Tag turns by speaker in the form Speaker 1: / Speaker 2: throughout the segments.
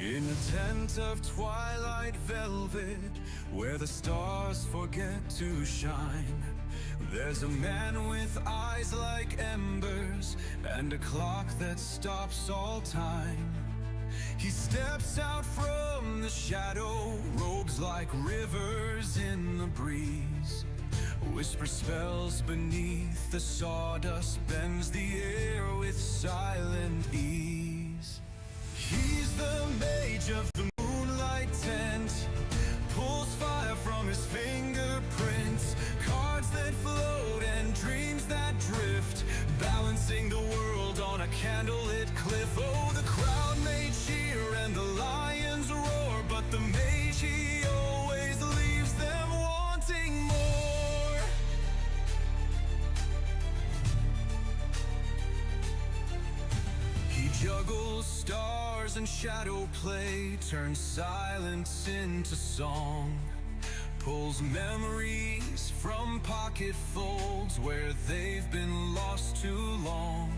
Speaker 1: In a tent of twilight velvet, where the stars forget to shine, there's a man with eyes like embers, and a clock that stops all time. He steps out from the shadow, robes like rivers in the breeze, whisper spells beneath the sawdust, bends the air with silent ease. He's the mage of the moonlight tent, pulls fire from his fingerprints, cards that float and dreams that drift, balancing the world on a candlelit cliff. Oh, the crowd may cheer and the lions roar, but the mage, he always leaves them wanting more. He juggles stars and shadow play, turns silence into song, pulls memories from pocket folds where they've been lost too long.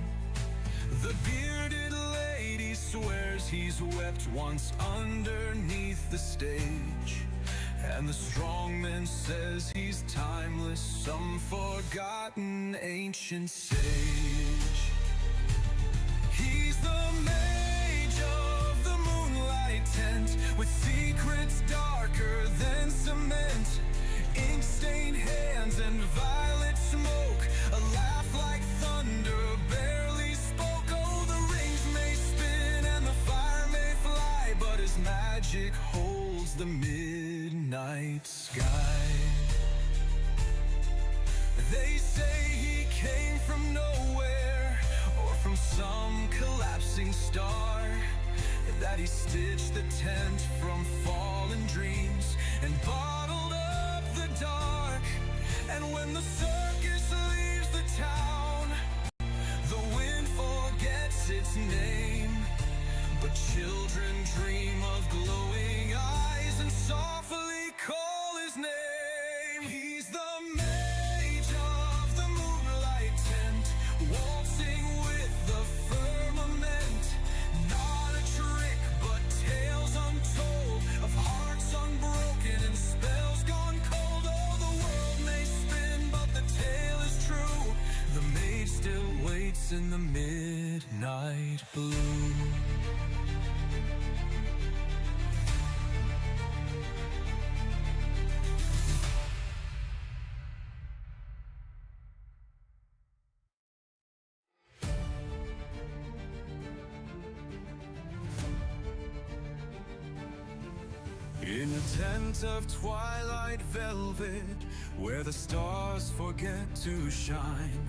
Speaker 1: The bearded lady swears he's wept once underneath the stage, and the strong man says he's timeless, some forgotten ancient sage. He's the mage of the moonlight tent, with secrets darker than cement, ink-stained hands and violet smoke, a laugh like thunder barely spoke. Oh, the rings may spin and the fire may fly, but his magic holds the midnight sky. They say he came from nowhere, or from some collapsing star, that he stitched the tent from fallen dreams and bottled up the dark. And when the circus leaves the town, the wind forgets its name, but children dream of glowing eyes and softly call his name. He's the mage of the moonlight tent, waltzing with the firmament, not a trick but tales untold of hearts unbroken and spells gone cold. Oh, the world may spin, but the tale is true, the mage still waits in the midnight blue. In a tent of twilight velvet, where the stars forget to shine,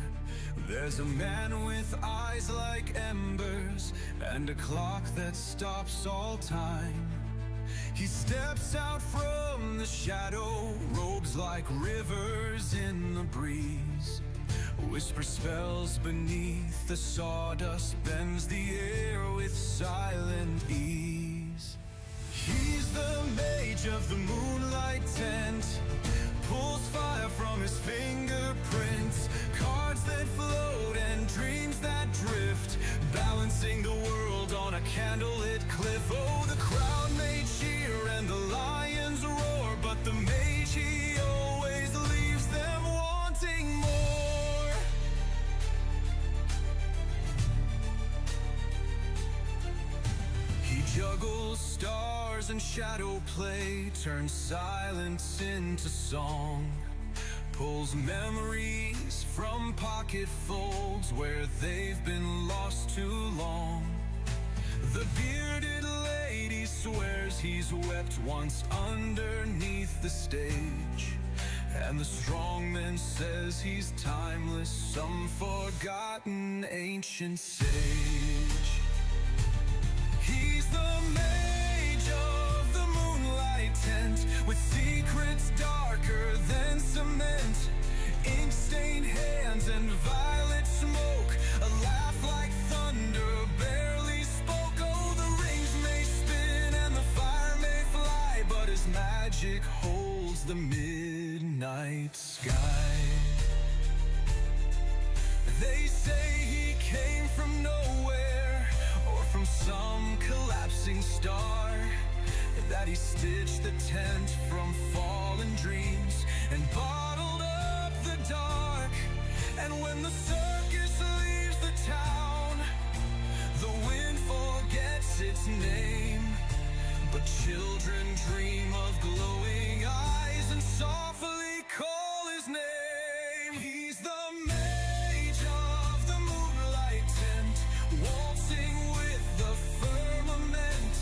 Speaker 1: there's a man with eyes like embers, and a clock that stops all time. He steps out from the shadow, robes like rivers in the breeze, whisper spells beneath the sawdust, bends the air with silent ease. He's the mage of the moonlight tent, pulls fire from his fingerprints, cards that float and dreams that drift, balancing the world on a candlelit cliff. Oh, the crowd may cheer and the lions roar, but the mage, he always leaves them wanting more. He juggles stars and shadow play, turns silence into song, pulls memories from pocket folds where they've been lost too long. The bearded lady swears he's wept once underneath the stage, and the strong man says he's timeless, some forgotten ancient sage. He's the mage of the moonlight tent, with secrets darker than cement, ink-stained hands and violet smoke, a laugh like thunder barely spoke. Oh, the rings may spin and the fire may fly, but his magic holds the midnight sky. They say he came from nowhere, or from some collapsing star, tent from fallen dreams and bottled up the dark. And when the circus leaves the town, the wind forgets its name, but children dream of glowing eyes and softly call his name. He's the mage of the moonlight tent, waltzing with the firmament.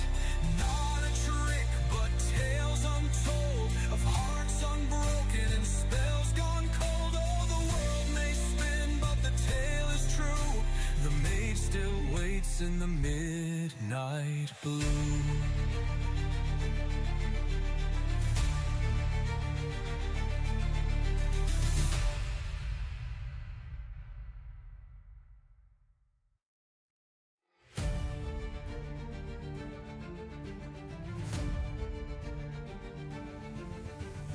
Speaker 1: Not a trick, but tales untold of hearts unbroken and spells gone cold. Oh, the world may spin, but the tale is true. The mage still waits in the midnight blue.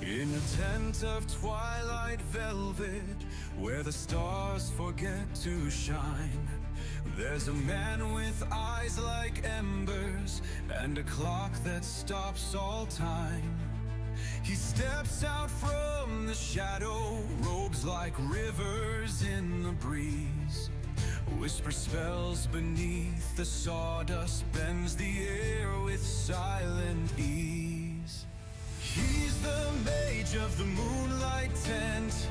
Speaker 1: In a tent of twilight velvet, where the stars forget to shine, there's a man with eyes like embers and a clock that stops all time. He steps out from the shadow, robes like rivers in the breeze. Whisper spells beneath the sawdust, bends the air with silent ease. He's the mage of the moonlight tent,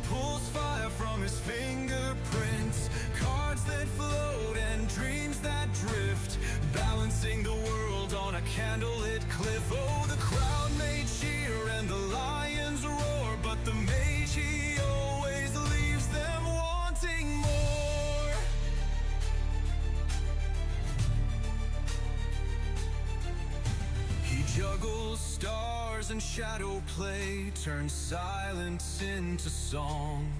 Speaker 1: pulls fire from his fingerprints, cards that float and dreams that drift, balancing the world on a candlelit cliff. Oh, the crowd may cheer and the lions roar, but the mage, he always leaves them wanting more. He juggles stars and shadow play, turns silence into song,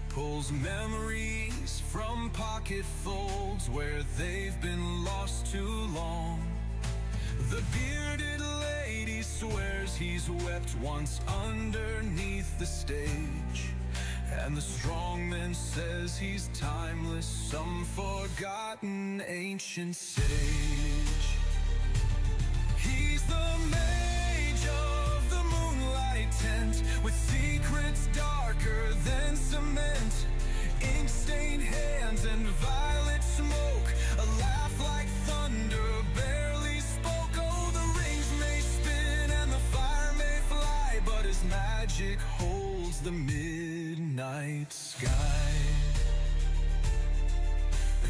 Speaker 1: pulls memories from pocket folds where they've been lost too long. The bearded lady swears he's wept once underneath the stage, and the strongman says he's timeless, some forgotten ancient sage. He's the mage of the moonlight tent, with secrets darker than cement, ink-stained hands and violet smoke, a laugh like thunder barely spoke. Oh, the rings may spin and the fire may fly, but his magic holds the midnight sky.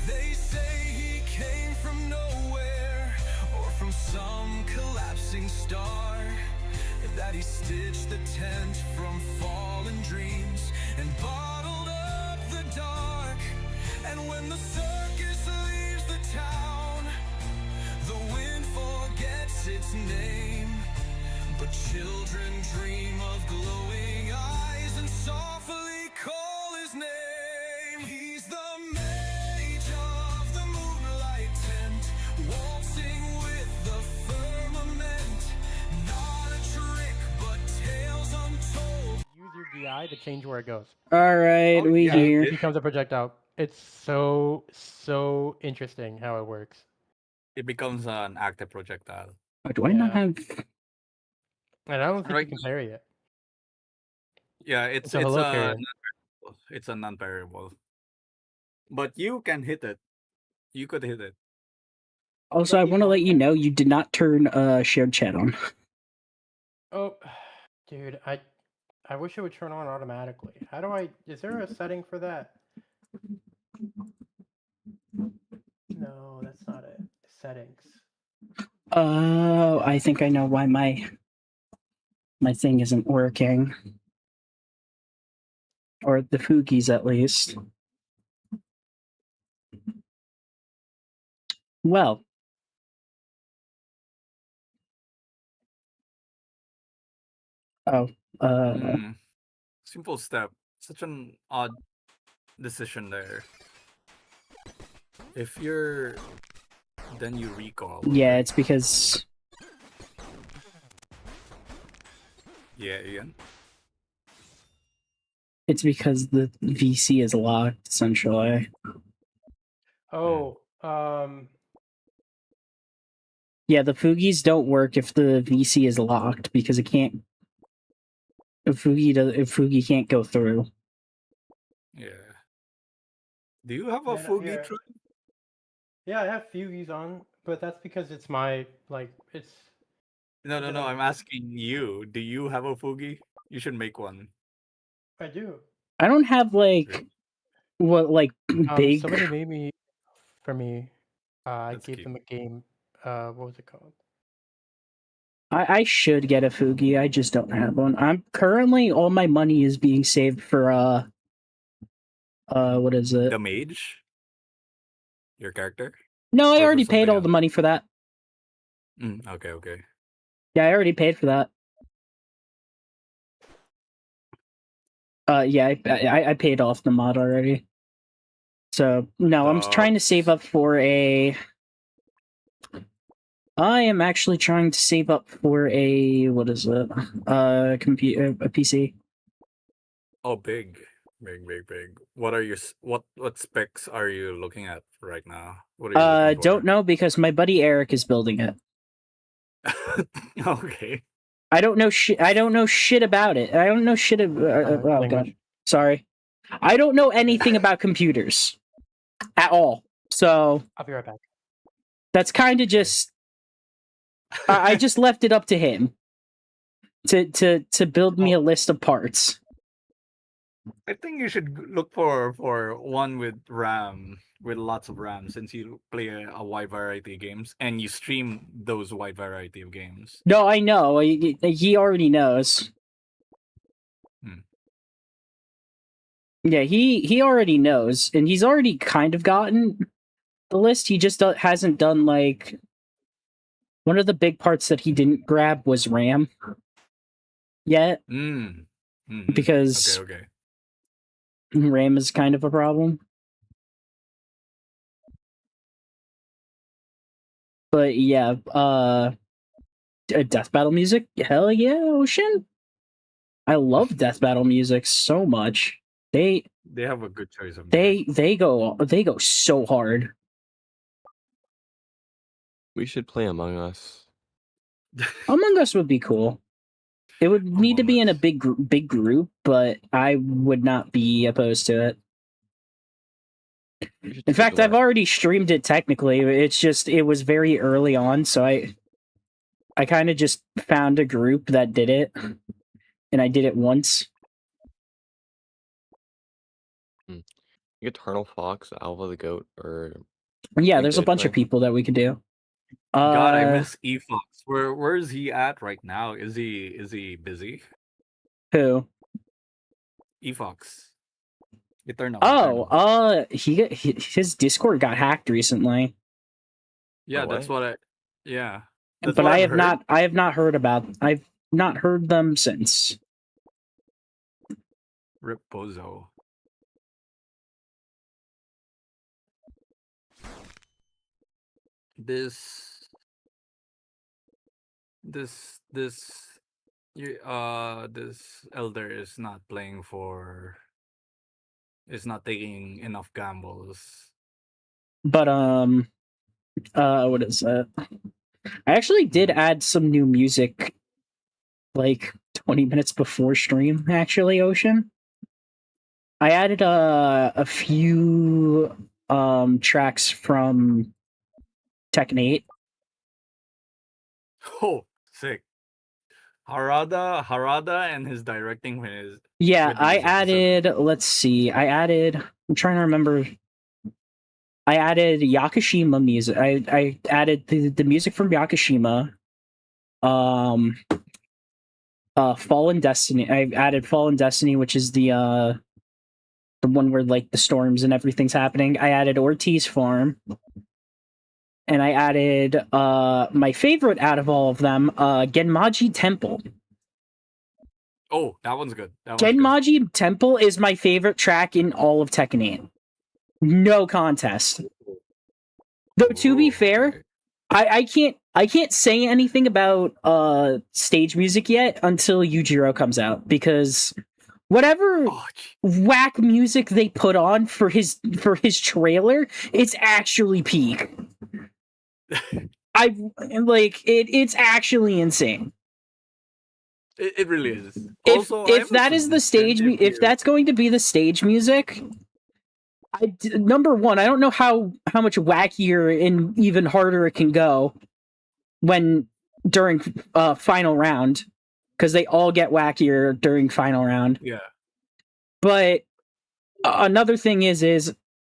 Speaker 1: They say he came from nowhere, or from some collapsing star, that he stitched the tent from fallen dreams and bottled up the dark. And when the circus leaves the town, the wind forgets its name, but children dream of glowing eyes and softly call his name. He's the mage of the moonlight tent, waltzing with the firmament. Not a trick, but tales untold.
Speaker 2: Use your DI to change where it goes.
Speaker 3: All right,
Speaker 4: Oh,
Speaker 3: we
Speaker 4: yeah,
Speaker 3: here.
Speaker 2: It becomes a projectile. It's so interesting how it works.
Speaker 4: It becomes an active projectile.
Speaker 3: Oh, do I not
Speaker 2: Yeah.
Speaker 3: have?
Speaker 2: And I don't think
Speaker 4: Right.
Speaker 2: you can parry it.
Speaker 4: Yeah,
Speaker 2: It's a hello carrier.
Speaker 4: it's a non-parryable. But you can hit it. You could hit it.
Speaker 3: Also, I want to let you know you did not turn shared chat on.
Speaker 2: Oh, dude, I wish it would turn on automatically. How do I? Is there a setting for that? No, that's not it. Settings.
Speaker 3: Oh, I think I know why my thing isn't working, or the Fugies at least. Well,
Speaker 4: Simple step. Such an odd decision there. If you're, then you recall.
Speaker 3: yeah, it's because
Speaker 4: Yeah, Ian.
Speaker 3: it's because the VC is locked essentially.
Speaker 2: Oh,
Speaker 3: Yeah, the Fugies don't work if the VC is locked because it can't. If Fugi can't go through.
Speaker 4: Yeah. Do you have a
Speaker 2: Yeah, no,
Speaker 4: Fugi
Speaker 2: here.
Speaker 4: Troy?
Speaker 2: Yeah, I have Fugies on, but that's because it's my it's.
Speaker 4: No, no,
Speaker 2: Did
Speaker 4: no.
Speaker 2: I?
Speaker 4: I'm asking you. Do you have a Fugi? You should make one.
Speaker 2: I do.
Speaker 3: I don't have
Speaker 4: Really?
Speaker 3: big.
Speaker 2: Somebody made me for me. I
Speaker 4: That's
Speaker 2: gave
Speaker 4: cute.
Speaker 2: them a game. What was it called?
Speaker 3: I should get a Fugi. I just don't have one. I'm currently all my money is being saved for what is it?
Speaker 4: The mage? Your character?
Speaker 3: No, I
Speaker 4: Or for
Speaker 3: already paid
Speaker 4: something
Speaker 3: all
Speaker 4: else?
Speaker 3: the money for that.
Speaker 4: Okay, okay.
Speaker 3: Yeah, I already paid for that. Yeah, I paid off the mod already. So no, I'm trying to save up for a. I am actually trying to save up for a what is it? Computer, a PC.
Speaker 4: Oh, big. Big. What are your what specs are you looking at right now? What are you looking
Speaker 3: Don't
Speaker 4: for?
Speaker 3: know because my buddy Eric is building it.
Speaker 4: Okay.
Speaker 3: I don't know shit. I don't know shit about it. I don't know shit. Oh
Speaker 2: Language.
Speaker 3: god, sorry. I don't know anything about computers at all. So
Speaker 2: I'll be right back.
Speaker 3: that's kind of just. I just left it up to him to build me a list of parts.
Speaker 4: I think you should look for one with RAM, with lots of RAM, since you play a wide variety of games and you stream those wide variety of games.
Speaker 3: No, I know. He already knows.
Speaker 4: Hmm.
Speaker 3: Yeah, he already knows, and he's already kind of gotten the list. He just hasn't done like one of the big parts that he didn't grab was RAM yet because
Speaker 4: Okay.
Speaker 3: RAM is kind of a problem. But yeah, death battle music, hell yeah, Ocean. I love death battle music so much. They
Speaker 4: have a good choice of music.
Speaker 3: they go so hard.
Speaker 5: We should play Among Us.
Speaker 3: Among Us would be cool. It would need to
Speaker 4: Among
Speaker 3: be in a
Speaker 4: Us.
Speaker 3: big group, but I would not be opposed to it.
Speaker 5: We should
Speaker 3: In
Speaker 5: take a
Speaker 3: fact, I've
Speaker 5: duet.
Speaker 3: already streamed it technically. It's just it was very early on, so I kind of just found a group that did it, and I did it once.
Speaker 5: Eternal Fox, Alva the Goat, or
Speaker 3: Yeah,
Speaker 5: Big
Speaker 3: there's a
Speaker 5: Daddy
Speaker 3: bunch of
Speaker 5: Play.
Speaker 3: people that we could do.
Speaker 4: God, I miss eFox. Where is he at right now? Is he busy?
Speaker 3: Who?
Speaker 4: eFox. Eternal.
Speaker 3: Oh, his Discord got hacked recently,
Speaker 4: Yeah,
Speaker 5: Oh,
Speaker 4: that's
Speaker 5: what?
Speaker 4: what yeah. That's
Speaker 3: but
Speaker 4: what
Speaker 3: I
Speaker 4: I've
Speaker 3: have
Speaker 4: heard.
Speaker 3: not. I have not heard about. I've not heard them since.
Speaker 4: Rip Bozo. This this elder is not playing for, is not taking enough gambles.
Speaker 3: But what is that? I actually did add some new music, like 20 minutes before stream. Actually, Ocean. I added a few tracks from Tekken 8.
Speaker 4: Oh, sick. Harada and his directing with his
Speaker 3: Yeah,
Speaker 4: with the
Speaker 3: I
Speaker 4: music is so good.
Speaker 3: added. Let's see. I'm trying to remember. I added Yakushima music. I added the music from Yakushima. Fallen Destiny. I added Fallen Destiny, which is the one where like the storms and everything's happening. I added Ortiz Farm. And I added my favorite out of all of them, Genmaji Temple.
Speaker 4: Oh, that one's good. That one's good.
Speaker 3: Genmaji Temple is my favorite track in all of Tekken 8. No contest. Though to be
Speaker 4: Ooh,
Speaker 3: fair,
Speaker 4: okay.
Speaker 3: I can't say anything about stage music yet until Yujiro comes out because whatever
Speaker 4: Oh,
Speaker 3: whack music they put on for his trailer, it's actually peak. I like it. It's actually insane.
Speaker 4: It really is.
Speaker 3: If
Speaker 4: Also, I
Speaker 3: if
Speaker 4: have a
Speaker 3: that is the
Speaker 4: suggestion
Speaker 3: stage, if that's going to be the stage music, number one, I don't know how much wackier and even harder it can go when during final round, because they all get wackier during final round.
Speaker 4: Yeah.
Speaker 3: But another thing is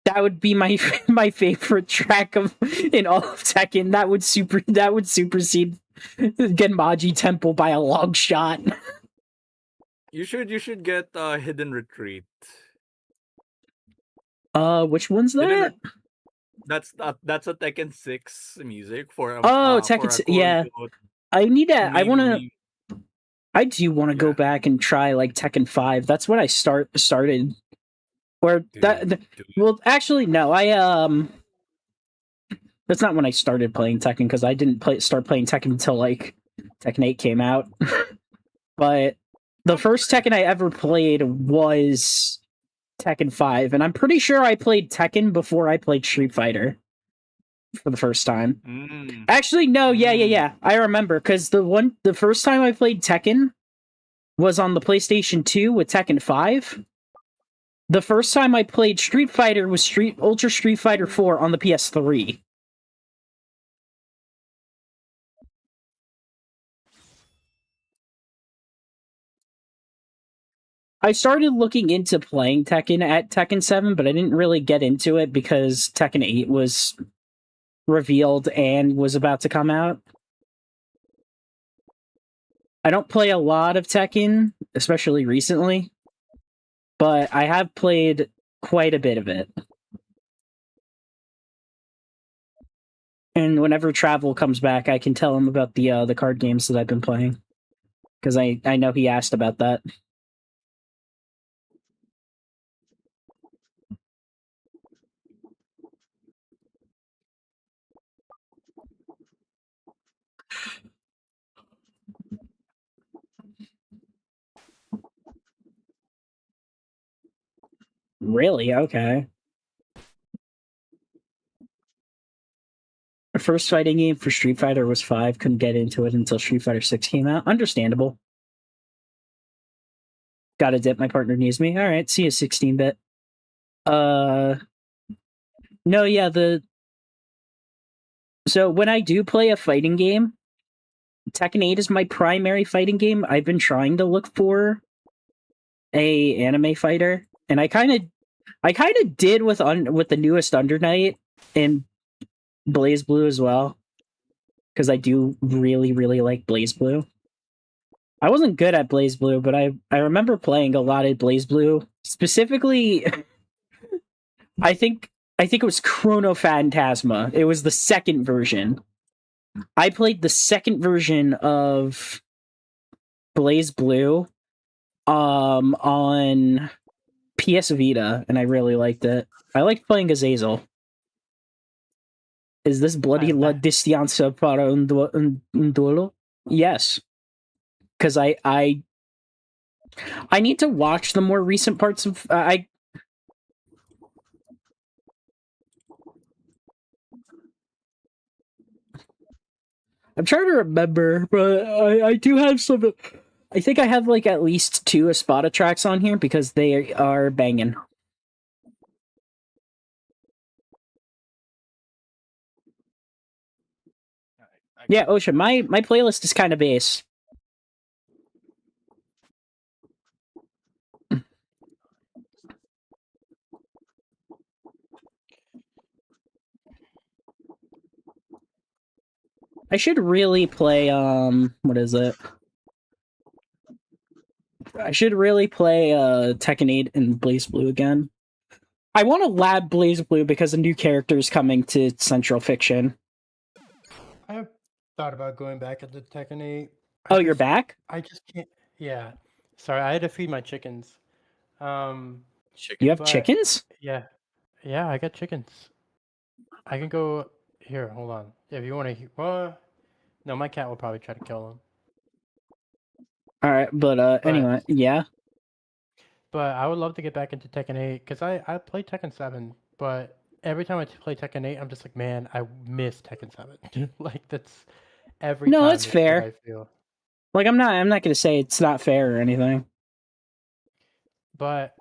Speaker 3: that would be my my favorite track of in all of Tekken. That would supersede Genmaji Temple by a long shot.
Speaker 4: You should get Hidden Retreat.
Speaker 3: Which one's
Speaker 4: Hidden
Speaker 3: that?
Speaker 4: That's a Tekken 6 music for a
Speaker 3: Oh,
Speaker 4: for
Speaker 3: Tekken.
Speaker 4: a quote
Speaker 3: Yeah,
Speaker 4: unquote
Speaker 3: I need to. I want to.
Speaker 4: meme.
Speaker 3: I do want to go
Speaker 4: Yeah.
Speaker 3: back and try like Tekken 5. That's what I started. Or
Speaker 4: Dude,
Speaker 3: that.
Speaker 4: dude.
Speaker 3: Well, actually, no. That's not when I started playing Tekken because I didn't start playing Tekken until like Tekken 8 came out. But the first Tekken I ever played was Tekken 5, and I'm pretty sure I played Tekken before I played Street Fighter for the first time.
Speaker 4: Mm.
Speaker 3: Actually, no, yeah. I remember because the first time I played Tekken was on the PlayStation 2 with Tekken 5. The first time I played Street Fighter was Ultra Street Fighter 4 on the PS3. I started looking into playing Tekken at Tekken 7, but I didn't really get into it because Tekken 8 was revealed and was about to come out. I don't play a lot of Tekken, especially recently, but I have played quite a bit of it. And whenever Travel comes back, I can tell him about the card games that I've been playing, because I know he asked about that. Really? Okay. The first fighting game for Street Fighter was 5. Couldn't get into it until Street Fighter 6 came out. Understandable. Gotta dip. My partner needs me. All right. See you, 16-bit. No, yeah. So when I do play a fighting game, Tekken 8 is my primary fighting game. I've been trying to look for a anime fighter, and I kind of did with the newest Under Night and Blaze Blue as well, because I do really like Blaze Blue. I wasn't good at Blaze Blue, but I remember playing a lot of Blaze Blue. Specifically, I think it was Chrono Phantasma. It was the second version. I played the second version of Blaze Blue on PS Vita, and I really liked it. I liked playing Azazel. Is this bloody la distancia para un duelo? Yes. Because I need to watch the more recent parts of I'm trying to remember, but I do have some. I think I have like at least 2 Espada tracks on here because they are banging. Yeah, Ocean, my playlist is kind of bass. I should really play what is it? I should really play Tekken 8 and Blaze Blue again. I want to lab Blaze Blue because a new character is coming to Central Fiction.
Speaker 2: I have thought about going back into Tekken 8.
Speaker 3: Oh, you're back?
Speaker 2: I just can't. Yeah. Sorry, I had to feed my chickens.
Speaker 3: You have
Speaker 2: but-
Speaker 3: chickens?
Speaker 2: Yeah. Yeah, I got chickens. I can go here. Hold on. If you want to. Well, no, my cat will probably try to kill them.
Speaker 3: All right, but anyway, yeah.
Speaker 2: But I would love to get back into Tekken 8 because I played Tekken 7, but every time I play Tekken 8, I'm just like, man, I miss Tekken 7. Like that's every
Speaker 3: No,
Speaker 2: time
Speaker 3: that's
Speaker 2: it's what
Speaker 3: fair.
Speaker 2: I feel.
Speaker 3: Like I'm not gonna say it's not fair or anything.
Speaker 2: But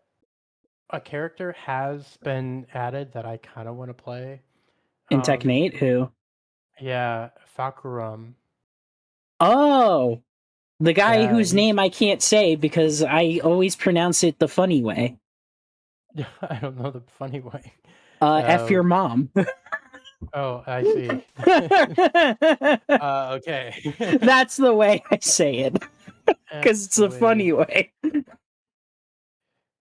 Speaker 2: a character has been added that I kind of want to play.
Speaker 3: In Tekken 8, who?
Speaker 2: Yeah, Fakuram.
Speaker 3: Oh, the guy
Speaker 2: Yeah,
Speaker 3: whose
Speaker 2: he's.
Speaker 3: name I can't say because I always pronounce it the funny way.
Speaker 2: I don't know the funny way.
Speaker 3: F your mom.
Speaker 2: Oh, I see. Okay.
Speaker 3: That's the way I say it because it's the
Speaker 2: Wait.
Speaker 3: funny way.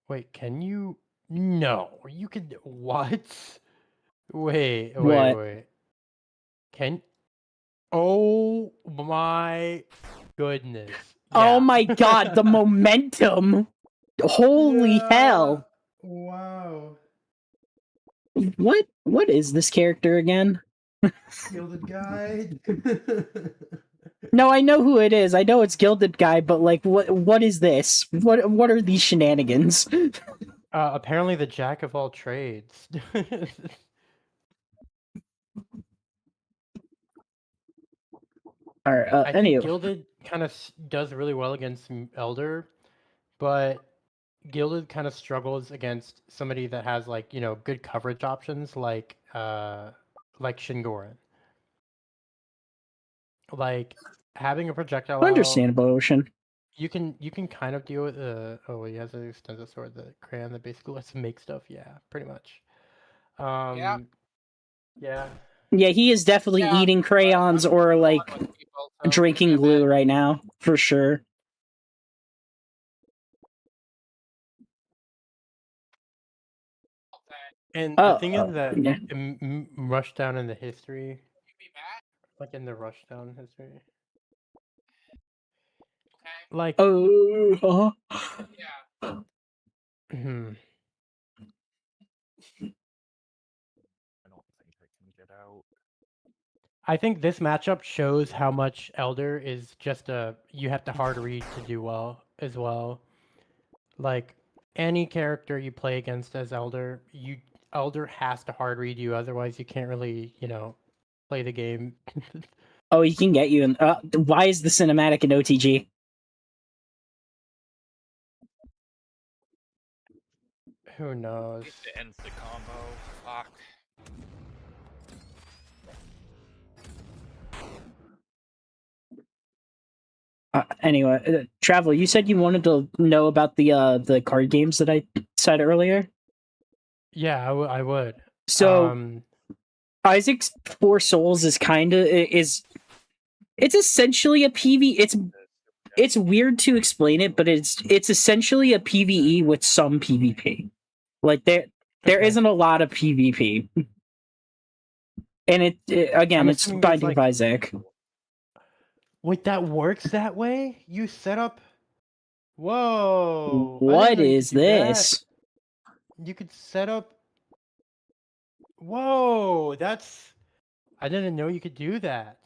Speaker 2: Wait, can you? No, you could. What? Wait.
Speaker 3: What?
Speaker 2: Can? Oh my goodness.
Speaker 3: Oh
Speaker 2: Yeah.
Speaker 3: my god, the momentum! Holy
Speaker 2: Yeah.
Speaker 3: hell!
Speaker 2: Wow.
Speaker 3: What is this character again?
Speaker 2: Gilded guy.
Speaker 3: No, I know who it is. I know it's Gilded Guy, but like, what is this? What are these shenanigans?
Speaker 2: Apparently the jack of all trades.
Speaker 3: All right.
Speaker 2: I think
Speaker 3: Anyway,
Speaker 2: Gilded kind of does really well against Elder, but Gilded kind of struggles against somebody that has like good coverage options like Shingoran. Like having a projectile out,
Speaker 3: understandable, Ocean.
Speaker 2: you can kind of deal with he has an extensive sword, the crayon that basically lets him make stuff. Yeah, pretty much.
Speaker 6: Yeah.
Speaker 2: Yeah.
Speaker 3: Yeah, he is definitely
Speaker 6: Yeah,
Speaker 3: eating crayons or like
Speaker 6: With people, so
Speaker 3: drinking
Speaker 6: yeah,
Speaker 3: glue
Speaker 6: man.
Speaker 3: right now for sure.
Speaker 2: And
Speaker 3: Oh,
Speaker 2: the thing is that
Speaker 3: yeah.
Speaker 2: Rushdown in the history,
Speaker 6: You be mad?
Speaker 2: like in the Rushdown history,
Speaker 6: Okay.
Speaker 2: like
Speaker 3: Oh,
Speaker 6: Yeah.
Speaker 2: hmm,
Speaker 4: I don't think I can get out.
Speaker 2: I think this matchup shows how much Elder is just you have to hard read to do well as well. Like any character you play against as Elder, Elder has to hard read you, otherwise you can't really, play the game.
Speaker 3: oh, he can get you in. Why is the cinematic in OTG?
Speaker 2: Who knows?
Speaker 6: It ends the combo. Fuck.
Speaker 3: Anyway, Traveler, you said you wanted to know about the card games that I said earlier.
Speaker 2: Yeah, I would.
Speaker 3: So Isaac's Four Souls is it's essentially a PV. It's weird to explain it, but it's essentially a PVE with some PvP. Like there
Speaker 2: Okay.
Speaker 3: isn't a lot of PvP, and again,
Speaker 2: I'm
Speaker 3: it's
Speaker 2: assuming there's,
Speaker 3: Binding of
Speaker 2: like-
Speaker 3: Isaac.
Speaker 2: Wait, that works that way? You set up. Whoa! I didn't
Speaker 3: What
Speaker 2: know you
Speaker 3: is
Speaker 2: could do that.
Speaker 3: this?
Speaker 2: You could set up. Whoa! That's. I didn't know you could do that.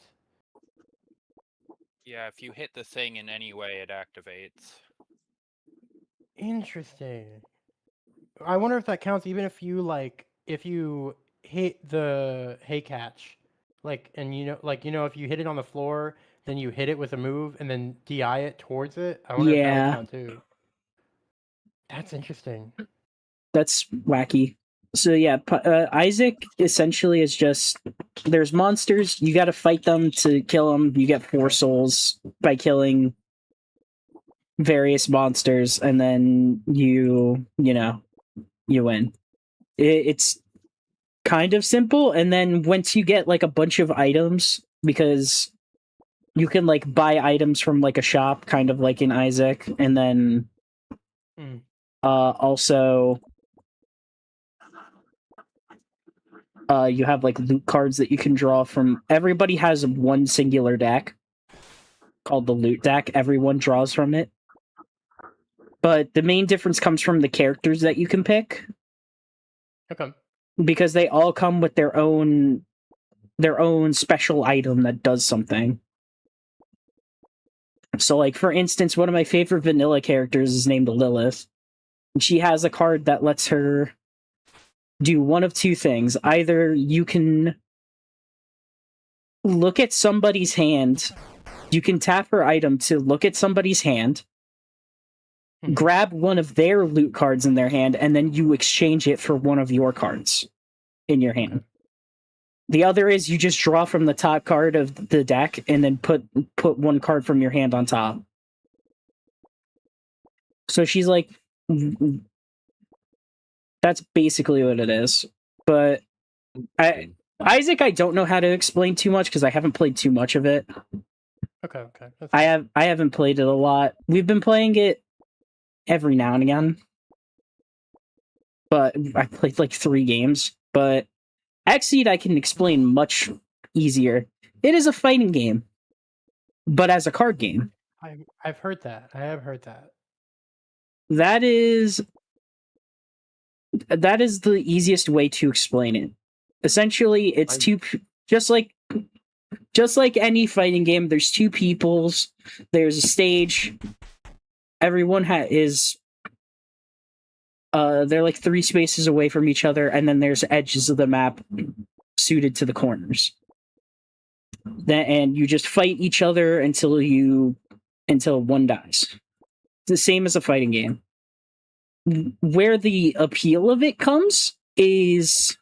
Speaker 6: Yeah, if you hit the thing in any way, it activates.
Speaker 2: Interesting. I wonder if that counts even if you hit the hay catch, and if you hit it on the floor, then you hit it with a move and then DI it towards it. I wonder if that
Speaker 3: Yeah.
Speaker 2: would count too. That's interesting.
Speaker 3: That's wacky. So yeah, Isaac essentially is just there's monsters. You got to fight them to kill them. You get 4 souls by killing various monsters, and then you win. It's kind of simple, and then once you get like a bunch of items, because you can like buy items from like a shop, kind of like in Isaac, and then also you have like loot cards that you can draw from. Everybody has one singular deck called the loot deck. Everyone draws from it. But the main difference comes from the characters that you can pick.
Speaker 2: Okay.
Speaker 3: Because they all come with their own special item that does something. So like for instance, one of my favorite vanilla characters is named Lilith. She has a card that lets her do one of two things. Either you can look at somebody's hand, you can tap her item to look at somebody's hand, grab one of their loot cards in their hand, and then you exchange it for one of your cards in your hand. The other is you just draw from the top card of the deck and then put one card from your hand on top. So she's like, that's basically what it is. But Isaac, I don't know how to explain too much because I haven't played too much of it.
Speaker 2: Okay. That's
Speaker 3: I haven't played it a lot. We've been playing it every now and again, but I played like 3 games. But Xseed I can explain much easier. It is a fighting game, but as a card game.
Speaker 2: I've heard that. I have heard that.
Speaker 3: That is the easiest way to explain it. Essentially, it's just like any fighting game. There's 2 peoples. There's a stage. Everyone is. They're like 3 spaces away from each other, and then there's edges of the map suited to the corners. And you just fight each other until one dies. It's the same as a fighting game. Where the appeal of it comes is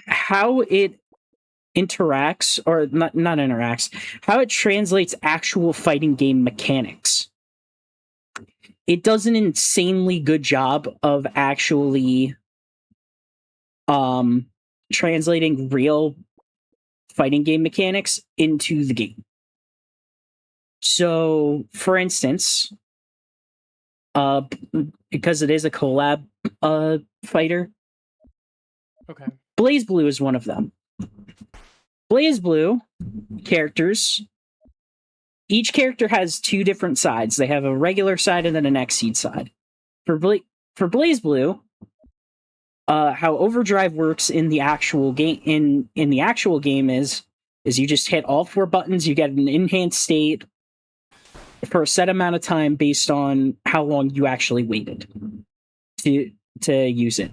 Speaker 3: how it interacts, or not interacts, how it translates actual fighting game mechanics. It does an insanely good job of actually translating real fighting game mechanics into the game. So, for instance, because it is a collab fighter,
Speaker 2: Okay.
Speaker 3: BlazBlue is one of them. BlazBlue characters, each character has 2 different sides. They have a regular side and then an Xseed side. For BlazBlue, how Overdrive works in the actual game in the actual game is you just hit all 4 buttons, you get an enhanced state for a set amount of time based on how long you actually waited to use it.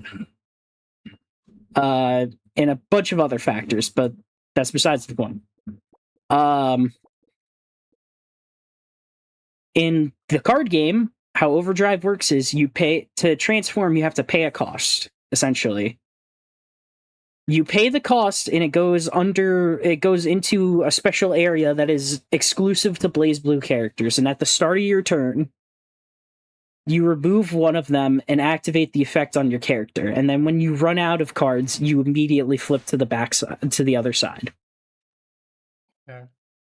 Speaker 3: And a bunch of other factors, but that's besides the point. In the card game, how Overdrive works is you pay to transform, you have to pay a cost, essentially. You pay the cost and it goes into a special area that is exclusive to BlazBlue characters, and at the start of your turn, you remove one of them and activate the effect on your character. And then when you run out of cards, you immediately flip to the other side.
Speaker 2: Yeah.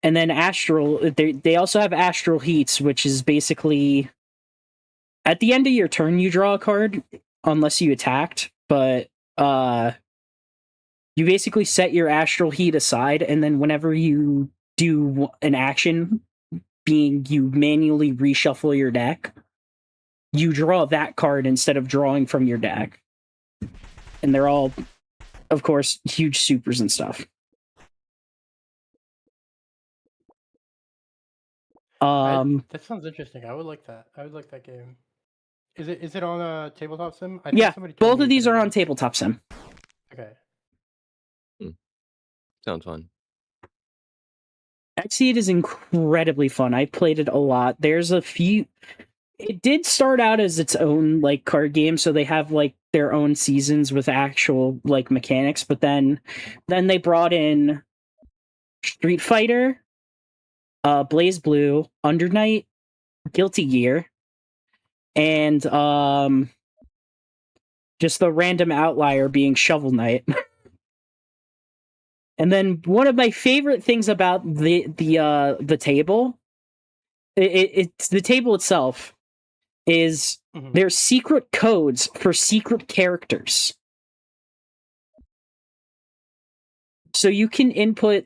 Speaker 3: And then Astral, they also have Astral Heats, which is basically at the end of your turn you draw a card unless you attacked, but you basically set your Astral Heat aside, and then whenever you do an action, being you manually reshuffle your deck, you draw that card instead of drawing from your deck. And they're all, of course, huge supers and stuff.
Speaker 2: That sounds interesting. I would like that. I would like that game. Is it on a tabletop sim? I think
Speaker 3: Yeah,
Speaker 2: somebody told
Speaker 3: both
Speaker 2: me
Speaker 3: of these
Speaker 2: that
Speaker 3: are
Speaker 2: it
Speaker 3: on
Speaker 2: was.
Speaker 3: Tabletop Sim.
Speaker 2: Okay.
Speaker 5: Sounds fun.
Speaker 3: Xseed is incredibly fun. I played it a lot. There's a few. It did start out as its own like card game, so they have like their own seasons with actual like mechanics. But then they brought in Street Fighter, BlazBlue, Undernight, Guilty Gear, and just the random outlier being Shovel Knight. And then one of my favorite things about the table, it's the table itself, is there's secret codes for secret characters. So you can input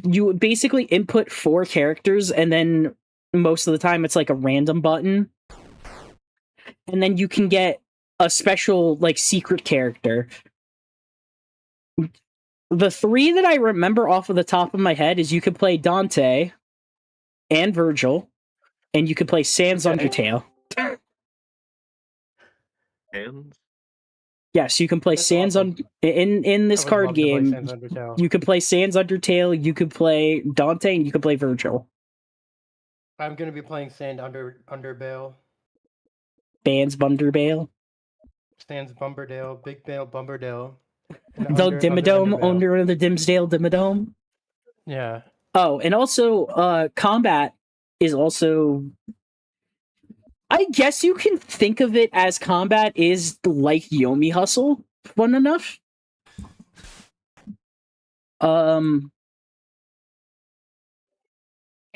Speaker 3: you basically input 4 characters, and then most of the time it's like a random button. And then you can get a special like secret character. The 3 that I remember off of the top of my head is you could play Dante and Virgil, and you could play Sans Undertale.
Speaker 5: Hands?
Speaker 3: Yes, you can play
Speaker 2: That's
Speaker 3: Sans
Speaker 2: awesome.
Speaker 3: in this
Speaker 2: I would
Speaker 3: card
Speaker 2: love to play
Speaker 3: game.
Speaker 2: Sans Undertale.
Speaker 3: You could play Sans Undertale, you could play Dante, and you could play Virgil.
Speaker 2: I'm gonna be playing Underbale,
Speaker 3: Bands Bunderbale.
Speaker 2: Sans Bumberdale, Big Bale Bumberdale, and
Speaker 3: The Dimmadome,
Speaker 2: Underbale.
Speaker 3: under the Dimsdale Dimmadome.
Speaker 2: Yeah.
Speaker 3: Oh, and also, combat is also. I guess you can think of it as combat is like Yomi Hustle, fun enough.
Speaker 6: Can't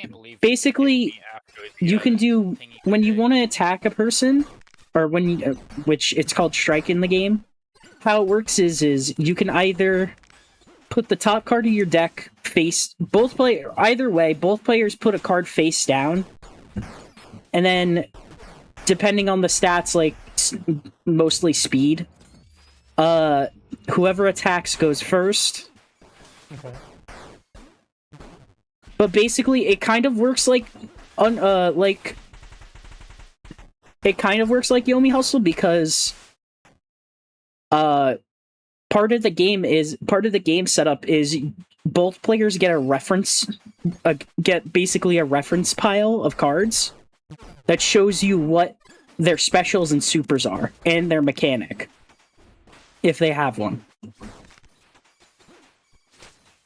Speaker 6: believe
Speaker 3: Basically, you can do
Speaker 6: thing
Speaker 3: when you
Speaker 6: did.
Speaker 3: want to attack a person, or when you, which it's called strike in the game. How it works is you can either put the top card of your deck face either way. Both players put a card face down, and then depending on the stats, like mostly speed, whoever attacks goes first.
Speaker 2: Okay.
Speaker 3: But basically, it kind of works like it kind of works like Yomi Hustle because part of the game setup is both players get get basically a reference pile of cards that shows you what their specials and supers are and their mechanic if they have one.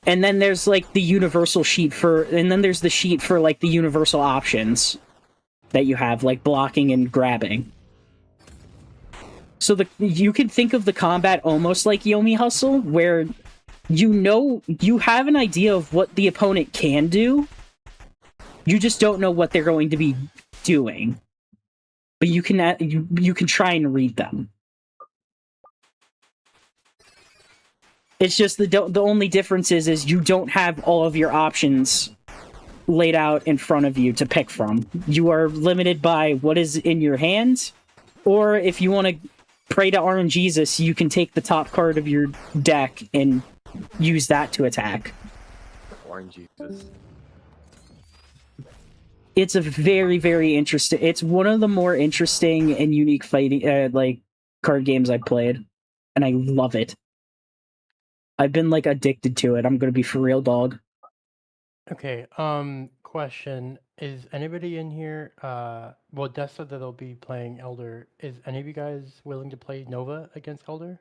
Speaker 3: And then there's like the universal sheet and then there's the sheet for like the universal options that you have, like blocking and grabbing. So you can think of the combat almost like Yomi Hustle, where you have an idea of what the opponent can do. You just don't know what they're going to be doing. But you can try and read them. It's just the only difference is you don't have all of your options laid out in front of you to pick from. You are limited by what is in your hand, or if you want to pray to RNGesus, you can take the top card of your deck and use that to attack.
Speaker 5: RNGesus.
Speaker 3: It's a very, very interesting. It's one of the more interesting and unique fighting like card games I've played, and I love it. I've been like addicted to it. I'm gonna be for real, dog.
Speaker 2: Okay. Question: is anybody in here? Well, Des said that they'll be playing Elder. Is any of you guys willing to play Nova against Elder?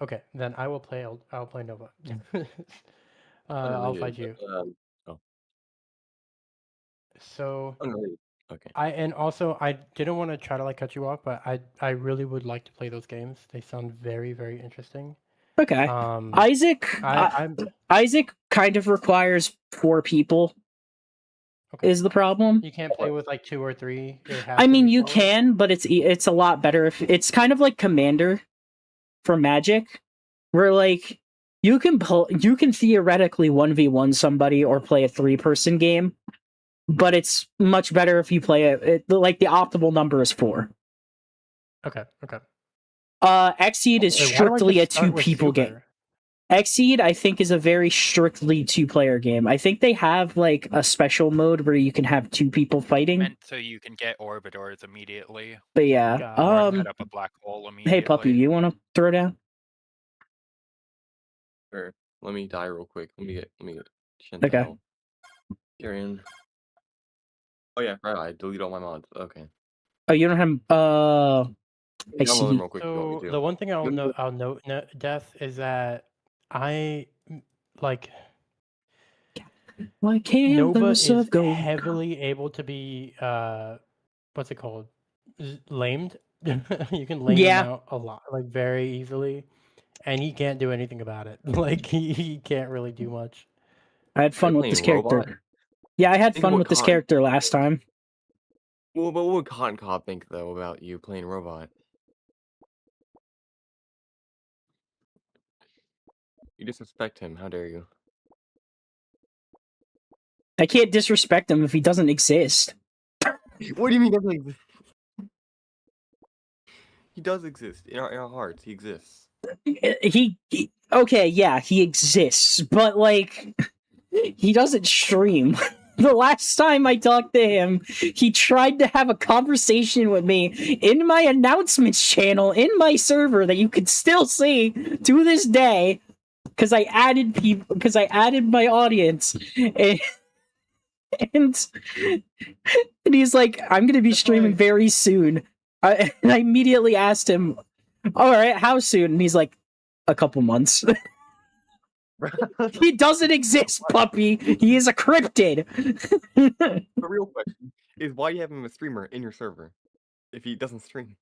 Speaker 2: Okay, then I will play. I'll play Nova. I'll fight you. So
Speaker 5: Unrelated. Okay.
Speaker 2: I didn't want to try to like cut you off, but I really would like to play those games. They sound very, very interesting.
Speaker 3: Okay. Isaac. Isaac kind of requires 4 people.
Speaker 2: Okay.
Speaker 3: Is the problem?
Speaker 2: You can't play with like 2 or 3.
Speaker 3: I mean, you can, but it's a lot better if it's kind of like Commander for Magic, where like you can theoretically 1v1 somebody or play a 3-person game, but it's much better if you play it. Like the optimal number is 4.
Speaker 2: Okay.
Speaker 3: Xseed is
Speaker 2: Wait, why do I
Speaker 3: strictly a
Speaker 2: just start with
Speaker 3: 2-people game.
Speaker 2: Super?
Speaker 3: Xseed, I think, is a very strictly 2-player game. I think they have like a special mode where you can have 2 people fighting.
Speaker 6: Meant so you can get orbitors immediately.
Speaker 3: But yeah,
Speaker 2: God.
Speaker 6: Or set up a black hole immediately.
Speaker 3: hey puppy, you want to throw down?
Speaker 5: Sure. Let me die real quick. Let me get Chantel.
Speaker 3: Okay.
Speaker 5: Kieran. Oh yeah, right. I delete all my mods. Okay.
Speaker 3: Oh, you don't have I
Speaker 5: Download
Speaker 3: see.
Speaker 5: them real quick if you want
Speaker 2: So
Speaker 5: me to.
Speaker 2: the one thing I'll note, Death, is that I like
Speaker 3: Why can't
Speaker 2: Nova
Speaker 3: those
Speaker 2: is
Speaker 3: go?
Speaker 2: heavily able to be what's it called? Lamed. You can lame him out a lot, like very easily, and he can't do anything about it. Like he can't really do much.
Speaker 3: I had fun with this character.
Speaker 5: Robot?
Speaker 3: Yeah, I had
Speaker 5: Think
Speaker 3: fun
Speaker 5: what
Speaker 3: with this
Speaker 5: con-
Speaker 3: character last time.
Speaker 5: Well, but what would Cotton Cobb think though about you playing robot? You disrespect him. How dare you?
Speaker 3: I can't disrespect him if he doesn't exist.
Speaker 5: What do you mean doesn't exist? He does exist in our hearts. He exists.
Speaker 3: Okay, yeah, he exists, but like he doesn't stream. the last time I talked to him, he tried to have a conversation with me in my announcements channel in my server that you can still see to this day because I added people because I added my audience and he's like, I'm gonna be streaming very soon. And I immediately asked him, all right, how soon? And he's like, a couple months. He doesn't exist, puppy. He is a cryptid.
Speaker 5: The real question is why you have him a streamer in your server if he doesn't stream.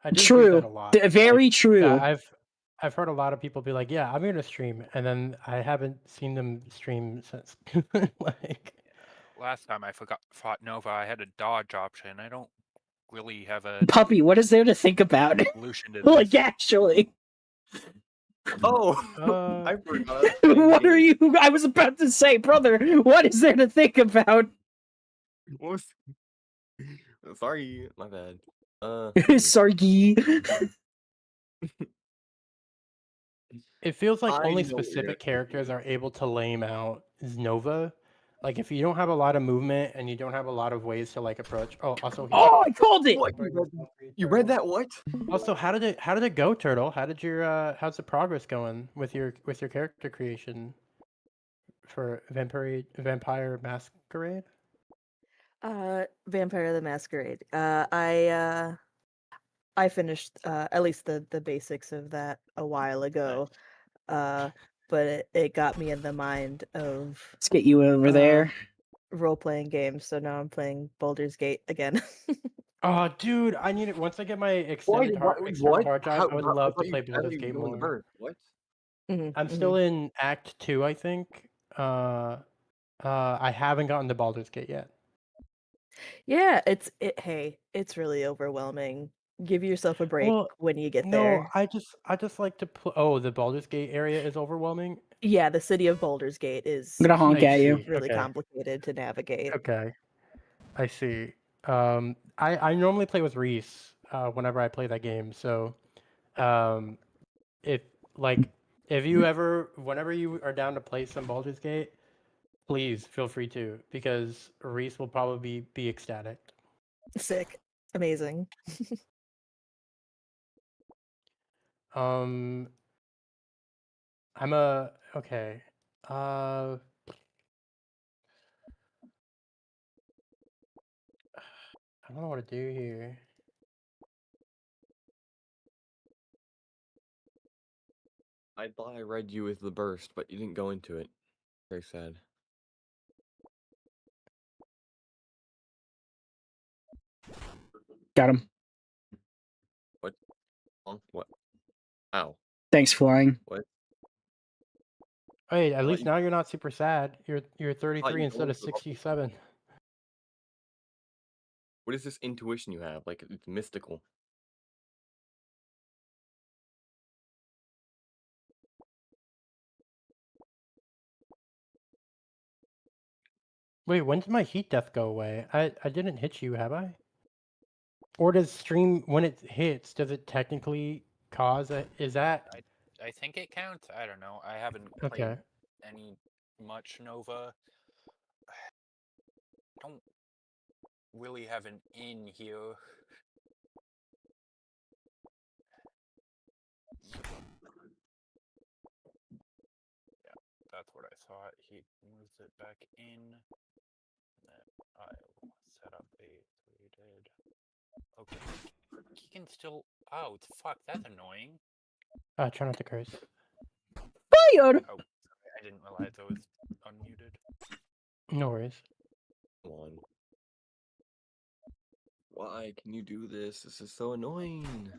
Speaker 2: I do see
Speaker 3: True.
Speaker 2: that a lot.
Speaker 3: Very true.
Speaker 2: Yeah, I've heard a lot of people be like, "Yeah, I'm gonna stream," and then I haven't seen them stream since. Like,
Speaker 6: Last time I fought Nova, I had a dodge option. I don't really have a
Speaker 3: Puppy, what is there to think about?
Speaker 6: solution to
Speaker 3: Like,
Speaker 6: this.
Speaker 3: actually.
Speaker 5: Oh,
Speaker 2: Uh,
Speaker 5: I forgot.
Speaker 3: What are you? I was about to say, brother, what is there to think about?
Speaker 5: What was... Sorry, my bad.
Speaker 3: Sargi.
Speaker 2: it feels like
Speaker 5: I
Speaker 2: only
Speaker 5: know what you're
Speaker 2: specific
Speaker 5: gonna
Speaker 2: characters are able to lame out Nova. Like, if you don't have a lot of movement and you don't have a lot of ways to like approach. Oh, also.
Speaker 3: Oh, I called it!
Speaker 5: What? You read that? What?
Speaker 2: Also, how did it go, Turtle? How did your how's the progress going with your character creation for Vampire Masquerade?
Speaker 7: Vampire the Masquerade. I finished at least the basics of that a while ago. But it got me in the mind of
Speaker 3: Let's get you over there.
Speaker 7: role-playing games, so now I'm playing Baldur's Gate again.
Speaker 2: Oh, dude, I need it. Once I get my extended hard drive, I would love to play Baldur's Gate more.
Speaker 5: What?
Speaker 2: I'm still in Act 2, I think. I haven't gotten to Baldur's Gate yet.
Speaker 7: Yeah, it's really overwhelming. Give yourself a break when you get
Speaker 2: No,
Speaker 7: there.
Speaker 2: I just like to play. Oh, the Baldur's Gate area is overwhelming.
Speaker 7: Yeah, the city of Baldur's Gate is
Speaker 3: I'm gonna honk at you.
Speaker 7: really
Speaker 2: Okay.
Speaker 7: complicated to navigate.
Speaker 2: Okay, I see. I normally play with Reese whenever I play that game. So, if you ever, whenever you are down to play some Baldur's Gate, please feel free to, because Reese will probably be ecstatic.
Speaker 7: Sick. Amazing.
Speaker 2: I'm okay. I don't know what to do here.
Speaker 5: I thought I read you as the burst, but you didn't go into it. Very sad.
Speaker 3: Got him.
Speaker 5: What? What? Ow.
Speaker 3: Thanks, flying.
Speaker 5: What?
Speaker 2: Hey, at
Speaker 5: thought
Speaker 2: least
Speaker 5: you-
Speaker 2: now you're not super sad. You're 33
Speaker 5: you
Speaker 2: instead of
Speaker 5: told me about-
Speaker 2: 67.
Speaker 5: What is this intuition you have? Like, it's mystical.
Speaker 2: Wait, when did my heat death go away? I didn't hit you, have I? Or does stream, when it hits, does it technically cause a, is that?
Speaker 6: I think it counts. I don't know. I haven't played
Speaker 2: Okay.
Speaker 6: any much Nova. I don't really have an in here. Yeah, that's what I thought. He moves it back in. Then I'll set up a 3-dead. Okay. He can still out. Fuck, that's annoying.
Speaker 2: Try not to curse.
Speaker 3: Fired!
Speaker 6: Oh, I didn't realize I was unmuted.
Speaker 2: No worries.
Speaker 5: Come on. Why can you do this? This is so annoying.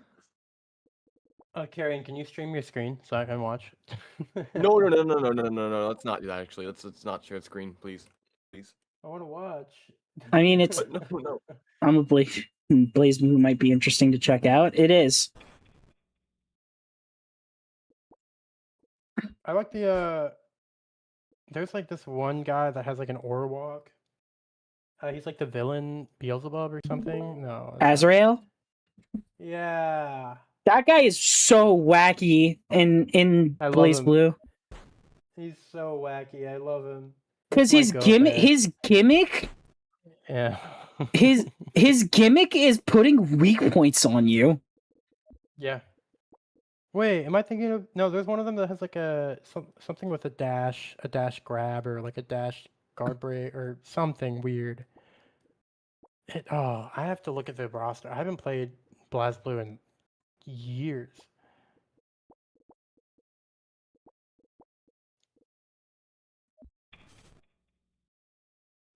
Speaker 2: Karen, can you stream your screen so I can watch?
Speaker 5: No. Let's not do that. Actually, let's not share the screen, please.
Speaker 2: I want to watch.
Speaker 3: I mean, it's
Speaker 5: No.
Speaker 3: probably Blaze Blue might be interesting to check out. It is.
Speaker 2: I like the there's like this one guy that has like an aura walk. He's like the villain Beelzebub or something. No.
Speaker 3: Azrael?
Speaker 2: Yeah.
Speaker 3: That guy is so wacky in
Speaker 2: I love
Speaker 3: Blaze
Speaker 2: him.
Speaker 3: Blue.
Speaker 2: He's so wacky. I love him.
Speaker 3: Because
Speaker 2: Might go there.
Speaker 3: his gimmick
Speaker 2: Yeah.
Speaker 3: his gimmick is putting weak points on you.
Speaker 2: Yeah. Wait, am I thinking of no? There's one of them that has like something with a dash grab, or like a dash guard break, or something weird. I have to look at the roster. I haven't played BlazBlue in years.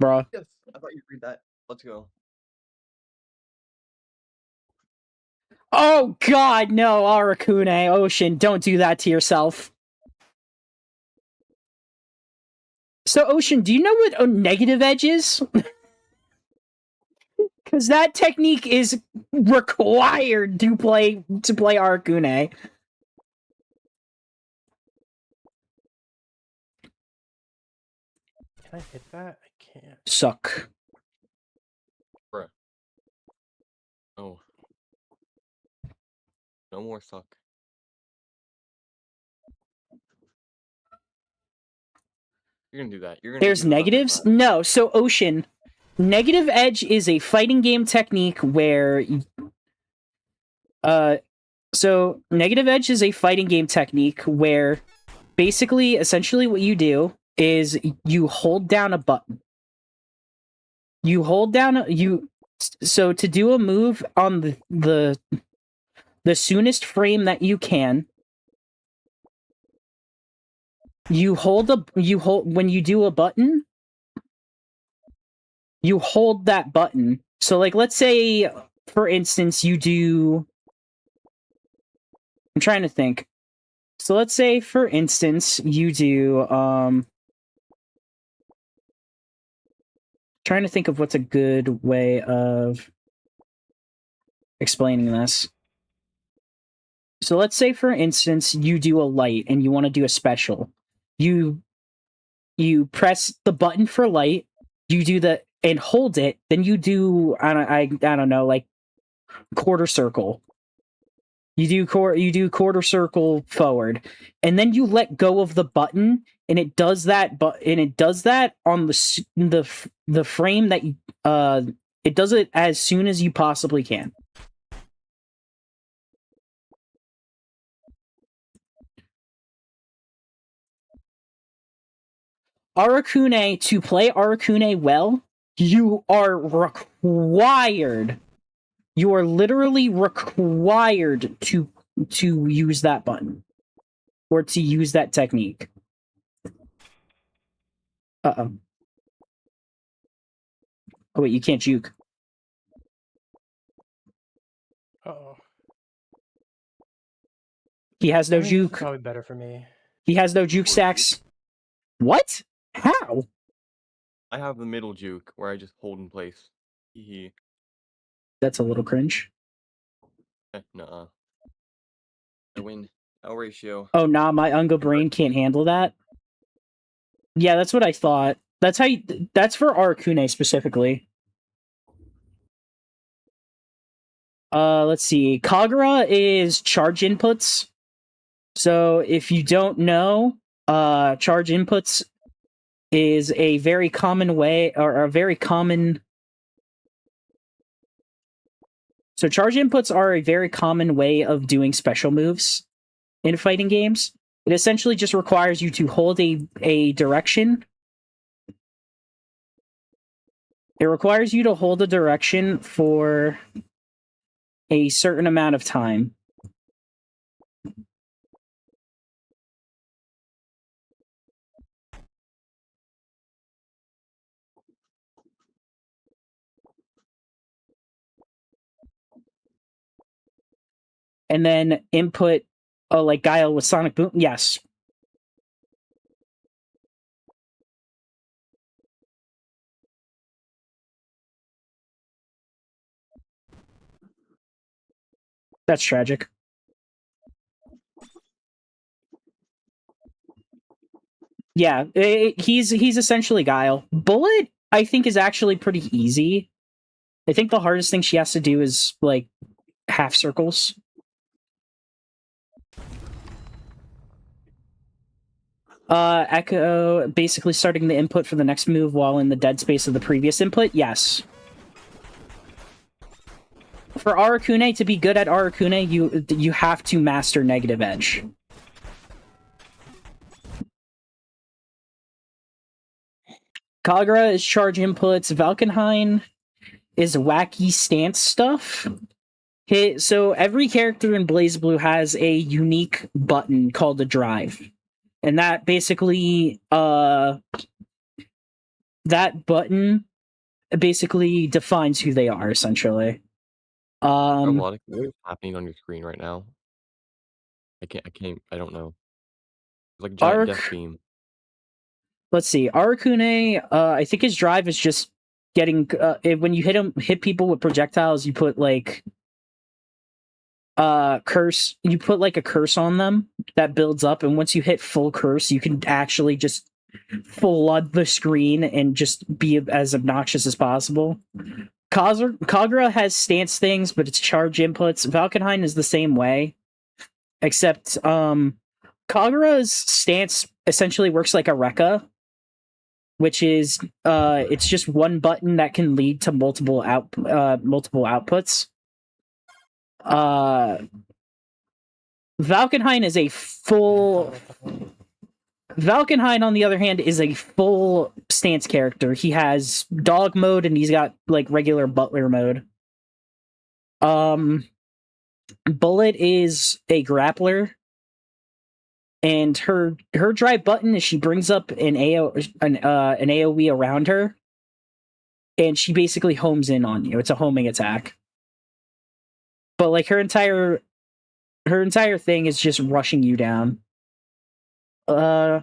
Speaker 3: Bruh.
Speaker 5: Yes, I thought you'd read that. Let's go.
Speaker 3: Oh god, no, Arakune, Ocean, don't do that to yourself. So, Ocean, do you know what a negative edge is? Because that technique is required to play Arakune.
Speaker 2: Can I hit that? I can't.
Speaker 3: Suck.
Speaker 5: Bruh. No. No more suck. You're gonna do that. You're gonna
Speaker 3: There's
Speaker 5: use
Speaker 3: negatives?
Speaker 5: Thunderclap.
Speaker 3: No, so Ocean, negative edge is a fighting game technique where so negative edge is a fighting game technique where basically essentially what you do is you hold down a button. You hold down so to do a move on the soonest frame that you can, when you do a button, you hold that button. So like let's say for instance you do, I'm trying to think. So let's say for instance you do trying to think of what's a good way of explaining this. So let's say for instance you do a light and you want to do a special. You press the button for light, you do the and hold it, then you do I don't know, like quarter circle. You do quarter circle forward, and then you let go of the button, and it does that. And it does that on the frame that it does it as soon as you possibly can. Arakune, to play Arakune well, you are required. You are literally required to use that button or to use that technique. Oh wait, you can't juke.
Speaker 2: Uh-oh.
Speaker 3: He has no
Speaker 2: I mean, this is
Speaker 3: juke.
Speaker 2: probably better for me.
Speaker 3: He has no juke stacks. What? How?
Speaker 5: I have the middle juke where I just hold in place. Hee.
Speaker 3: That's a little cringe.
Speaker 5: Nuh-uh. I win. L ratio.
Speaker 3: Oh nah, my Unga brain can't handle that. Yeah, that's what I thought. That's how that's for Arakune specifically. Let's see. Kagura is charge inputs. So if you don't know, charge inputs is a very common way, or a very common. So charge inputs are a very common way of doing special moves in fighting games. It essentially just requires you to hold a direction. It requires you to hold a direction for a certain amount of time. And then input, like Guile with Sonic Boom. Yes. That's tragic. Yeah, he's essentially Guile. Bullet, I think, is actually pretty easy. I think the hardest thing she has to do is, like, half circles. Echo basically starting the input for the next move while in the dead space of the previous input. Yes. For Arakune to be good at Arakune, you have to master Negative Edge. Kagura is charge inputs. Valkenhayn is wacky stance stuff. So every character in BlazBlue has a unique button called a drive. And that basically, that button basically defines who they are, essentially.
Speaker 5: Travelodic, what is happening on your screen right now? I don't know. It's like a giant death beam.
Speaker 3: Let's see. Arakune, I think his drive is just getting, when you hit people with projectiles, you put like, curse, you put like a curse on them that builds up, and once you hit full curse, you can actually just flood the screen and just be as obnoxious as possible. Kagura has stance things, but it's charge inputs. Valkenhayn is the same way, except Kagura's stance essentially works like a Rekka, which is it's just one button that can lead to multiple outputs. Valkenhayn is a full. Valkenhayn, on the other hand, is a full stance character. He has dog mode and he's got like regular butler mode. Bullet is a grappler, and her drive button is she brings up an AoE around her, and she basically homes in on you. It's a homing attack. But like her entire thing is just rushing you down. The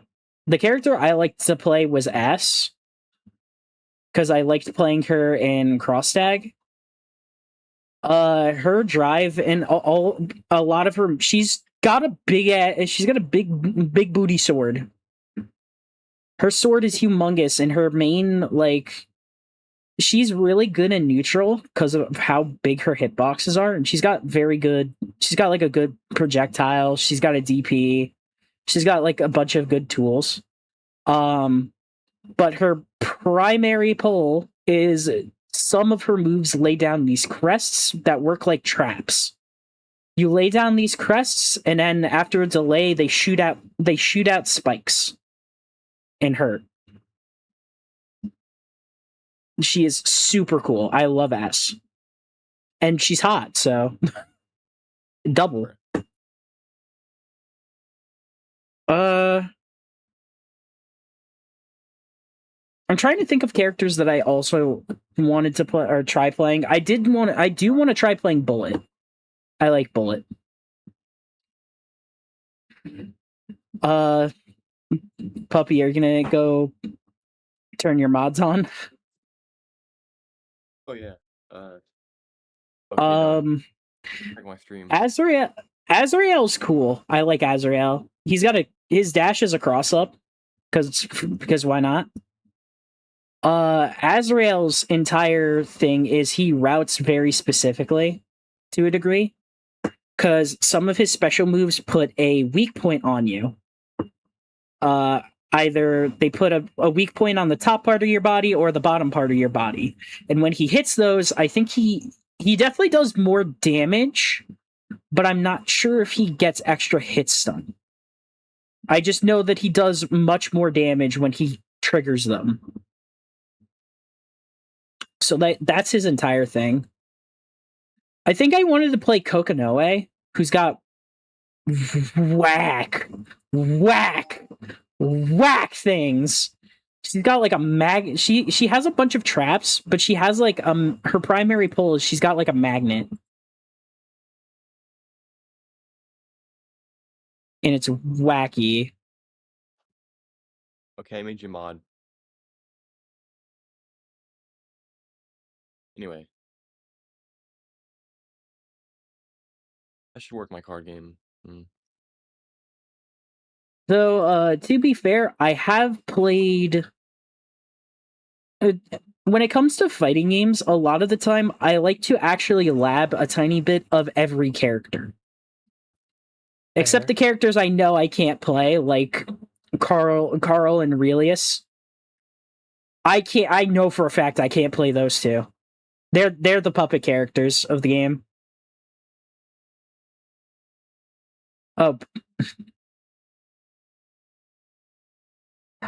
Speaker 3: character I liked to play was S, because I liked playing her in Cross Tag. Her drive and a lot of her, she's got a big booty sword. Her sword is humongous, and her main, like, she's really good in neutral because of how big her hitboxes are, and she's got like a good projectile, she's got a DP, she's got like a bunch of good tools. But her primary pull is some of her moves lay down these crests that work like traps. You lay down these crests, and then after a delay, they shoot out spikes and hurt. She is super cool. I love S. And she's hot, so double. I'm trying to think of characters that I also wanted to play or try playing. I do want to try playing Bullet. I like Bullet. Puppy, are you gonna go turn your mods on?
Speaker 5: Oh yeah. Okay, check my stream.
Speaker 3: Azrael's cool. I like Azrael. His dash is a cross up because why not? Azrael's entire thing is he routes very specifically to a degree, because some of his special moves put a weak point on you. Either they put a weak point on the top part of your body or the bottom part of your body. And when he hits those, I think he definitely does more damage, but I'm not sure if he gets extra hit stun. I just know that he does much more damage when he triggers them. So that's his entire thing. I think I wanted to play Kokonoe, who's got whack things. She's got like a she has a bunch of traps, but she has like her primary pull is she's got like a magnet. And it's wacky.
Speaker 5: Okay, I made you mod. Anyway. I should work my card game.
Speaker 3: Though, to be fair, I have played... when it comes to fighting games, a lot of the time, I like to actually lab a tiny bit of every character. Except the characters I know I can't play, like Carl and Aurelius. I know for a fact I can't play those two. They're the puppet characters of the game. Oh,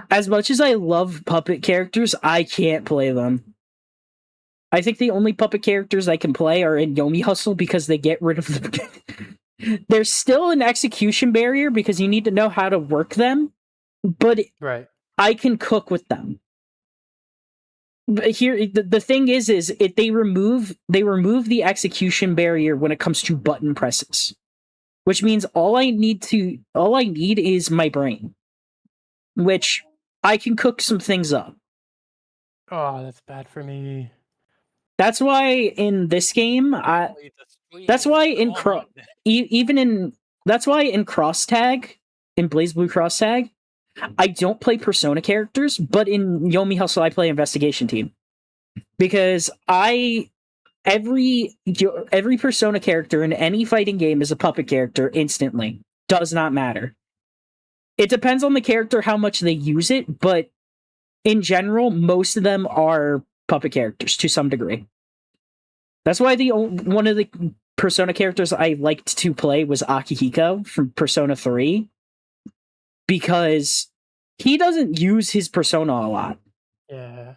Speaker 3: as much as I love puppet characters, I can't play them. I think the only puppet characters I can play are in Yomi Hustle because they get rid of the. There's still an execution barrier because you need to know how to work them, but
Speaker 2: Right.
Speaker 3: I can cook with them. But here, the thing is they remove the execution barrier when it comes to button presses, which means all I need is my brain, which I can cook some things up.
Speaker 2: Oh, that's bad for me.
Speaker 3: That's why in this game, that's why in that's why in Cross Tag, in BlazBlue Cross Tag, I don't play Persona characters, but in Yomi Hustle I play Investigation Team. Because every Persona character in any fighting game is a puppet character instantly. Does not matter. It depends on the character how much they use it, but in general, most of them are puppet characters to some degree. That's why one of the Persona characters I liked to play was Akihiko from Persona 3, because he doesn't use his persona a lot.
Speaker 2: Yeah.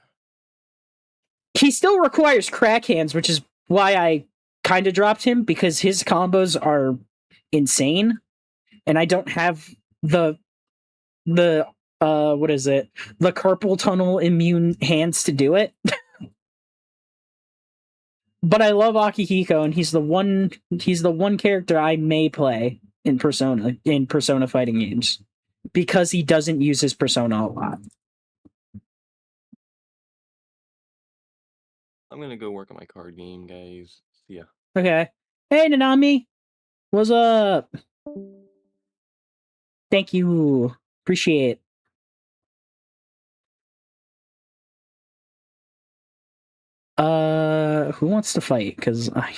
Speaker 3: He still requires crack hands, which is why I kind of dropped him, because his combos are insane, and I don't have the what is it? The carpal tunnel immune hands to do it. But I love Akihiko, and he's the one character I may play in Persona fighting games, because he doesn't use his persona a lot.
Speaker 5: I'm gonna go work on my card game, guys. See ya.
Speaker 3: Okay. Hey, Nanami. What's up? Thank you. Appreciate it. Who wants to fight? Because I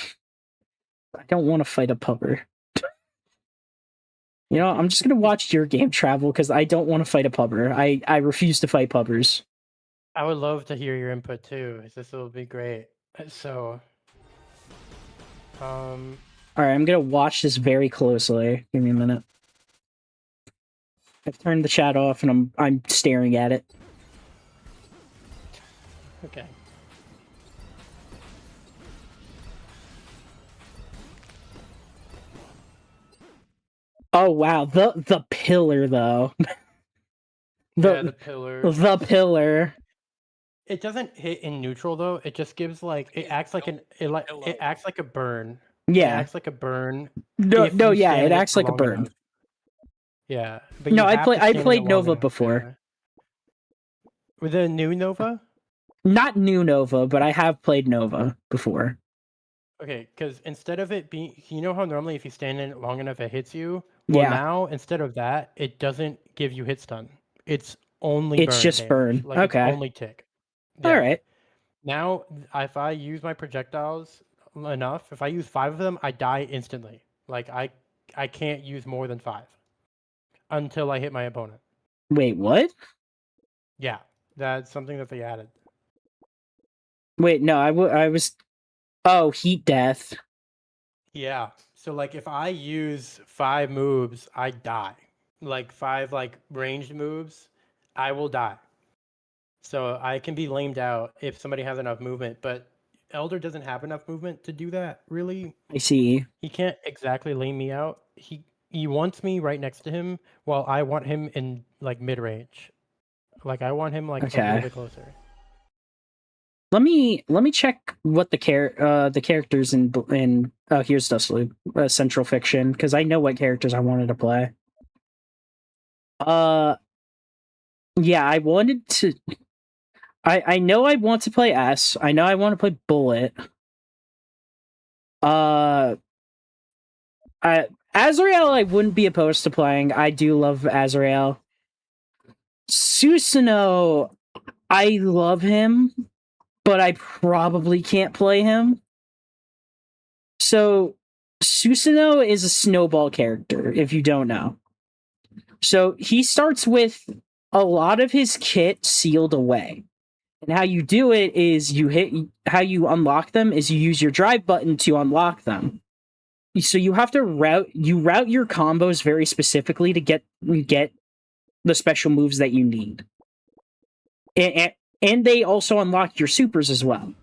Speaker 3: don't want to fight a pupper. You know, I'm just gonna watch your game travel because I don't want to fight a pupper. I refuse to fight puppers.
Speaker 2: I would love to hear your input too. This will be great. So,
Speaker 3: All right, I'm gonna watch this very closely. Give me a minute. I've turned the chat off and I'm staring at it.
Speaker 2: okay.
Speaker 3: Oh wow, the pillar though.
Speaker 2: The pillar.
Speaker 3: The pillar.
Speaker 2: It doesn't hit in neutral though. It just gives like it acts like it acts like a burn.
Speaker 3: Yeah.
Speaker 2: It acts like a burn.
Speaker 3: No,
Speaker 2: if
Speaker 3: no,
Speaker 2: you
Speaker 3: yeah,
Speaker 2: stand
Speaker 3: it
Speaker 2: in
Speaker 3: acts
Speaker 2: for
Speaker 3: like a
Speaker 2: long
Speaker 3: burn.
Speaker 2: enough. Yeah, but
Speaker 3: No,
Speaker 2: you
Speaker 3: I
Speaker 2: have to stand in
Speaker 3: played
Speaker 2: it long
Speaker 3: Nova
Speaker 2: enough,
Speaker 3: before.
Speaker 2: yeah. With the new Nova?
Speaker 3: Not new Nova, but I have played Nova before.
Speaker 2: Okay, because instead of it being, you know how normally if you stand in it long enough it hits you? Well,
Speaker 3: Yeah.
Speaker 2: now instead of that, it doesn't give you hit stun. It's only
Speaker 3: It's
Speaker 2: burn
Speaker 3: just
Speaker 2: damage.
Speaker 3: burn.
Speaker 2: Like,
Speaker 3: Okay.
Speaker 2: It's only tick.
Speaker 3: All right.
Speaker 2: Now, if I use my projectiles enough, if I use 5 of them, I die instantly. Like I can't use more than 5 until I hit my opponent.
Speaker 3: Wait, what?
Speaker 2: Yeah, that's something that they added.
Speaker 3: Wait, no, I was. Oh, heat death.
Speaker 2: Yeah. So like if I use 5 moves, I die. Like 5 like ranged moves, I will die. So I can be lamed out if somebody has enough movement, but Elder doesn't have enough movement to do that, really.
Speaker 3: I see.
Speaker 2: He can't exactly lame me out. He wants me right next to him while I want him in like mid range. Like I want him like a
Speaker 3: Okay.
Speaker 2: little bit closer.
Speaker 3: Let me check what the characters in here's Dustloop, Central Fiction, because I know what characters I wanted to play. Yeah, I wanted to. I know I want to play S. I know I want to play Bullet. Azrael I wouldn't be opposed to playing. I do love Azrael. Susanoo, I love him, but I probably can't play him. So, Susanoo is a snowball character, if you don't know. So he starts with a lot of his kit sealed away. And how you do it is how you unlock them is you use your drive button to unlock them. So you have to route your combos very specifically to get the special moves that you need. And they also unlock your supers as well.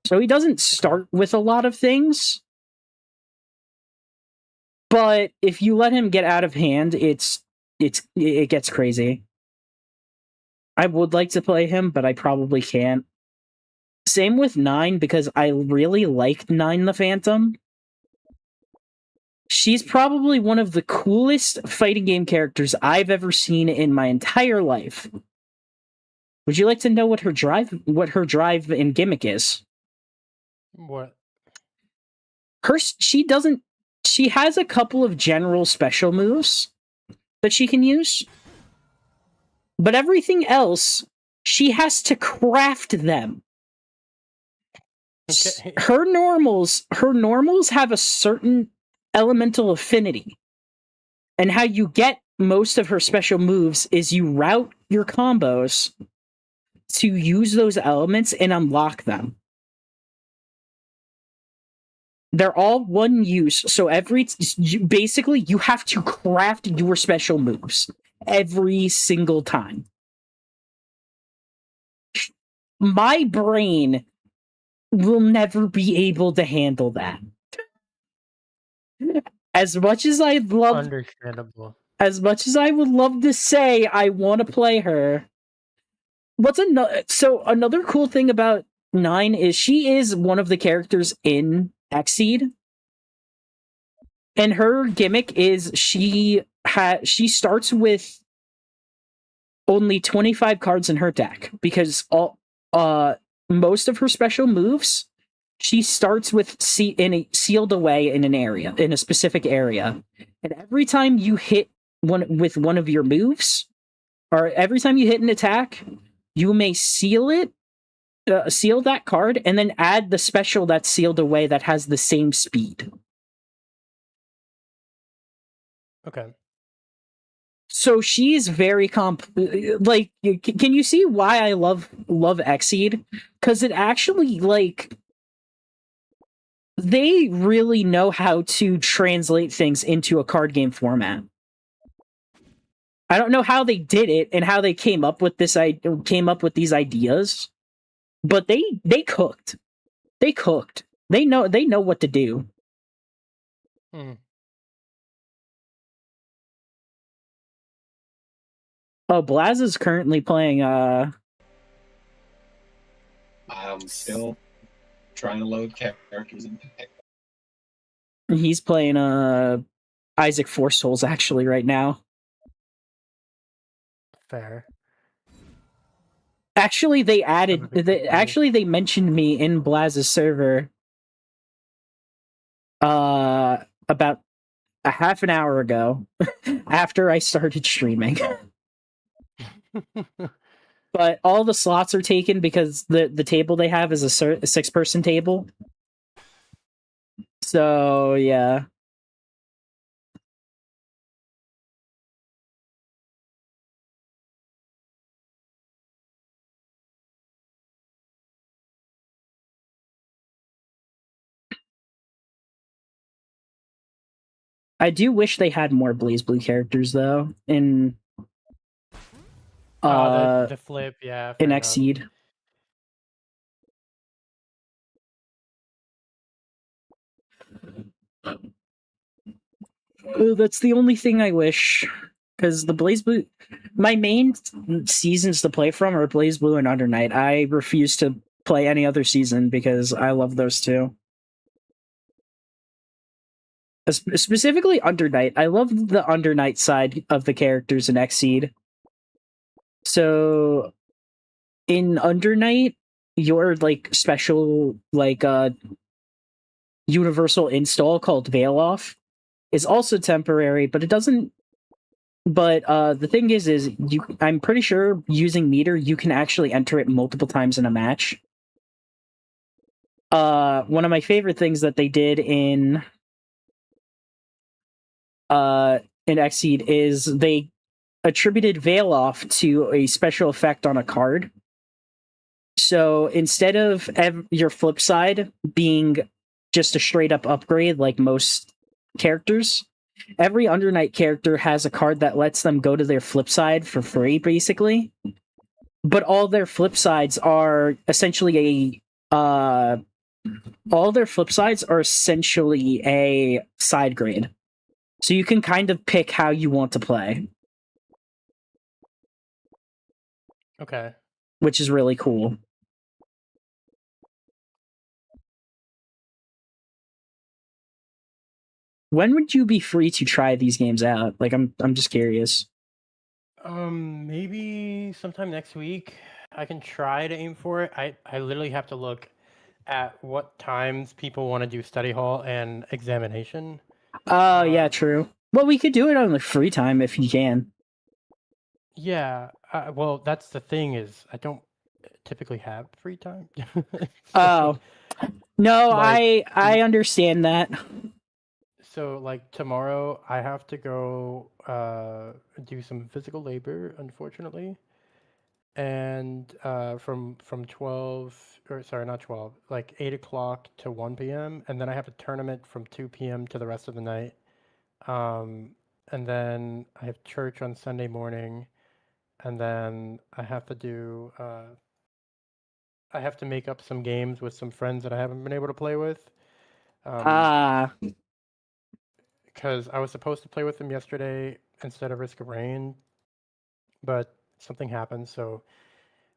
Speaker 3: So he doesn't start with a lot of things. But if you let him get out of hand, it gets crazy. I would like to play him, but I probably can't. Same with 9, because I really liked 9 the Phantom. She's probably one of the coolest fighting game characters I've ever seen in my entire life. Would you like to know what her drive and gimmick is?
Speaker 2: What?
Speaker 3: She has a couple of general special moves that she can use. But everything else, she has to craft them.
Speaker 2: Okay.
Speaker 3: Her normals have a certain elemental affinity. And how you get most of her special moves is you route your combos to use those elements and unlock them. They're all one use, so basically you have to craft your special moves every single time. My brain will never be able to handle that. As much as I would love to say I want to play her. Another cool thing about 9 is she is one of the characters in Exceed. And her gimmick is she starts with only 25 cards in her deck, because most of her special moves she starts with sealed away in a specific area. And every time you hit one of your moves, or every time you hit an attack, you may seal that card and then add the special that's sealed away that has the same speed.
Speaker 2: Okay.
Speaker 3: So she's very can you see why I love Exceed? Because it actually, they really know how to translate things into a card game format. I don't know how they did it and how they came up with these ideas, but they cooked. They cooked. They know what to do. Oh, Blaz is currently playing
Speaker 8: I'm still trying to load characters in.
Speaker 3: He's playing Isaac Force Souls actually right now.
Speaker 2: Fair.
Speaker 3: Actually, they mentioned me in Blaz's server about a half an hour ago after I started streaming. But all the slots are taken because the table they have is a 6-person table. So, yeah. I do wish they had more BlazBlue characters though in
Speaker 2: the flip, yeah.
Speaker 3: In Exceed. That's the only thing I wish, because the BlazBlue, my main seasons to play from are BlazBlue and Undernight. I refuse to play any other season because I love those two. Specifically Undernight. I love the Undernight side of the characters in Exceed. So in Undernight, your special universal install called Veil Off is also temporary, but it doesn't. But the thing is I'm pretty sure using meter you can actually enter it multiple times in a match. One of my favorite things that they did in in Xseed is they attributed Veil Off to a special effect on a card. So instead of your flip side being just a straight up upgrade like most characters, every Undernight character has a card that lets them go to their flip side for free, basically. But all their flip sides are essentially a side grade. So you can kind of pick how you want to play,
Speaker 2: Okay.
Speaker 3: which is really cool. When would you be free to try these games out? Like, I'm just curious.
Speaker 2: Maybe sometime next week. I can try to aim for it. I literally have to look at what times people want to do study hall and examination.
Speaker 3: Oh, yeah, true. Well, we could do it on the free time if you can.
Speaker 2: Yeah. Well, that's the thing is I don't typically have free time.
Speaker 3: Oh. No,
Speaker 2: like,
Speaker 3: I understand that.
Speaker 2: So like tomorrow I have to go do some physical labor, unfortunately. And from 12 or sorry, not 12, like 8 o'clock to 1 p.m. And then I have a tournament from 2 p.m. to the rest of the night. And then I have church on Sunday morning. And then I have to do I have to make up some games with some friends that I haven't been able to play with. Because I was supposed to play with them yesterday instead of Risk of Rain, but something happened, so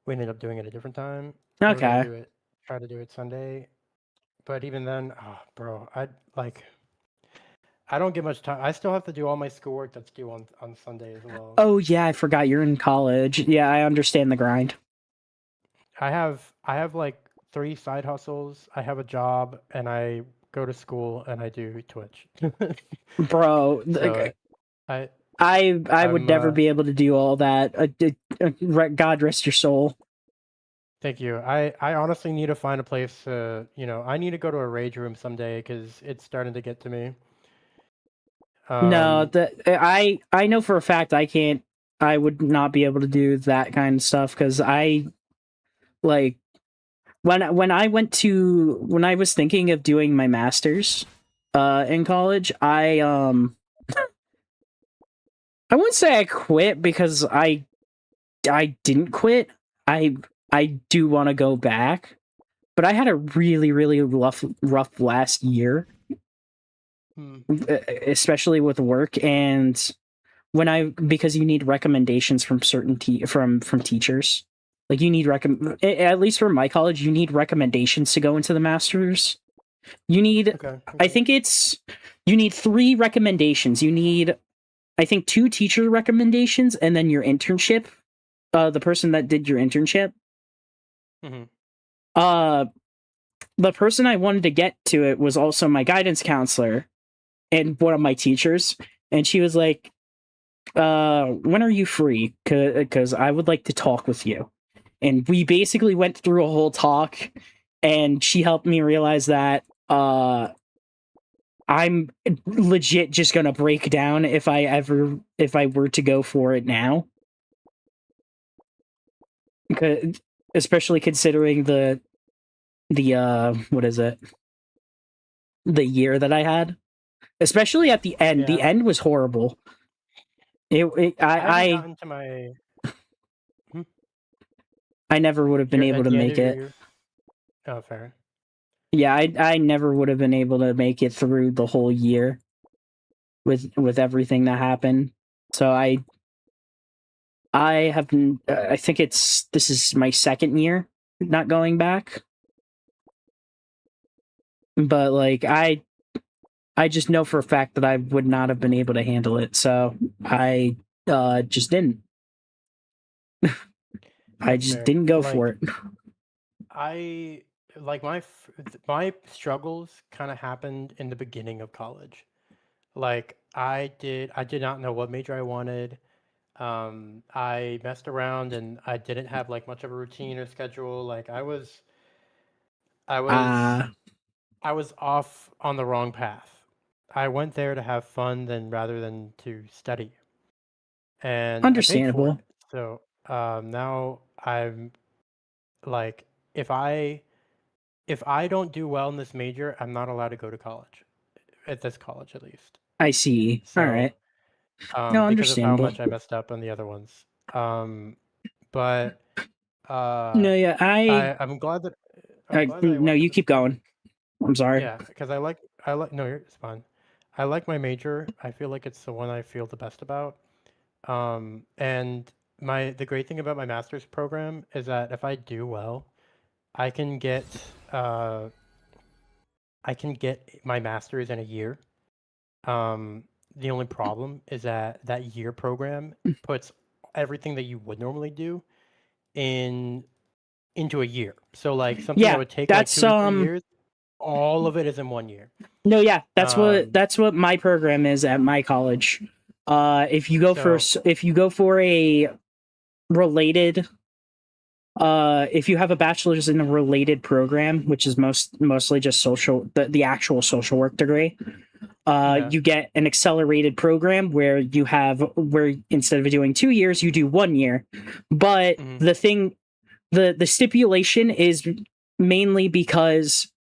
Speaker 2: we ended up doing it a different time. We were gonna
Speaker 3: Okay.
Speaker 2: try to do it Sunday, but even then, oh, bro, I don't get much time. I still have to do all my schoolwork that's due on Sunday as well.
Speaker 3: Oh, yeah, I forgot you're in college. Yeah, I understand the grind.
Speaker 2: I have like 3 side hustles. I have a job, and I go to school, and I do Twitch.
Speaker 3: Bro,
Speaker 2: So
Speaker 3: I
Speaker 2: I'm,
Speaker 3: would never be able to do all that. God rest your soul.
Speaker 2: Thank you. I honestly need to find a place to, I need to go to a rage room someday because it's starting to get to me.
Speaker 3: No, I know for a fact I would not be able to do that kind of stuff because I like when I was thinking of doing my masters in college, I wouldn't say I quit because I didn't quit. I do want to go back, but I had a really rough last year, especially with work and because you need recommendations from certain from teachers. Like you need at least for my college, you need recommendations to go into the masters. You need I think you need 3 recommendations. You need I think 2 teacher recommendations and then your internship. The person that did your internship. The person I wanted to get to it was also my guidance counselor and one of my teachers, and she was like, when are you free? Because I would like to talk with you. And we basically went through a whole talk, and she helped me realize that I'm legit just gonna break down if I were to go for it now. Especially considering the what is it? The year that I had. Especially at the end. Yeah. The end was horrible. I
Speaker 2: gotten to my
Speaker 3: I never would have been able to make it.
Speaker 2: Oh, fair.
Speaker 3: Yeah, I never would have been able to make it through the whole year with everything that happened. So I have been, I think this is my 2nd year not going back. But like I just know for a fact that I would not have been able to handle it. So I just didn't. I just didn't go for it.
Speaker 2: I like my struggles kind of happened in the beginning of college. Like I did not know what major I wanted. I messed around and I didn't have like much of a routine or schedule. Like I was off on the wrong path. I went there to have fun than rather than to study, and I paid for
Speaker 3: Understandable.
Speaker 2: it. So now I'm like, if I don't do well in this major, I'm not allowed to go to college, at this college at least.
Speaker 3: I see. All
Speaker 2: So
Speaker 3: right. No,
Speaker 2: because of how
Speaker 3: understandable.
Speaker 2: much I messed up on the other ones. But
Speaker 3: No, yeah,
Speaker 2: I'm glad that I
Speaker 3: no,
Speaker 2: went to
Speaker 3: you
Speaker 2: this
Speaker 3: keep
Speaker 2: one.
Speaker 3: going. I'm sorry.
Speaker 2: Yeah, because I like no, it's fine. I like my major. I feel like it's the one I feel the best about. And the great thing about my master's program is that if I do well, I can get uh I can get my master's in a year. The only problem is that that year program puts everything that you would normally do in into a year. So like something that
Speaker 3: Yeah,
Speaker 2: would take like
Speaker 3: that's
Speaker 2: 2 to 3 years, all of it is in 1 year.
Speaker 3: no, yeah,
Speaker 2: Um,
Speaker 3: that's what my program is at my college. If you go for
Speaker 2: so
Speaker 3: if you go for a related if you have a bachelor's in a related program, which is mostly just the actual social work degree,
Speaker 2: yeah,
Speaker 3: you get an accelerated program where instead of doing 2 years, you do 1 year. But
Speaker 2: mhm,
Speaker 3: the stipulation is mainly because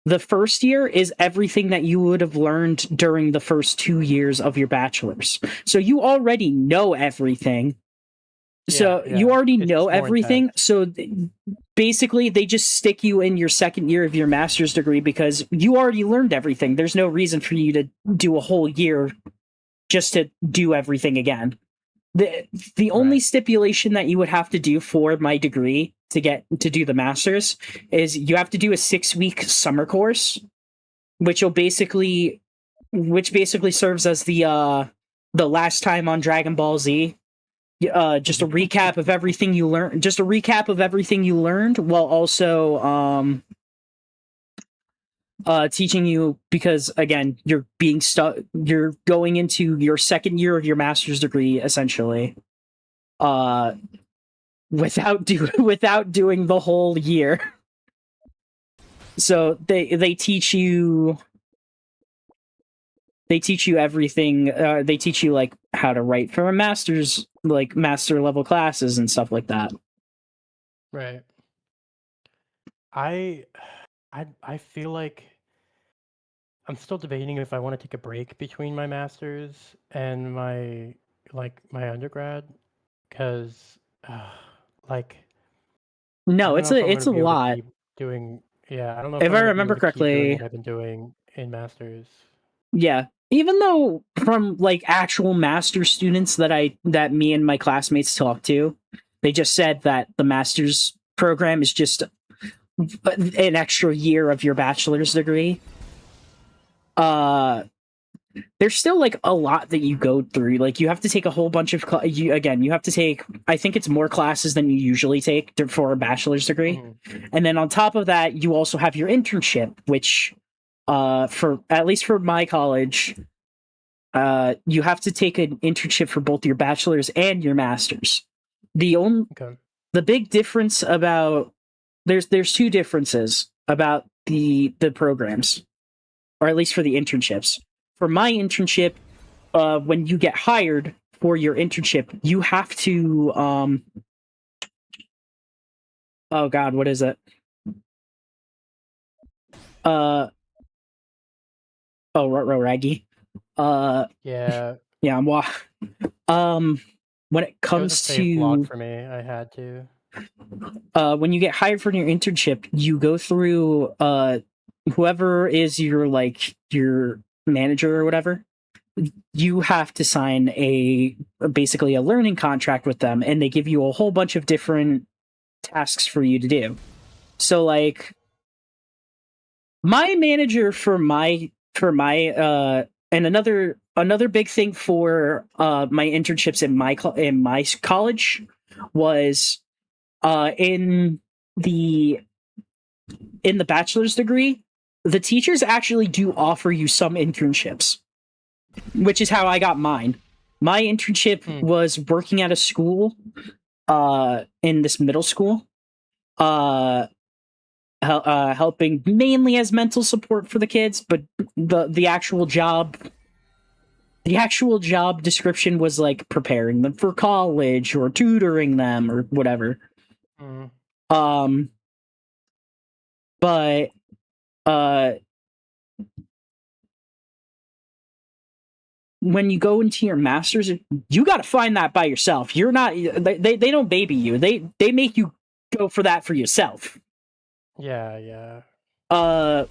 Speaker 3: the first year is everything that you would have learned during the first 2 years of your bachelor's. So you already know everything. So
Speaker 2: yeah,
Speaker 3: you already
Speaker 2: it's
Speaker 3: know
Speaker 2: just more
Speaker 3: everything.
Speaker 2: intense.
Speaker 3: So basically, they just stick you in your second year of your master's degree because you already learned everything. There's no reason for you to do a whole year just to do everything again. The only
Speaker 2: Right.
Speaker 3: stipulation that you would have to do for my degree to do the master's is you have to do a 6-week summer course, which basically serves as the last time on Dragon Ball Z. Just a recap of everything you learned. Just a recap of everything you learned, while also teaching you, because again, you're being stuck. You're going into your second year of your master's degree essentially, uh, without doing the whole year. So they teach you everything. They teach you like how to write for a master's, like master level classes and stuff like that.
Speaker 2: Right. I I feel like I'm still debating if I want to take a break between my master's and my undergrad, because like I
Speaker 3: No,
Speaker 2: don't know if I'm
Speaker 3: it's
Speaker 2: gonna
Speaker 3: a
Speaker 2: be able to
Speaker 3: lot.
Speaker 2: keep doing. Yeah, I don't know if
Speaker 3: If
Speaker 2: I'm
Speaker 3: I
Speaker 2: gonna be able
Speaker 3: remember
Speaker 2: to keep doing
Speaker 3: correctly,
Speaker 2: what I've been doing in masters.
Speaker 3: yeah. Even though from like actual master students that me and my classmates talked to, they just said that the master's program is just an extra year of your bachelor's degree. Uh there's still like a lot that you go through. Like you have to take a whole bunch of you have to take, I think it's more classes than you usually take for a bachelor's degree.
Speaker 2: Mhm.
Speaker 3: And then on top of that, you also have your internship, which for at least for my college, you have to take an internship for both your bachelor's and your master's.
Speaker 2: Okay.
Speaker 3: The big difference about there's two differences about the programs, or at least for the internships. For my internship, when you get hired for your internship, you have to oh god, what is it? Uh Raggy.
Speaker 2: Yeah,
Speaker 3: Yeah, when it
Speaker 2: it was a
Speaker 3: comes
Speaker 2: safe block
Speaker 3: to
Speaker 2: for me. I had to.
Speaker 3: when you get hired for your internship, you go through whoever is your manager or whatever. You have to sign basically a learning contract with them, and they give you a whole bunch of different tasks for you to do. So like my manager and another big thing for my internships in my college was in the bachelor's degree, the teachers actually do offer you some internships, which is how I got mine. My internship was working at a school in this middle school. helping mainly as mental support for the kids, but the actual job description was like preparing them for college or tutoring them or whatever.
Speaker 2: Mm.
Speaker 3: But when you go into your masters, you got to find that by yourself. You're not they don't baby you. They make you go for that for yourself.
Speaker 2: Yeah.
Speaker 3: But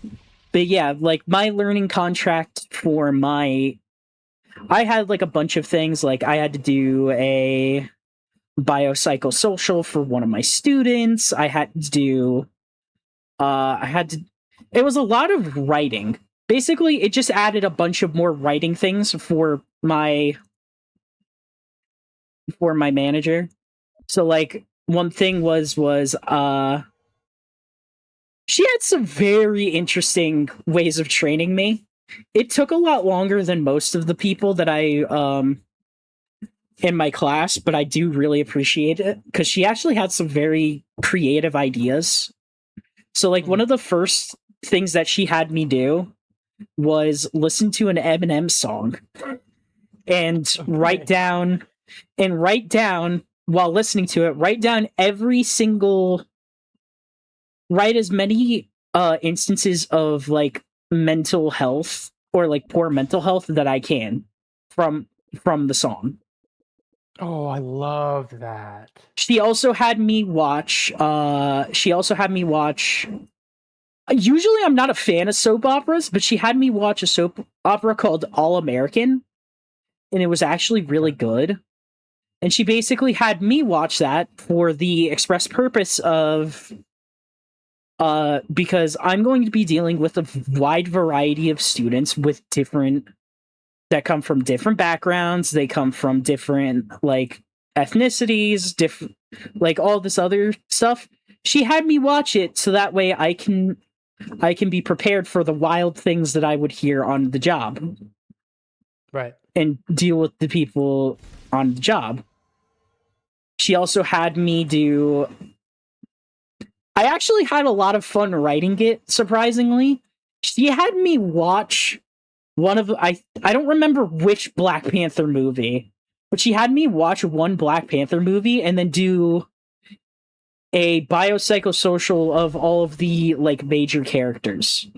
Speaker 3: yeah, like my learning contract for I had like a bunch of things. Like I had to do a biopsychosocial for one of my students. I had to do it was a lot of writing. Basically, it just added a bunch of more writing things for my manager. So like one thing was she had some very interesting ways of training me. It took a lot longer than most of the people that I in my class, but I do really appreciate it because she actually had some very creative ideas. So like one of the first things that she had me do was listen to an Eminem song and write down while listening to it, write as many instances of like mental health or like poor mental health that I can from the song.
Speaker 2: Oh, I loved that.
Speaker 3: She also had me watch usually I'm not a fan of soap operas, but she had me watch a soap opera called All American, and it was actually really good. And she basically had me watch that for the express purpose of because I'm going to be dealing with a wide variety of students with that come from different backgrounds. They come from different like ethnicities, different like all this other stuff. She had me watch it so that way I can be prepared for the wild things that I would hear on the job.
Speaker 2: Right.
Speaker 3: And deal with the people on the job. She also had me do I actually had a lot of fun writing it, surprisingly. She had me watch one of I don't remember which Black Panther movie, but she had me watch one Black Panther movie and then do a biopsychosocial of all of the like major characters.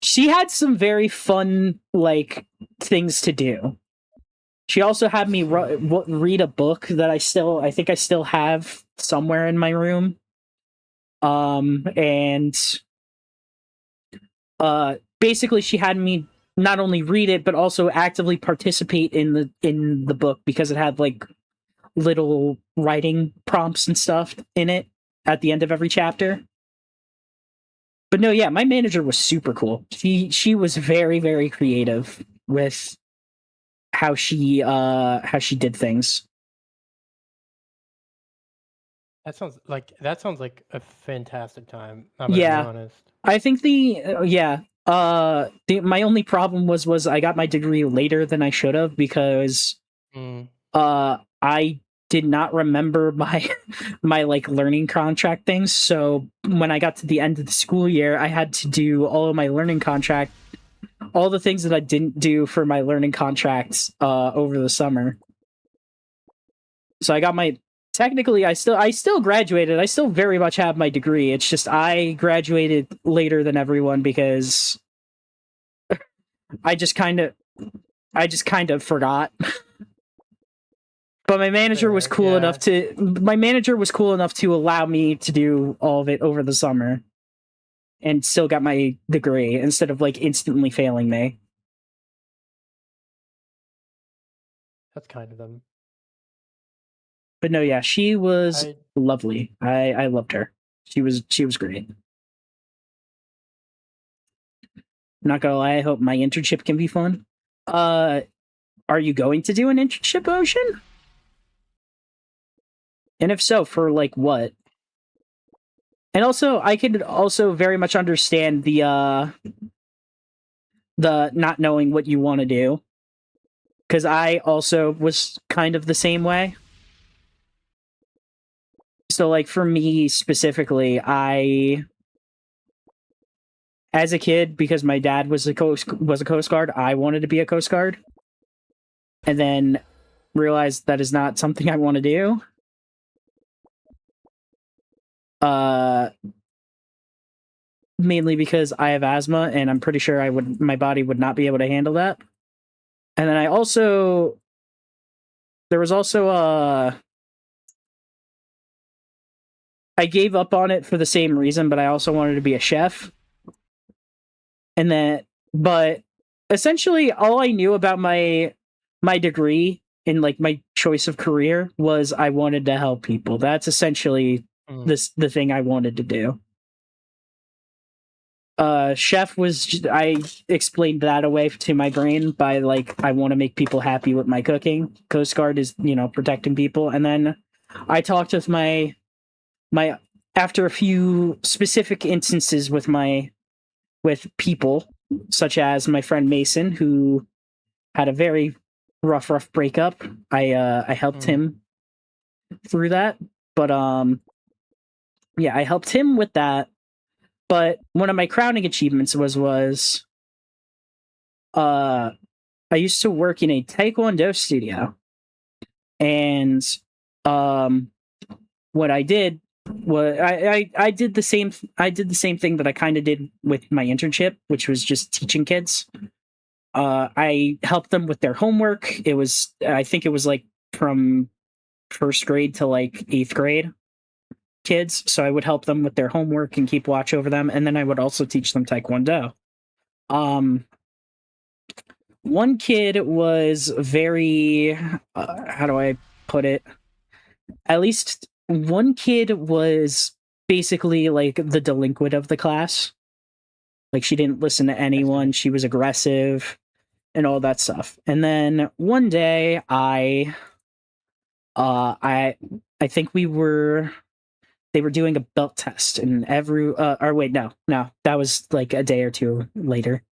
Speaker 3: She had some very fun like things to do. She also had me read a book that I think I still have somewhere in my room. And basically she had me not only read it but also actively participate in the book because it had like little writing prompts and stuff in it at the end of every chapter. But no, yeah, my manager was super cool. She was very, very creative with how she did things.
Speaker 2: That sounds like a fantastic time. I'm gonna be honest.
Speaker 3: I think my only problem was I got my degree later than I should have because I did not remember my like learning contract things. So when I got to the end of the school year, I had to do all of my learning contract, all the things that I didn't do for my learning contracts over the summer. So I got technically I still graduated. I still very much have my degree. It's just I graduated later than everyone because I just kind of forgot. But my manager was cool enough to allow me to do all of it over the summer and still got my degree instead of like instantly failing me.
Speaker 2: That's kind of them.
Speaker 3: But no, yeah, she was lovely. I loved her. She was great. Not gonna lie, I hope my internship can be fun. Are you going to do an internship, Ocean? And if so, for like what? And also, I could also very much understand the not knowing what you want to do. Because I also was kind of the same way. So like for me specifically, as a kid, because my dad was a Coast Guard, I wanted to be a Coast Guard. And then realized that is not something I want to do. Mainly because I have asthma and I'm pretty sure my body would not be able to handle that. And then there was also I gave up on it for the same reason, but I also wanted to be a chef. But essentially all I knew about my degree and like my choice of career was I wanted to help people. That's essentially the thing I wanted to do. Chef was I explained that away to my brain by like I want to make people happy with my cooking. Coast Guard is, protecting people. And then I talked with my after a few specific instances with people, such as my friend Mason, who had a very rough breakup. I helped him through that. But yeah, I helped him with that. But one of my crowning achievements was I used to work in a Taekwondo studio. And what I did was I did the same thing that I kind of did with my internship, which was just teaching kids. I helped them with their homework. I think it was like from first grade to like 8th grade kids. So I would help them with their homework and keep watch over them. And then I would also teach them Taekwondo. One kid was very, how do I put it? At least one kid was basically like the delinquent of the class. Like she didn't listen to anyone. She was aggressive and all that stuff. And then one day I think they were doing a belt test and that was like a day or two later.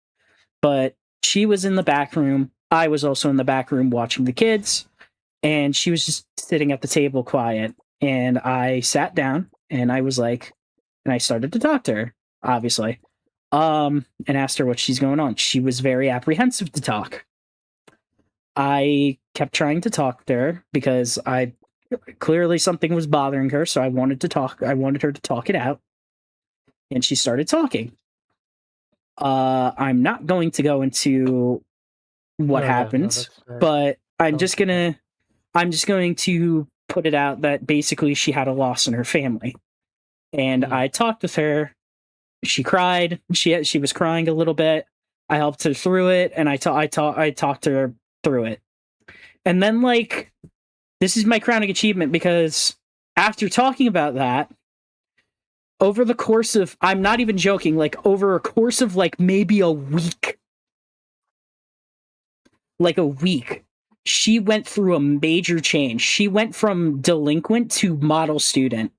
Speaker 3: But she was in the back room. I was also in the back room watching the kids, and she was just sitting at the table quiet. And I sat down and I was like, and I started to talk to her, obviously, and asked her what she's going on. She was very apprehensive to talk. I kept trying to talk to her because clearly something was bothering her, so I wanted her to talk it out. And she started talking. I'm not going to go into what happened, but I'm just going to put it out that basically she had a loss in her family. And I talked with her. She cried. She was crying a little bit. I helped her through it, and I talked to her through it. And then, like, this is my crowning achievement, because after talking about that, over the course of, I'm not even joking, like, over a course of, like, maybe a week, she went through a major change. She went from delinquent to model student.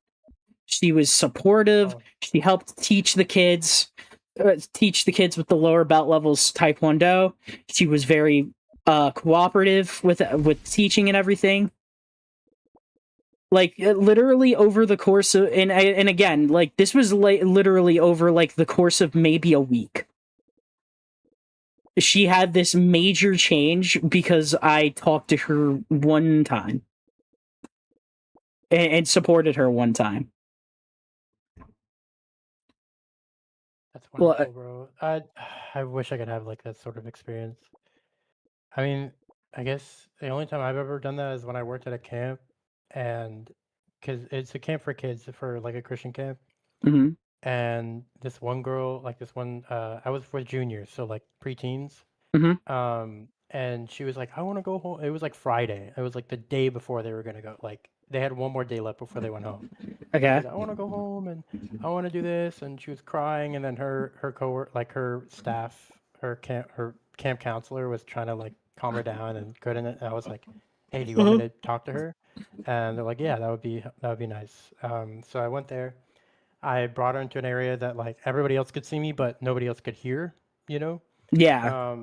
Speaker 3: She was supportive. She helped teach the kids with the lower belt levels Taekwondo. She was very cooperative with teaching and everything. Like, literally over the course of, and again, like, this was literally over like the course of maybe a week. She had this major change because I talked to her one time and supported her one time.
Speaker 2: That's wonderful, bro. I wish I could have like that sort of experience. I mean, I guess the only time I've ever done that is when I worked at a camp, and because it's a camp for kids, for like a Christian camp.
Speaker 3: Mm-hmm.
Speaker 2: And this one girl, like this one, I was for juniors, so like preteens.
Speaker 3: Mm-hmm.
Speaker 2: And she was like, I want to go home. It was like Friday. It was like the day before they were gonna go. Like they had one more day left before they went home.
Speaker 3: Okay.
Speaker 2: Like, I want to go home and I want to do this, and she was crying. And then her staff, her camp counselor was trying to like calm her down and couldn't. And I was like, hey, do you want me to talk to her? And they're like, yeah, that would be nice. So I went there. I brought her into an area that like everybody else could see me, but nobody else could hear.
Speaker 3: Yeah.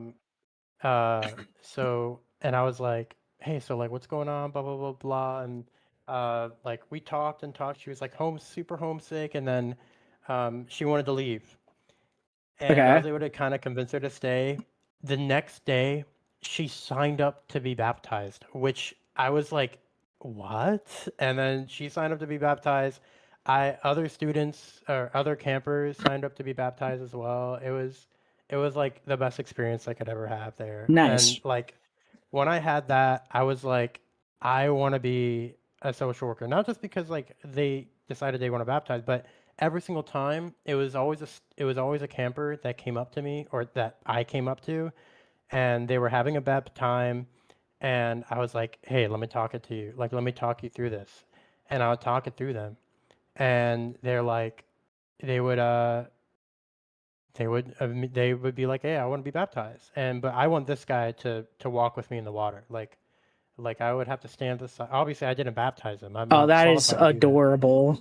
Speaker 2: So, and I was like, hey, so like, what's going on? Blah blah blah blah. And like we talked and talked. She was like super homesick, and then she wanted to leave, and I
Speaker 3: Okay.
Speaker 2: was able to kind of convince her to stay. The next day, she signed up to be baptized, which I was like, "What?" And then she signed up to be baptized. Other students or other campers signed up to be baptized as well. It was like the best experience I could ever have there. And
Speaker 3: Nice.
Speaker 2: like when I had that, I was like, I want to be a social worker, not just because like they decided they want to baptize, but every single time it was always a camper that came up to me or that I came up to, and they were having a bad time, and I was like, hey, let me talk it to you, like let me talk you through this, and I would talk it through them, and they're like, they would they would be like, hey, I want to be baptized, and but I want this guy to walk with me in the water, like I would have to stand aside. Obviously, I didn't baptize him. I'm
Speaker 3: Oh,
Speaker 2: not
Speaker 3: that is
Speaker 2: qualified to do that.
Speaker 3: adorable.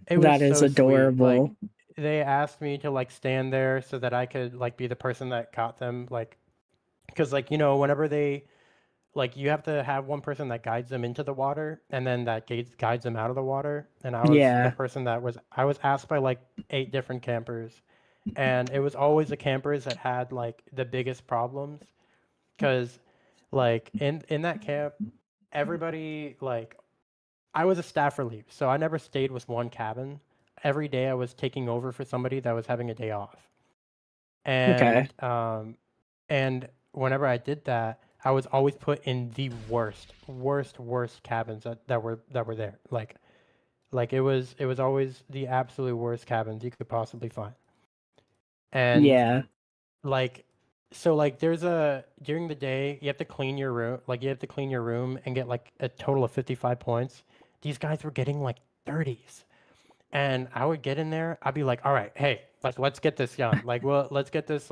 Speaker 2: It was
Speaker 3: That is
Speaker 2: so sweet. Like
Speaker 3: adorable.
Speaker 2: they asked me to like stand there so that I could like be the person that caught them, like because like whenever they like you have to have one person that guides them into the water and then that guides them out of the water. And I was the
Speaker 3: Yeah.
Speaker 2: person that was I was asked by like 8 different campers, and it was always the campers that had like the biggest problems because like in that camp everybody like I was a staff relief, so I never stayed with one cabin. Every day I was taking over for somebody that was having a day off.
Speaker 3: Okay.
Speaker 2: And whenever I did that, I was always put in the worst cabins that were there. Like it was always the absolute worst cabins you could possibly find. And
Speaker 3: Yeah.
Speaker 2: like so like there's a during the day you have to clean your room, like you have to clean your room and get like a total of 55 points. These guys were getting like 30s, and I would get in there, I'd be like, all right, hey, like let's get this done, like well let's get this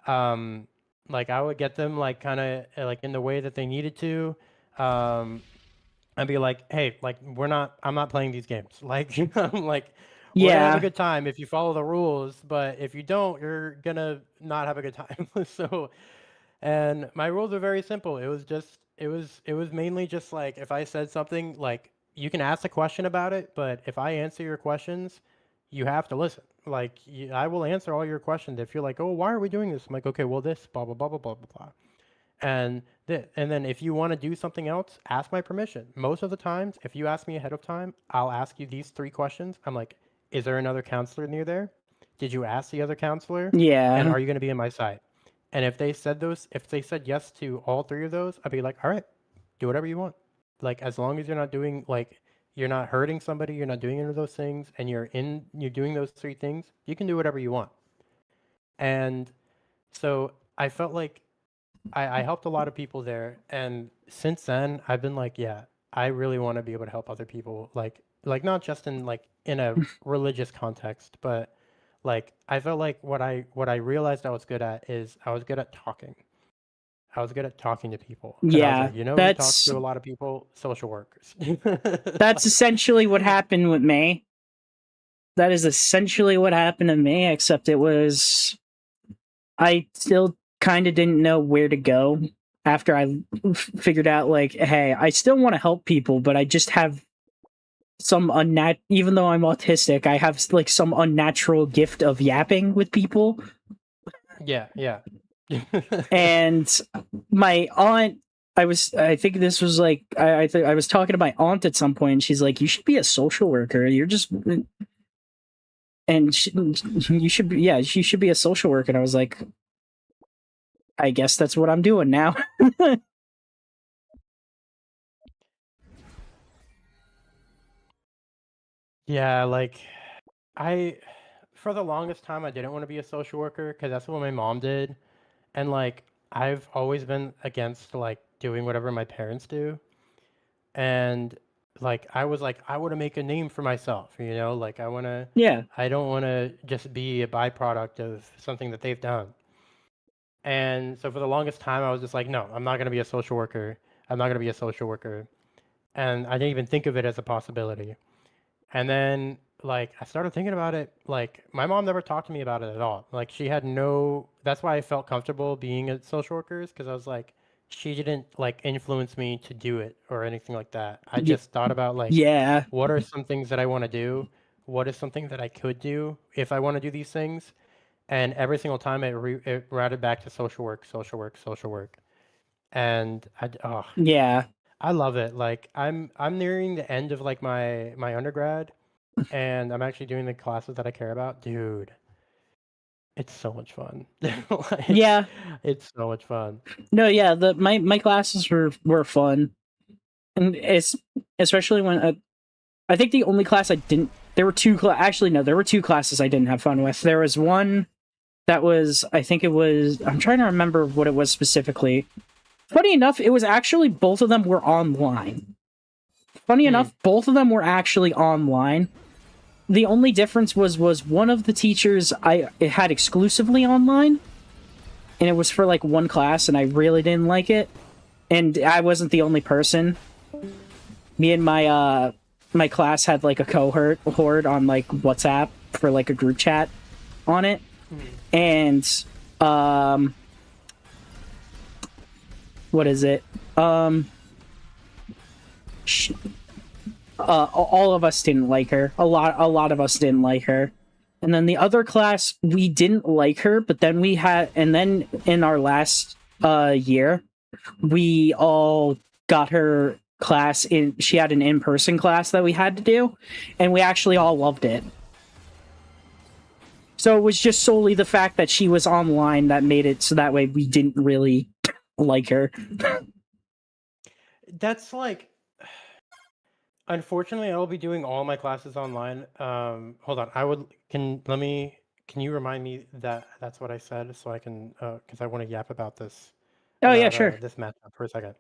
Speaker 2: um like I would get them like kind of like in the way that they needed to. I'd be like, hey, like I'm not playing these games, like I'm like we're gonna have a
Speaker 3: Yeah.
Speaker 2: good time if you follow the rules, but if you don't, you're gonna not have a good time. So, and my rules are very simple. It was mainly just like if I said something, like you can ask a question about it, but if I answer your questions, you have to listen. Like I will answer all your questions. If you're like, oh, why are we doing this? I'm like, okay, well, this, blah blah blah blah blah blah blah. And then if you want to do something else, ask my permission. Most of the times, if you ask me ahead of time, I'll ask you these 3 questions. I'm like, is there another counselor near there? Did you ask the other counselor? And
Speaker 3: Yeah.
Speaker 2: are you going to be in my side? And if they said yes to all 3 of those, I'd be like, all right, do whatever you want. Like as long as you're not doing like you're not hurting somebody, you're not doing any of those things, and you're doing those 3 things, you can do whatever you want. And so I felt like I helped a lot of people there, and since then I've been like, yeah, I really want to be able to help other people, like not just in like in a religious context, but like I felt like what I realized I was good at is I was good at talking. I was good at talking to people, and I was
Speaker 3: Yeah.
Speaker 2: like, who talks
Speaker 3: That's
Speaker 2: to a lot of people? Social workers.
Speaker 3: that's
Speaker 2: Like,
Speaker 3: essentially what happened with me. That is essentially what happened to me, except it was I still kind of didn't know where to go after I figured out like, hey, I still want to help people, but I just have some even though I'm autistic, I have like some unnatural gift of yapping with people.
Speaker 2: yeah, yeah.
Speaker 3: And my aunt, I think this was like I was talking to my aunt at some point, and she's like, you should be a social worker, you're just and you should be, yeah, you should be a social worker. And I was like, I guess that's what I'm doing now.
Speaker 2: Yeah, like I for the longest time I didn't want to be a social worker because that's what my mom did. And like I've always been against like doing whatever my parents do. And like I was like I want to make a name for myself, like
Speaker 3: Yeah.
Speaker 2: I don't want to just be a byproduct of something that they've done. And so for the longest time I was just like, no, I'm not going to be a social worker. I'm not going to be a social worker. And I didn't even think of it as a possibility. And then like I started thinking about it, like my mom never talked to me about it at all. Like she had no that's why I felt comfortable being a social worker, because I was like, she didn't like influence me to do it or anything like that. I
Speaker 3: Ye-
Speaker 2: just thought about like
Speaker 3: Yeah.
Speaker 2: what are some things that I want to do? What is something that I could do if I want to do these things? And every single time it routed back to social work, social work, social work. And
Speaker 3: Yeah.
Speaker 2: I love it. Like I'm nearing the end of like my undergrad, and I'm actually doing the classes that I care about. Dude, it's so much fun. Like,
Speaker 3: Yeah.
Speaker 2: it's so much fun.
Speaker 3: No, yeah, my classes were fun. And it's especially when I think the only class I didn't there were actually no, there were two classes I didn't have fun with. There was one that was I think it was I'm trying to remember what it was specifically. Funny enough, it was actually both of them were online. Funny enough, both of them were actually online. The only difference was one of the teachers it had exclusively online, and it was for like one class, and I really didn't like it. And I wasn't the only person. Me and my class had like a cohort on like WhatsApp for like a group chat on it, and what is it? All of us didn't like her. A lot of us didn't like her. And then the other class, we didn't like her, but then and then in our last year, we all got her class she had an in-person class that we had to do, and we actually all loved it. So it was just solely the fact that she was online that made it so that way we didn't really like her.
Speaker 2: That's like, unfortunately, I will be doing all my classes online. Hold on, can you remind me that that's what I said so I can, because I want to yap about this.
Speaker 3: Oh yeah, sure.
Speaker 2: This matchup for a second.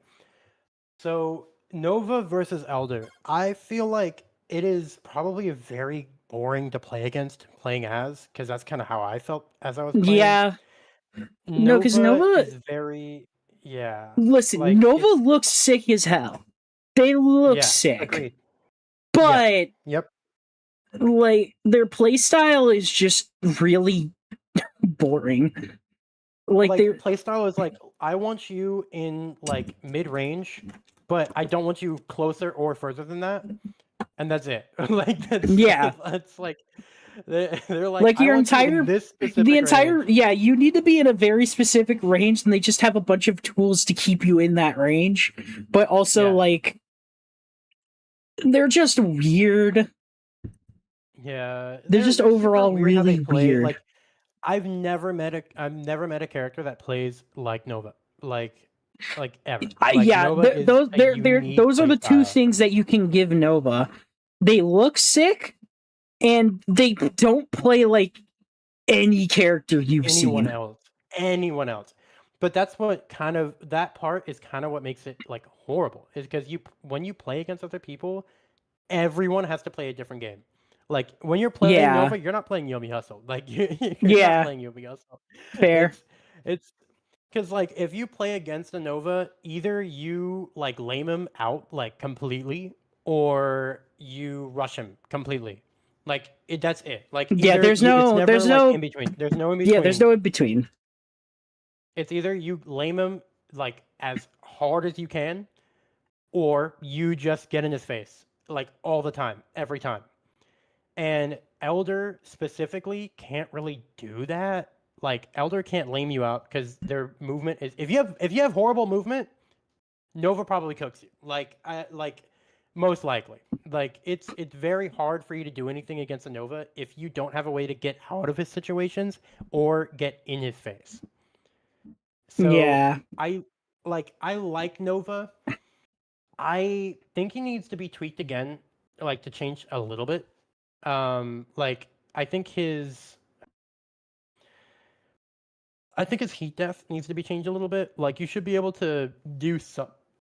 Speaker 2: So Nova versus Elder, I feel like it is probably very boring to play against, playing as, because that's kind of how I felt as I was playing.
Speaker 3: Yeah. No, because Nova
Speaker 2: is very, yeah.
Speaker 3: Listen,
Speaker 2: like,
Speaker 3: Nova
Speaker 2: it's-
Speaker 3: looks sick as hell. They look
Speaker 2: yeah,
Speaker 3: sick.
Speaker 2: agreed.
Speaker 3: But
Speaker 2: Yep.
Speaker 3: like their playstyle is just really boring. Like their
Speaker 2: playstyle is like, I want you in like mid range, but I don't want you closer or further than that, and that's it. Like that's like they're like
Speaker 3: your
Speaker 2: I want you in
Speaker 3: entire
Speaker 2: this specific range.
Speaker 3: yeah, you need to be in a very specific range, and they just have a bunch of tools to keep you in that range. But also like they're just weird.
Speaker 2: Yeah,
Speaker 3: they're just
Speaker 2: super
Speaker 3: overall
Speaker 2: weird how they
Speaker 3: really
Speaker 2: play.
Speaker 3: weird.
Speaker 2: Like I've never met a character that plays like Nova, like ever. Like
Speaker 3: Yeah,
Speaker 2: Nova is
Speaker 3: those
Speaker 2: a unique
Speaker 3: those are the two
Speaker 2: playstyle.
Speaker 3: things that you can give Nova. They look sick, and they don't play like any character you've
Speaker 2: anyone
Speaker 3: seen.
Speaker 2: Anyone else. But that's what that part is kind of what makes it like horrible, is because when you play against other people, everyone has to play a different game. Like when you're playing Nova, you're not playing Yomi Hustle. Like you're not playing Yomi Hustle.
Speaker 3: Fair.
Speaker 2: It's because like if you play against a Nova, either you like lame him out like completely, or you rush him completely. Like that's it. Like
Speaker 3: there's no
Speaker 2: in between. There's no in between.
Speaker 3: Yeah, there's no in between.
Speaker 2: It's either you lame him like as hard as you can, or you just get in his face like all the time, every time. And Elder specifically can't really do that. Like Elder can't lame you out because their movement is, if you have horrible movement, Nova probably cooks you. Like most likely. Like it's very hard for you to do anything against a Nova if you don't have a way to get out of his situations or get in his face. So
Speaker 3: Yeah.
Speaker 2: I like Nova. I think he needs to be tweaked again, like to change a little bit. Like I think his heat death needs to be changed a little bit. Like you should be able to do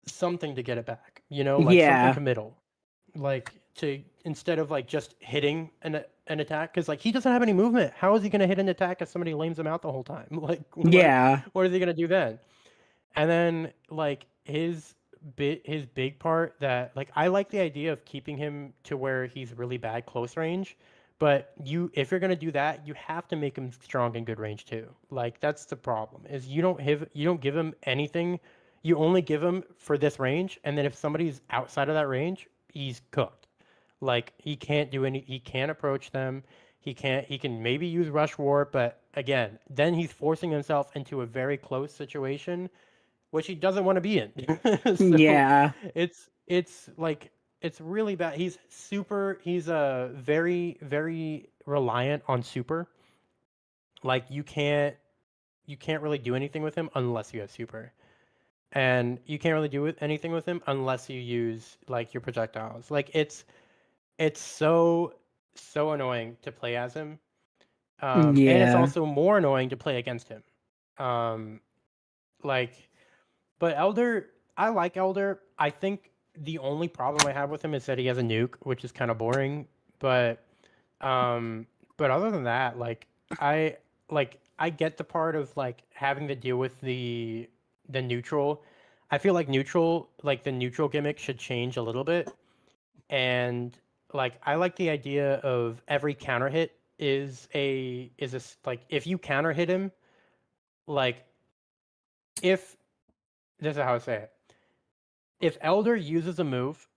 Speaker 2: something to get it back, like something committal. Like to, instead of like just hitting an attack, because like he doesn't have any movement. How is he gonna hit an attack if somebody lames him out the whole time? Like what is he gonna do then? And then like his big part, that like I like the idea of keeping him to where he's really bad close range, but if you're gonna do that, you have to make him strong in good range too. Like that's the problem, is you don't give him anything. you only give him for this range, and then if somebody's outside of that range, he's cooked. Like he can't do any. He can't approach them. He can't. He can maybe use rush warp, but again, then he's forcing himself into a very close situation, which he doesn't want to be in. So
Speaker 3: Yeah.
Speaker 2: it's like it's really bad. He's super. He's very very reliant on super. Like you can't really do anything with him unless you have super. And you can't really do anything with him unless you use like your projectiles. Like it's so annoying to play as him, and it's
Speaker 3: Yeah.
Speaker 2: also more annoying to play against him. Like, but Elder, I like Elder. I think the only problem I have with him is that he has a nuke, which is kind of boring. Um, but other than that, I I get the part of like having to deal with the neutral. I feel like the neutral gimmick should change a little bit. And like I like the idea of every counter hit like if you counter hit him, like if this is how I say it. If Elder uses a move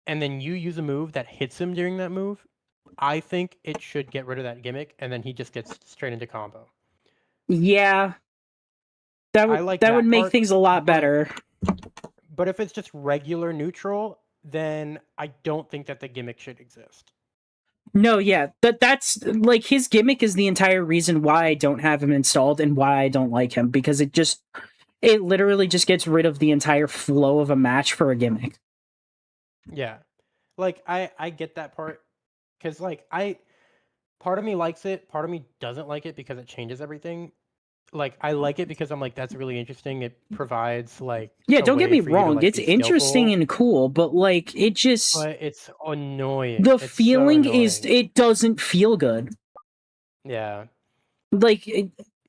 Speaker 2: and then you use a move that hits him during that move, I think it should get rid of that gimmick and then he just gets straight into combo.
Speaker 3: Yeah. That
Speaker 2: I
Speaker 3: would
Speaker 2: like
Speaker 3: that would
Speaker 2: that
Speaker 3: make
Speaker 2: part,
Speaker 3: things a lot
Speaker 2: but-
Speaker 3: better.
Speaker 2: But if it's just regular neutral, then I don't think that the gimmick should exist.
Speaker 3: No, yeah. That's like his gimmick is the entire reason why I don't have him installed and why I don't like him, because it literally just gets rid of the entire flow of a match for a gimmick.
Speaker 2: Yeah. Like I get that part cuz like part of me likes it, part of me doesn't like it because it changes everything. Like I like it because I'm like that's really interesting. It provides like
Speaker 3: Yeah,
Speaker 2: a
Speaker 3: don't get
Speaker 2: way
Speaker 3: me
Speaker 2: for you to,
Speaker 3: wrong.
Speaker 2: like,
Speaker 3: It's
Speaker 2: be
Speaker 3: interesting
Speaker 2: skillful,
Speaker 3: and cool, but like it just
Speaker 2: but it's annoying.
Speaker 3: the
Speaker 2: It's so
Speaker 3: feeling is
Speaker 2: annoying.
Speaker 3: it doesn't feel good.
Speaker 2: Yeah.
Speaker 3: Like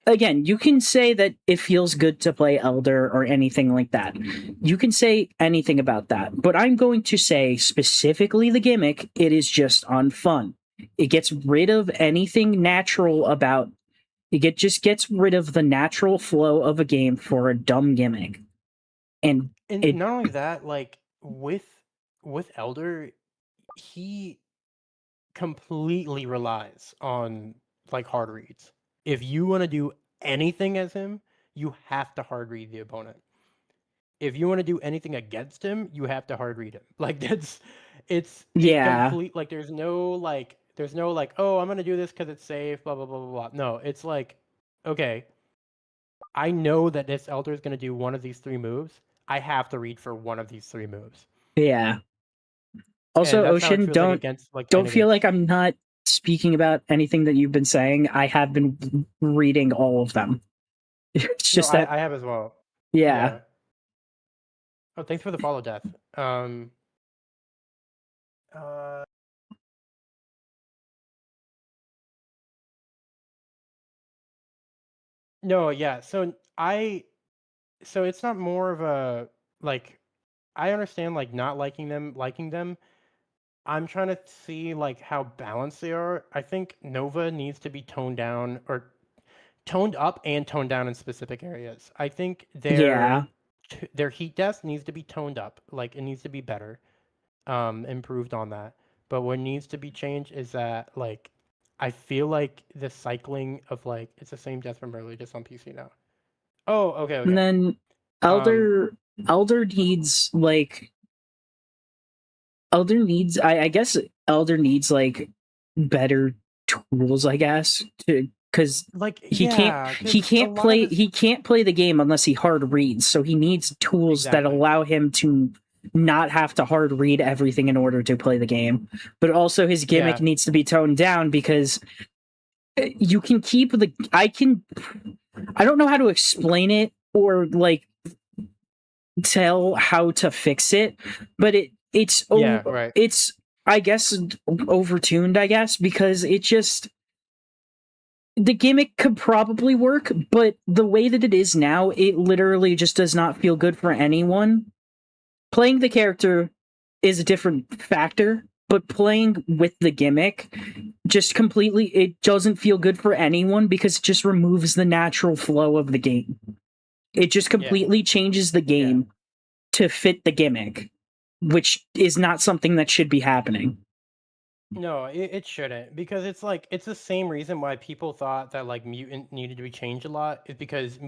Speaker 3: again, you can say that it feels good to play Elder or anything like that. You can say anything about that, but I'm going to say specifically the gimmick, it is just unfun. It gets rid of anything natural about just gets rid of the natural flow of a game for a dumb gimmick. And
Speaker 2: And
Speaker 3: it
Speaker 2: not only that, like with Elder, he completely relies on like hard reads. If you want to do anything as him, you have to hard read the opponent. If you want to do anything against him, you have to hard read him. Like it's
Speaker 3: Yeah.
Speaker 2: complete. Like there's no like oh I'm gonna do this because it's safe. Blah blah blah blah blah. No, it's like okay, I know that this Elder is gonna do one of these three moves. I have to read for one of these three moves.
Speaker 3: Yeah.
Speaker 2: And
Speaker 3: Also,
Speaker 2: that's how it
Speaker 3: Ocean,
Speaker 2: feels like against like
Speaker 3: don't
Speaker 2: playing
Speaker 3: feel like
Speaker 2: against-
Speaker 3: I'm not speaking about anything that you've been saying. I have been reading all of them. It's
Speaker 2: No,
Speaker 3: just that
Speaker 2: I have as well.
Speaker 3: yeah.
Speaker 2: Oh, thanks for the follow, Death. Uh, no, yeah. So it's not more of a like. I understand like not liking them. I'm trying to see like how balanced they are. I think Nova needs to be toned down or toned up and toned down in specific areas. I think
Speaker 3: Yeah.
Speaker 2: their heat death needs to be toned up. Like it needs to be better, improved on that. But what needs to be changed is that like I feel like the cycling of like it's the same death from earlier, just on PC now. Oh, okay,
Speaker 3: And
Speaker 2: okay.
Speaker 3: then Elder needs like I guess Elder needs like better tools, I guess, to because
Speaker 2: Like
Speaker 3: he
Speaker 2: yeah, 'cause a
Speaker 3: can't
Speaker 2: lot
Speaker 3: play
Speaker 2: of his-
Speaker 3: he can't play the game unless he hard reads. So he needs tools that
Speaker 2: Exactly.
Speaker 3: allow him to not have to hard read everything in order to play the game. But also his gimmick
Speaker 2: Yeah.
Speaker 3: needs to be toned down because you can keep the I don't know how to explain it or like tell how to fix it, but it's
Speaker 2: Yeah, right.
Speaker 3: it's I guess overtuned, I guess, because it just the gimmick could probably work, but the way that it is now, it literally just does not feel good for anyone. Playing the character is a different factor, but playing with the gimmick just completely it doesn't feel good for anyone because it just removes the natural flow of the game. It just completely changes the game to fit the gimmick, which is not something that should be happening.
Speaker 2: No, it shouldn't, because it's like it's the same reason why people thought that like mutant needed to be changed a lot, is because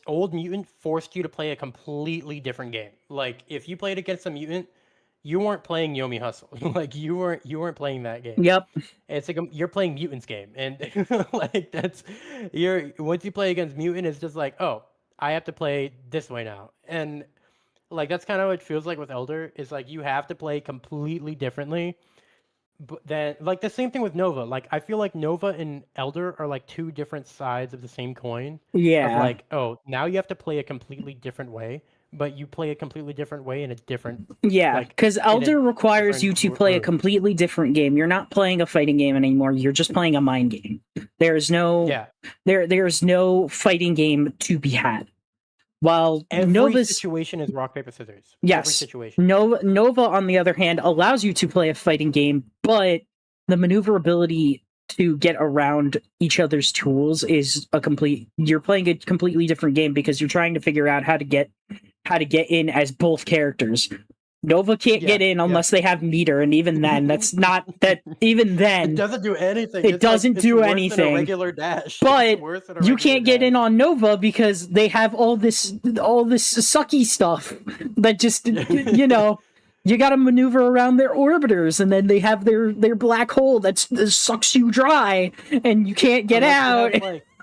Speaker 2: old mutant forced you to play a completely different game. Like if you played against a mutant, you weren't playing Yomi Hustle. Like you weren't playing that game.
Speaker 3: Yep.
Speaker 2: It's like you're playing Mutant's game, and like once you play against Mutant, it's just like, oh, I have to play this way now, and like that's kind of what it feels like with Elder. Is like you have to play completely differently. But then, like the same thing with Nova. Like I feel like Nova and Elder are like two different sides of the same coin.
Speaker 3: Yeah.
Speaker 2: Of like, oh, now you have to play a completely different way, but you play a completely different way in a different.
Speaker 3: Yeah,
Speaker 2: like,
Speaker 3: because Elder requires
Speaker 2: different
Speaker 3: you to play a
Speaker 2: room.
Speaker 3: completely different game. You're not playing a fighting game anymore. You're just playing a mind game. There's no
Speaker 2: Yeah.
Speaker 3: there's no fighting game to be had. While
Speaker 2: Every
Speaker 3: Nova's
Speaker 2: situation is rock paper scissors.
Speaker 3: yes,
Speaker 2: Every situation.
Speaker 3: Nova on the other hand allows you to play a fighting game, but the maneuverability to get around each other's tools is you're playing a completely different game because you're trying to figure out how to get in as both characters. Nova can't get in unless they have meter, and even then, that's not that. Even then,
Speaker 2: It doesn't do anything.
Speaker 3: It
Speaker 2: It's
Speaker 3: doesn't
Speaker 2: it's
Speaker 3: do
Speaker 2: worse than
Speaker 3: anything.
Speaker 2: a regular dash.
Speaker 3: But
Speaker 2: It's worse than a
Speaker 3: you
Speaker 2: regular
Speaker 3: can't get
Speaker 2: dash.
Speaker 3: in on Nova because they have all this sucky stuff that just you know. You got to maneuver around their orbiters, and then they have their black hole that sucks you dry, and you can't get out.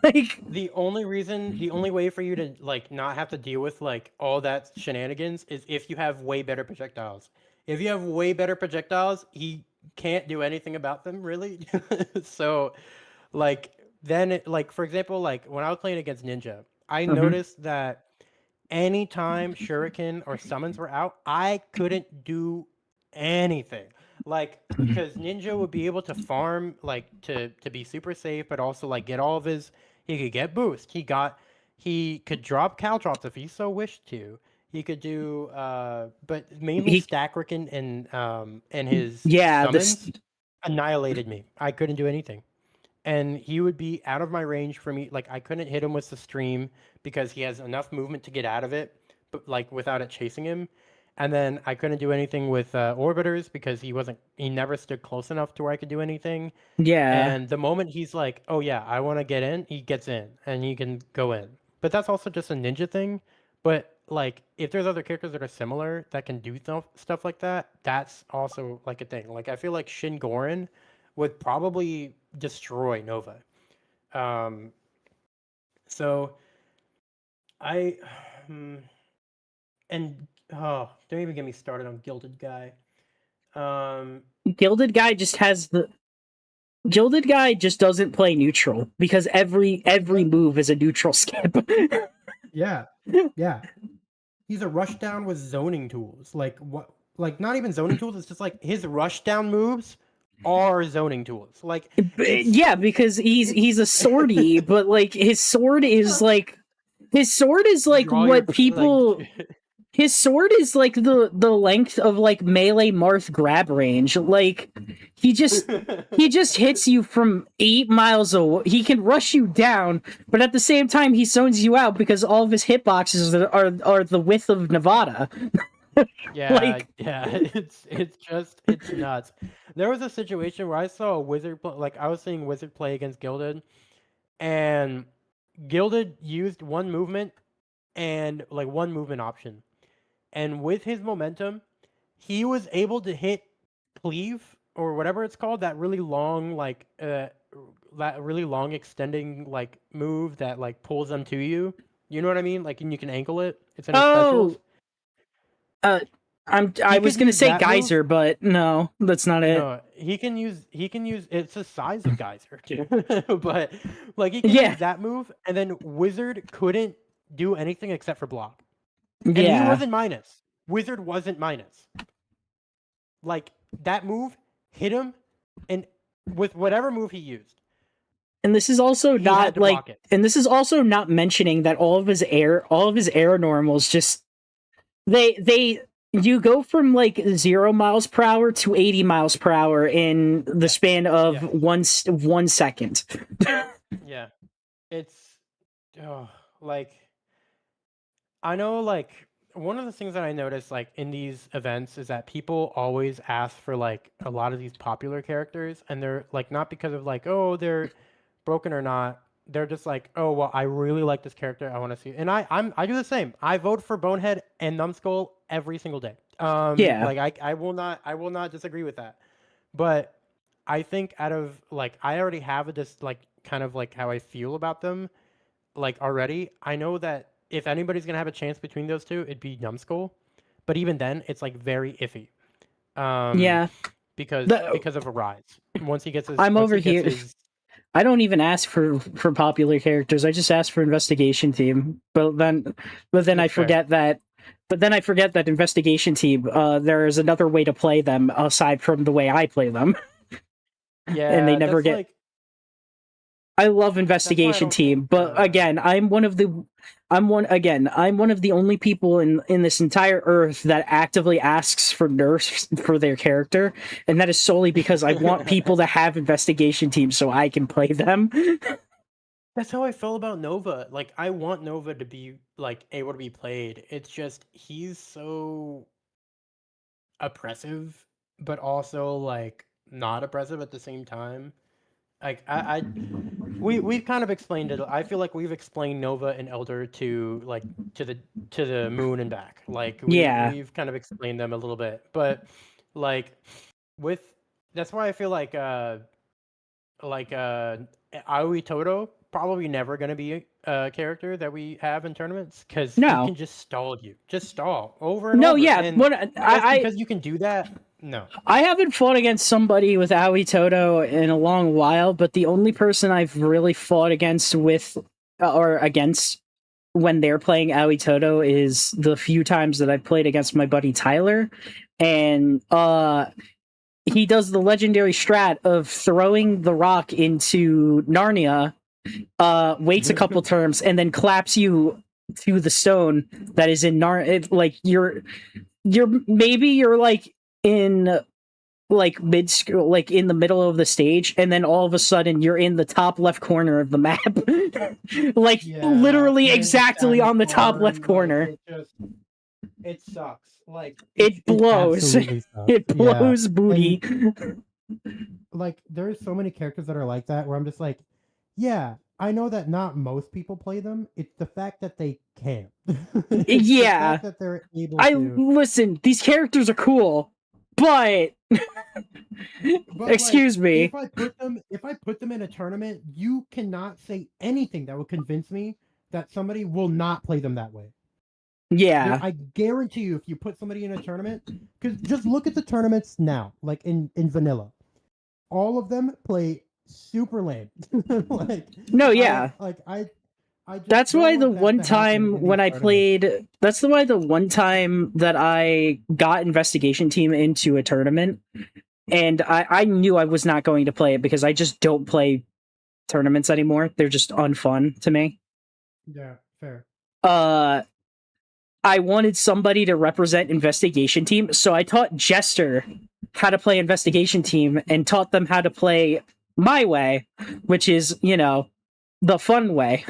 Speaker 3: Like
Speaker 2: the only way for you to like not have to deal with like all that shenanigans is if you have way better projectiles. If you have way better projectiles, he can't do anything about them really. So, like then like for example, like when I was playing against Ninja, I noticed that anytime Shuriken or summons were out, I couldn't do anything. Like because Ninja would be able to farm like to be super safe, but also like get all of his. He could get boost. He could drop Caltrops if he so wished to. He could do but mainly Stack Ricken and his summons annihilated me. I couldn't do anything. And he would be out of my range for me. Like I couldn't hit him with the stream because he has enough movement to get out of it, but like without it chasing him. And then I couldn't do anything with orbiters because he never stood close enough to where I could do anything.
Speaker 3: Yeah.
Speaker 2: And the moment he's like, oh yeah, I want to get in, he gets in and he can go in. But that's also just a ninja thing. But like if there's other characters that are similar that can do stuff like that, that's also like a thing. Like I feel like Shin Goran would probably destroy Nova. So I and oh, don't even get me started on Gilded Guy.
Speaker 3: Gilded Guy just doesn't play neutral because every move is a neutral skip.
Speaker 2: Yeah. He's a rush down with zoning tools. Like what? Like not even zoning tools. It's just like his rush down moves are zoning tools. Like
Speaker 3: yeah, because he's a swordy, but like his sword is like what people. His sword is like the length of like melee Marth grab range. Like he just hits you from 8 miles away. He can rush you down, but at the same time he zones you out because all of his hitboxes are the width of Nevada.
Speaker 2: Yeah, it's nuts. There was a situation where I saw a wizard I was seeing wizard play against Gilded, and Gilded used one movement and like one movement option. And with his momentum, he was able to hit cleave or whatever it's called, that really long extending like move that like pulls them to you. You know what I mean? Like and you can ankle it. It's in his specials.
Speaker 3: I was gonna say Geyser, but no, that's not it.
Speaker 2: No, he can use it's the size of Geyser, but like he can use that move, and then Wizard couldn't do anything except for block. And he wasn't minus. Wizard wasn't minus. Like that move hit him, and with whatever move he used.
Speaker 3: And this is also not like, and this is also not mentioning that all of his air normals just you go from like 0 miles per hour to 80 miles per hour in the span of 1 second.
Speaker 2: Yeah, it's like I know, like, one of the things that I noticed, like, in these events is that people always ask for, like, a lot of these popular characters, and they're, like, not because of, like, oh, they're broken or not. They're just like, oh, well, I really like this character. I want to see. And I do the same. I vote for Bonehead and Numbskull every single day.
Speaker 3: Yeah.
Speaker 2: Like, I will not disagree with that. But I think out of, like, I already have a just, like, kind of, like, how I feel about them, like, already. I know that if anybody's gonna have a chance between those two, it'd be Numbskull. But even then, it's, like, very iffy.
Speaker 3: Yeah.
Speaker 2: Because
Speaker 3: The-
Speaker 2: of Arise. Once he gets his,
Speaker 3: I'm
Speaker 2: once
Speaker 3: over
Speaker 2: he gets
Speaker 3: here.
Speaker 2: his,
Speaker 3: I don't even ask for popular characters. I just ask for investigation team. But then I
Speaker 2: That's fair.
Speaker 3: forget that. But then I forget that investigation team. There is another way to play them aside from the way I play them,
Speaker 2: Yeah,
Speaker 3: and they never
Speaker 2: that's
Speaker 3: get.
Speaker 2: like,
Speaker 3: I love
Speaker 2: that's why I
Speaker 3: investigation
Speaker 2: don't
Speaker 3: team,
Speaker 2: think.
Speaker 3: but again, I'm one of the only people in this entire earth that actively asks for nerfs for their character, and that is solely because I want people to have investigation teams so I can play them.
Speaker 2: That's how I feel about Nova. Like, I want Nova to be, like, able to be played. It's just he's so oppressive, but also, like, not oppressive at the same time. Like, we've kind of explained it. I feel like we've explained Nova and Elder to, like, to the moon and back. Like,
Speaker 3: Yeah.
Speaker 2: we've kind of explained them a little bit, but, like, with that's why I feel like Aoi Toto probably never going to be a character that we have in tournaments because he
Speaker 3: No.
Speaker 2: can just stall you, just stall over and
Speaker 3: No,
Speaker 2: over.
Speaker 3: yeah,
Speaker 2: And
Speaker 3: what
Speaker 2: because you can do that. No,
Speaker 3: I haven't fought against somebody with Aoi Toto in a long while, but the only person I've really fought against when they're playing Aoi Toto is the few times that I've played against my buddy Tyler, and he does the legendary strat of throwing the rock into Narnia, waits a couple turns, and then claps you to the stone that is in Narnia. Like you're like in like mid school, like in the middle of the stage, and then all of a sudden you're in the top left corner of the map, like literally exactly on the top left corner.
Speaker 2: It sucks. Like
Speaker 3: it blows. It blows booty.
Speaker 2: And, like, there's so many characters that are like that where I'm just like, yeah, I know that not most people play them. It's the fact that they can.
Speaker 3: Yeah,
Speaker 2: that they're able
Speaker 3: to. Listen, these characters are cool, but excuse me.
Speaker 2: If I put them in a tournament, you cannot say anything that will convince me that somebody will not play them that way.
Speaker 3: Yeah,
Speaker 2: I guarantee you, if you put somebody in a tournament, because just look at the tournaments now, like in vanilla, all of them play super lame. Like,
Speaker 3: no, yeah. That's why the one time when I played. That's why the one time that I got investigation team into a tournament, and I knew I was not going to play it because I just don't play tournaments anymore. They're just unfun to me.
Speaker 2: Yeah, fair.
Speaker 3: I wanted somebody to represent investigation team, so I taught Jester how to play investigation team and taught them how to play my way, which is, the fun way.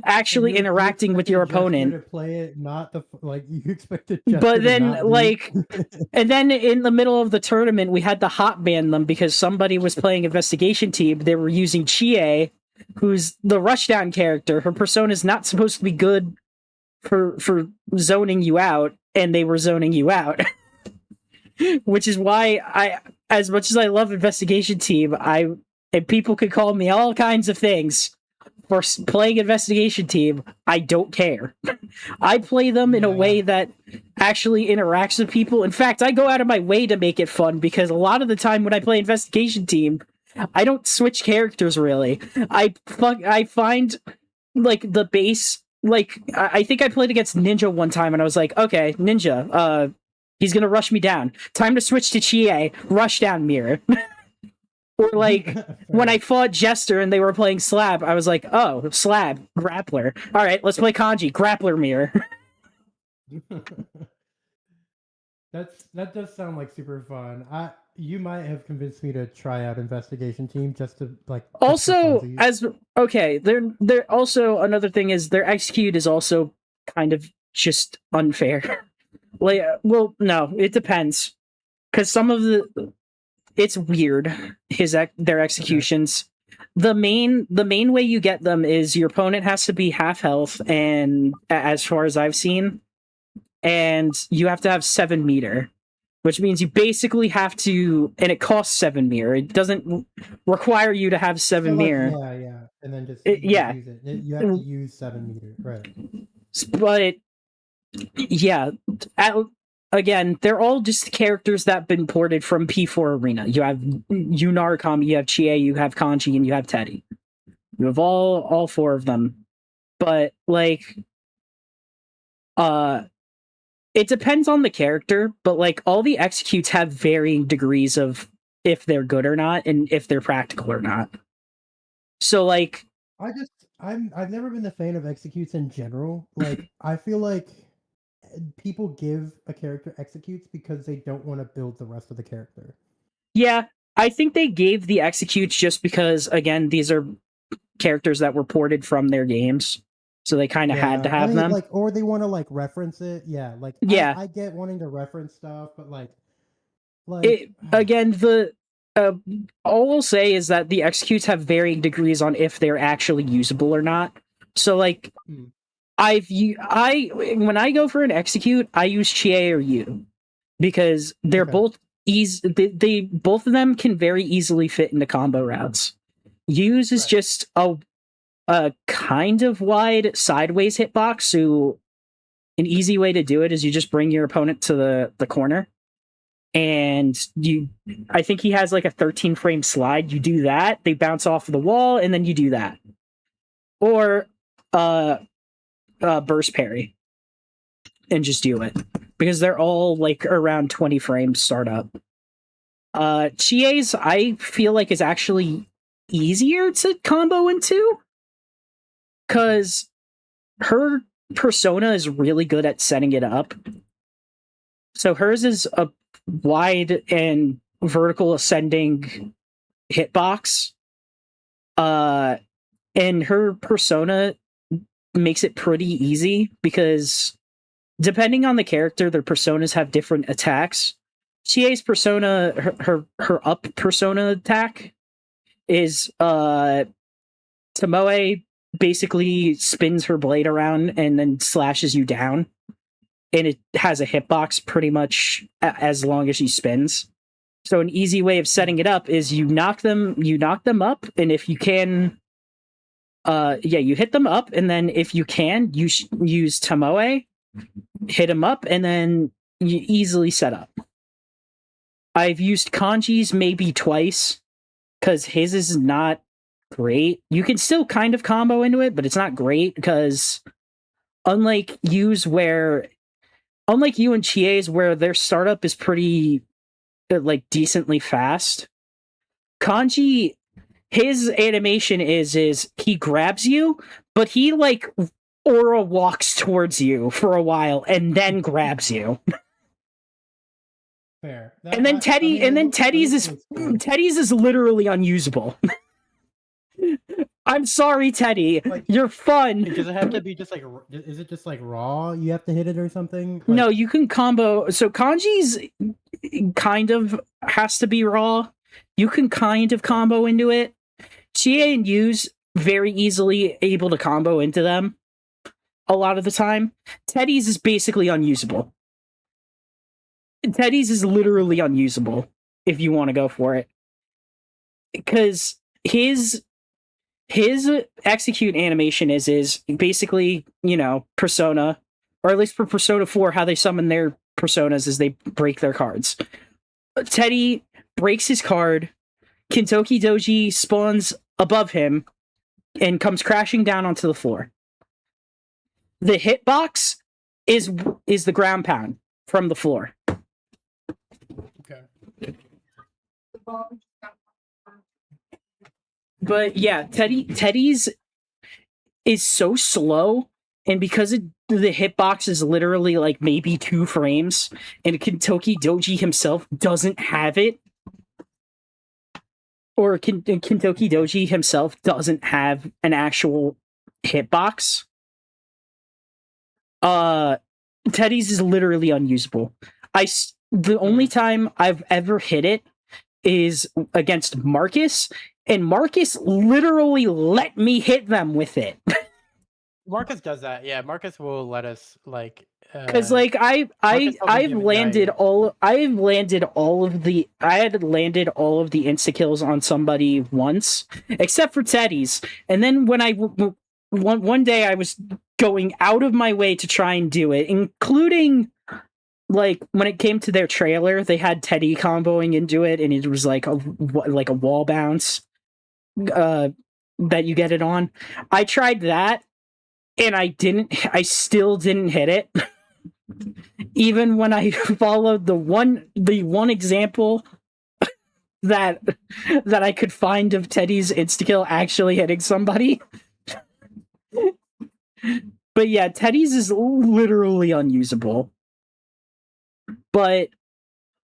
Speaker 3: Actually interacting with your opponent.
Speaker 2: To play it, not the you expected.
Speaker 3: But then, and then in the middle of the tournament, we had to hot ban them because somebody was playing investigation team. They were using Chie, who's the rushdown character. Her persona is not supposed to be good for zoning you out, and they were zoning you out. Which is why as much as I love investigation team, and people could call me all kinds of things for playing investigation team, I don't care. I play them in a way that actually interacts with people. In fact, I go out of my way to make it fun because a lot of the time when I play investigation team, I don't switch characters really. I find like the base. Like, I think I played against Ninja one time, and I was like, okay, Ninja, he's gonna rush me down. Time to switch to Chie, rush down mirror. Or, like, when I fought Jester and they were playing Slab, I was like, oh, Slab, grappler. Alright, let's play Kanji, grappler mirror.
Speaker 2: That does sound like super fun. You might have convinced me to try out investigation team just to
Speaker 3: Also, they're also another thing is their execute is also kind of just unfair. Like, well, no, it depends, because some of it's weird. Their executions. The main way you get them is your opponent has to be half health, and as far as I've seen, and you have to have 7 meter, which means you basically have to, and it costs 7 meter. It doesn't require you to have 7 meter.
Speaker 2: Yeah, and then just
Speaker 3: Yeah.
Speaker 2: use it. You have to use 7 meter, right?
Speaker 3: But yeah, again, they're all just characters that have been ported from P4 Arena. You have Narukami, you have Chie, you have Kanji, and you have Teddy. You have all 4 of them. But like, it depends on the character, but like all the executes have varying degrees of if they're good or not, and if they're practical or not. So like,
Speaker 2: I've never been a fan of executes in general. Like, I feel like people give a character executes because they don't want to build the rest of the character.
Speaker 3: yeah, I think they gave the executes just because, again, these are characters that were ported from their games, so they kind of had to have them.
Speaker 2: Like, or they want to like reference it. Yeah, like I get wanting to reference stuff, but like
Speaker 3: again, all I'll say is that the executes have varying degrees on if they're actually usable or not. So like, when I go for an execute, I use Chie or Yu, because they're both they both of them can very easily fit into combo routes. Yu's is just a kind of wide sideways hitbox, so an easy way to do it is you just bring your opponent to the corner, and I think he has like a 13 frame slide. You do that, they bounce off the wall, and then you do that. Or burst parry and just do it, because they're all like around 20 frames startup. Chie's, I feel like, is actually easier to combo into, because her persona is really good at setting it up. So hers is a wide and vertical ascending hitbox, and her persona makes it pretty easy, because depending on the character, their personas have different attacks. Chie's persona, her up persona attack is Tomoe basically spins her blade around and then slashes you down, and it has a hitbox pretty much as long as she spins. So an easy way of setting it up is you knock them up, and if you can, you hit them up, and then if you can, you use Tomoe, hit him up, and then you easily set up. I've used Kanji's maybe twice, because his is not great. You can still kind of combo into it, but it's not great, because unlike you and Chie's, where their startup is pretty like decently fast, Kanji, his animation is he grabs you, but he like aura walks towards you for a while and then grabs you.
Speaker 2: Fair.
Speaker 3: And then Teddy's is literally unusable. I'm sorry, Teddy.
Speaker 2: Like,
Speaker 3: you're fun.
Speaker 2: Does it have to be just like? Is it just like raw? You have to hit it or something? Like,
Speaker 3: no, you can combo. So Kanji's kind of has to be raw. You can kind of combo into it. Chie and Yu's very easily able to combo into them a lot of the time. Teddy's is basically unusable. Teddy's is literally unusable if you want to go for it, because his execute animation is basically, persona, or at least for Persona 4, how they summon their personas is they break their cards. Teddy breaks his card, Kintoki Doji spawns above him and comes crashing down onto the floor. The hitbox is the ground pound from the floor.
Speaker 2: Okay.
Speaker 3: But yeah, Teddy's is so slow, and because the hitbox is literally like maybe 2 frames, and Kintoki Doji himself doesn't have it, or Kintoki Doji himself doesn't have an actual hitbox, Teddy's is literally unusable. The only time I've ever hit it is against Marcus, and Marcus literally let me hit them with it.
Speaker 2: Marcus does that. Yeah, Marcus will let us like.
Speaker 3: Because like
Speaker 2: Marcus doesn't
Speaker 3: I've
Speaker 2: give it
Speaker 3: landed
Speaker 2: value.
Speaker 3: all of the insta kills on somebody once, except for Teddy's. And then when one day I was going out of my way to try and do it, including like when it came to their trailer, they had Teddy comboing into it, and it was like a wall bounce that you get it on. I tried that, and I still didn't hit it. Even when I followed the one example that I could find of Teddy's insta-kill actually hitting somebody. But yeah, Teddy's is literally unusable. But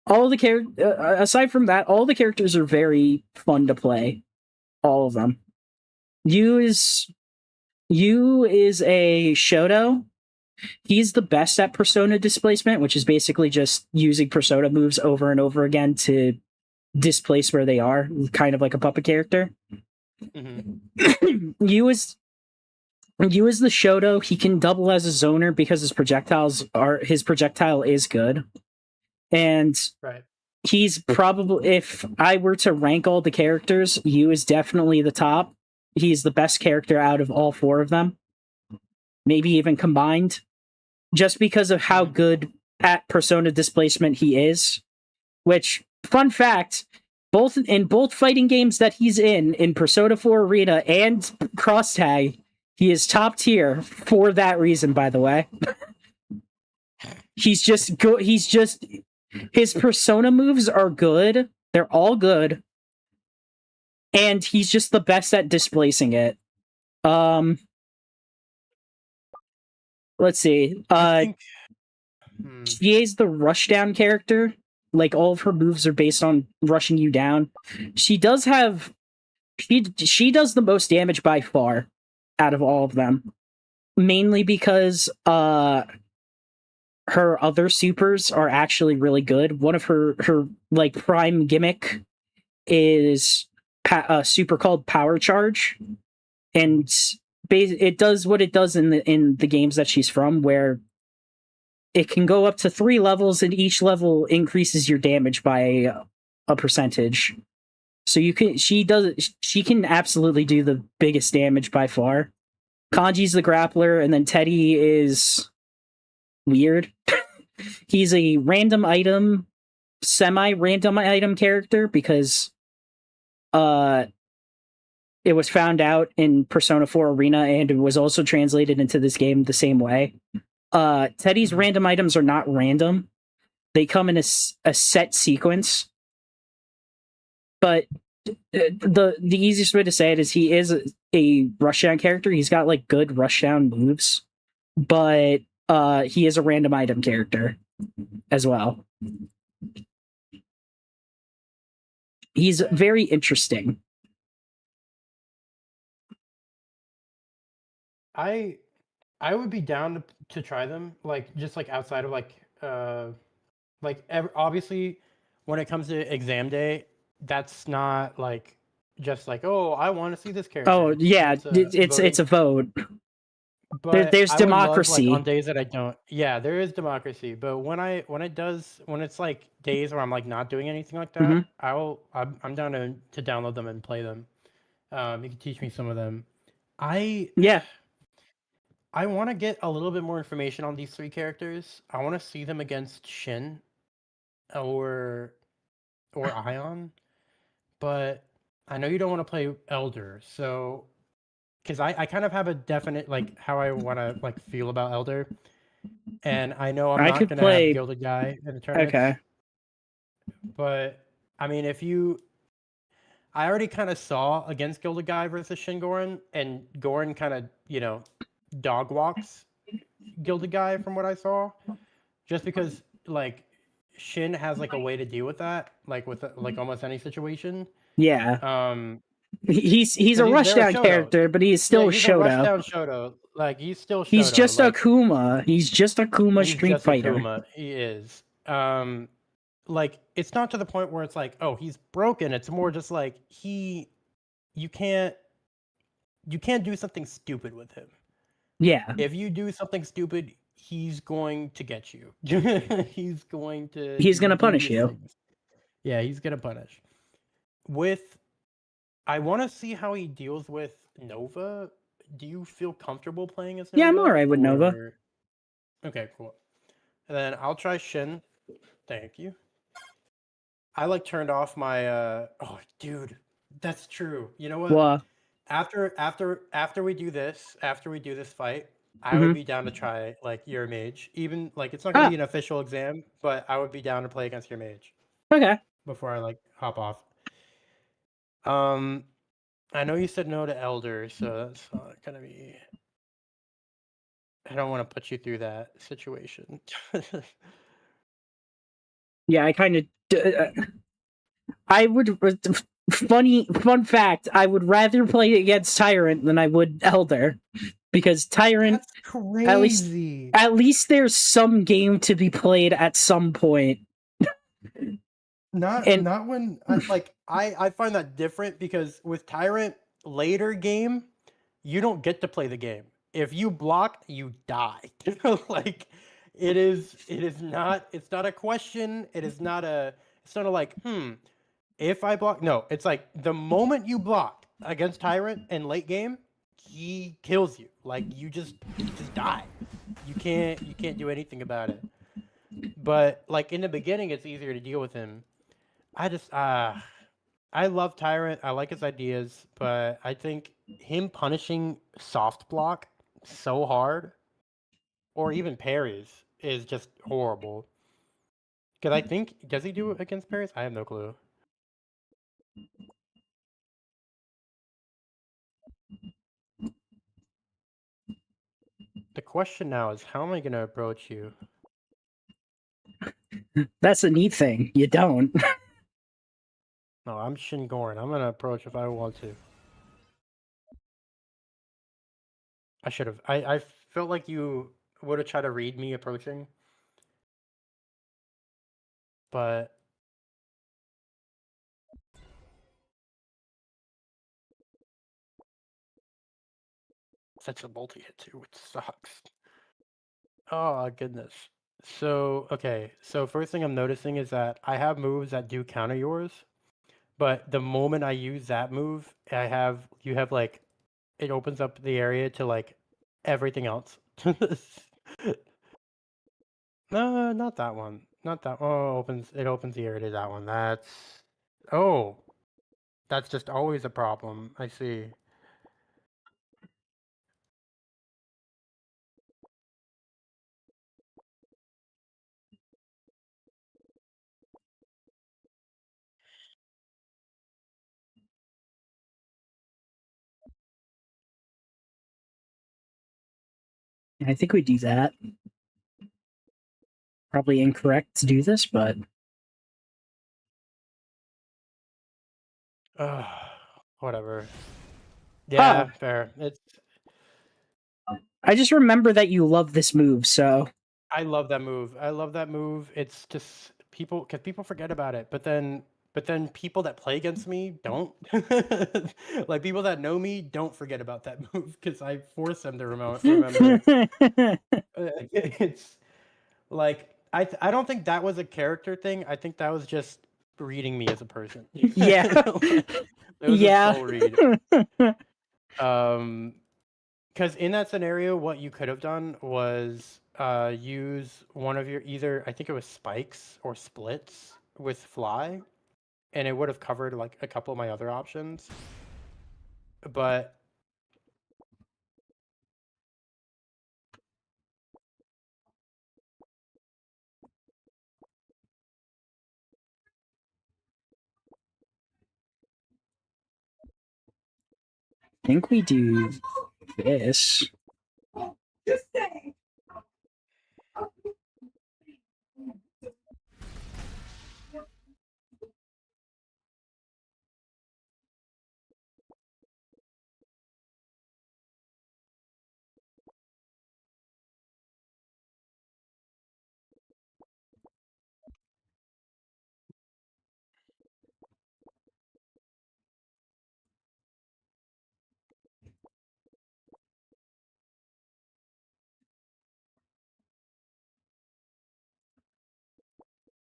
Speaker 3: all the aside from that, all the characters are very fun to play. All of them. You is a Shoto. He's the best at persona displacement, which is basically just using persona moves over and over again to displace where they are, kind of like a puppet character.
Speaker 2: Mm-hmm.
Speaker 3: You as the Shoto, he can double as a zoner because his projectile is good. And
Speaker 2: right.
Speaker 3: He's probably, if I were to rank all the characters, Yu is definitely the top. He's the best character out of all 4 of them. Maybe even combined. Just because of how good at persona displacement he is. Which, fun fact, in both fighting games that he's in Persona 4 Arena and Cross Tag, he is top tier for that reason, by the way. His persona moves are good. They're all good. And he's just the best at displacing it. Let's see. She is the rushdown character. Like, all of her moves are based on rushing you down. She does have... She does the most damage by far out of all of them. Mainly because her other supers are actually really good. One of her like prime gimmick is a super called Power Charge, and it does what it does in the games that she's from, where it can go up to 3 levels, and each level increases your damage by a percentage. So she can absolutely do the biggest damage by far. Kanji's the grappler, and then Teddy is weird. He's a random item, semi-random item character because it was found out in Persona 4 Arena, and it was also translated into this game the same way. Teddy's random items are not random. They come in a set sequence. But the easiest way to say it is he is a rushdown character. He's got like good rushdown moves, but he is a random item character as well. He's very interesting.
Speaker 2: I would be down to try them, like just like outside of obviously when it comes to exam day, that's not like just like, oh, I want to see this character.
Speaker 3: Oh yeah, it's a vote.
Speaker 2: But
Speaker 3: there's
Speaker 2: I would love,
Speaker 3: democracy.
Speaker 2: like, on days that I don't. Yeah, there is democracy. But when it's like days where I'm like not doing anything like that, I'm down to download them and play them. You can teach me some of them. I want to get a little bit more information on these 3 characters. I want to see them against Shin or Ion. But I know you don't want to play Elder, so because I kind of have a definite like how I want to like feel about Elder, and I know I'm not going to have Gilded Guy in the tournament.
Speaker 3: Okay.
Speaker 2: But I mean, I already kind of saw against Gilded Guy versus Shin Goran, and Goran kind of dog walks Gilded Guy from what I saw, just because like Shin has like a way to deal with that, like with like almost any situation.
Speaker 3: Yeah. He's a
Speaker 2: 'Cause there
Speaker 3: rushdown
Speaker 2: Shoto.
Speaker 3: character, but he is still
Speaker 2: he's a
Speaker 3: Shoto.
Speaker 2: rushdown Shoto. Like he's still Shoto.
Speaker 3: He's just
Speaker 2: like,
Speaker 3: Akuma. He's just Akuma
Speaker 2: he's
Speaker 3: Street
Speaker 2: just
Speaker 3: Fighter.
Speaker 2: Akuma. He is. Like it's not to the point where it's like, oh, he's broken. It's more just like you can't do something stupid with him.
Speaker 3: Yeah.
Speaker 2: If you do something stupid, he's going to get you. he's going to
Speaker 3: punish you.
Speaker 2: things. Yeah, he's gonna punish. I want to see how he deals with Nova. Do you feel comfortable playing as Nova?
Speaker 3: Yeah, I'm alright with Nova.
Speaker 2: Okay, cool. And then I'll try Shin. Thank you. I like turned off my oh dude, that's true. You know what?
Speaker 3: Well,
Speaker 2: After we do this fight, I would be down to try like your mage. Even like it's not gonna be an official exam, but I would be down to play against your mage
Speaker 3: okay.
Speaker 2: before I like hop off. I know you said no to Elder, so that's not gonna be. I don't want to put you through that situation.
Speaker 3: Yeah, I kind of. I would. Fun fact: I would rather play against Tyrant than I would Elder, because Tyrant.
Speaker 2: That's crazy.
Speaker 3: At least there's some game to be played at some point.
Speaker 2: Not when I find that different because with Tyrant later game, you don't get to play the game. If you block, you die. Like it's not a question. It's not a like, if I block, no, it's like the moment you block against Tyrant in late game, he kills you. Like you just die. You can't do anything about it. But like in the beginning, it's easier to deal with him. I just I love Tyrant. I like his ideas, but I think him punishing soft block so hard, or even parries, is just horrible. Because I think does he do it against parries? I have no clue. The question now is, how am I going to approach you?
Speaker 3: That's a neat thing. You don't.
Speaker 2: No, I'm Shingoran. I'm going to approach if I want to. I should have. I felt like you would have tried to read me approaching. But... such a multi-hit too, which sucks. Oh, goodness. So, okay. So first thing I'm noticing is that I have moves that do counter yours. But the moment I use that move, you have like, it opens up the area to like everything else. No, not that one. Not that one. Oh, it opens the area to that one. That's just always a problem. I see.
Speaker 3: I think we do that. Probably incorrect to do this, but
Speaker 2: Whatever. Yeah, fair.
Speaker 3: I just remember that you love this move, so
Speaker 2: I love that move. I love that move. It's just because people forget about it, but then people that play against me don't. Like people that know me don't forget about that move because I force them to remember. It's like I don't think that was a character thing. I think that was just reading me as a person.
Speaker 3: Yeah.
Speaker 2: It was
Speaker 3: Yeah.
Speaker 2: a soul read. Because in that scenario, what you could have done was use one of your I think it was spikes or splits with fly, and it would have covered like a couple of my other options. But
Speaker 3: I think we do this.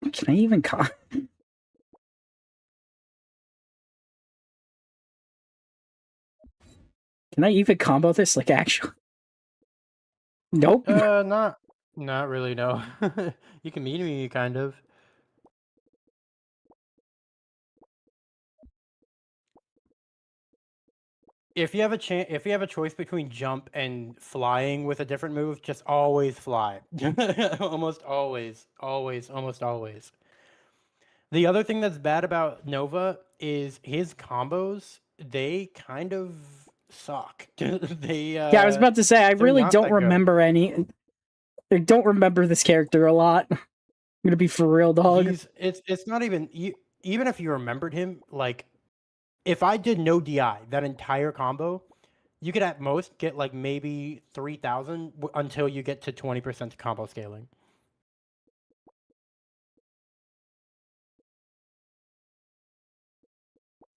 Speaker 3: Can I even Can I even combo this? Like, actually? Nope.
Speaker 2: Not really. No. You can meet me, kind of. If you have a choice between jump and flying with a different move, just always fly. Almost always, almost always. The other thing that's bad about Nova is his combos. They kind of suck. They
Speaker 3: Yeah, I was about to say, I
Speaker 2: they're
Speaker 3: really
Speaker 2: not
Speaker 3: don't
Speaker 2: that good.
Speaker 3: remember any. I don't remember this character a lot. I'm gonna be for real, dog.
Speaker 2: It's not even even if you remembered him, like if I did no DI that entire combo, you could at most get like maybe 3,000 until you get to 20% combo scaling.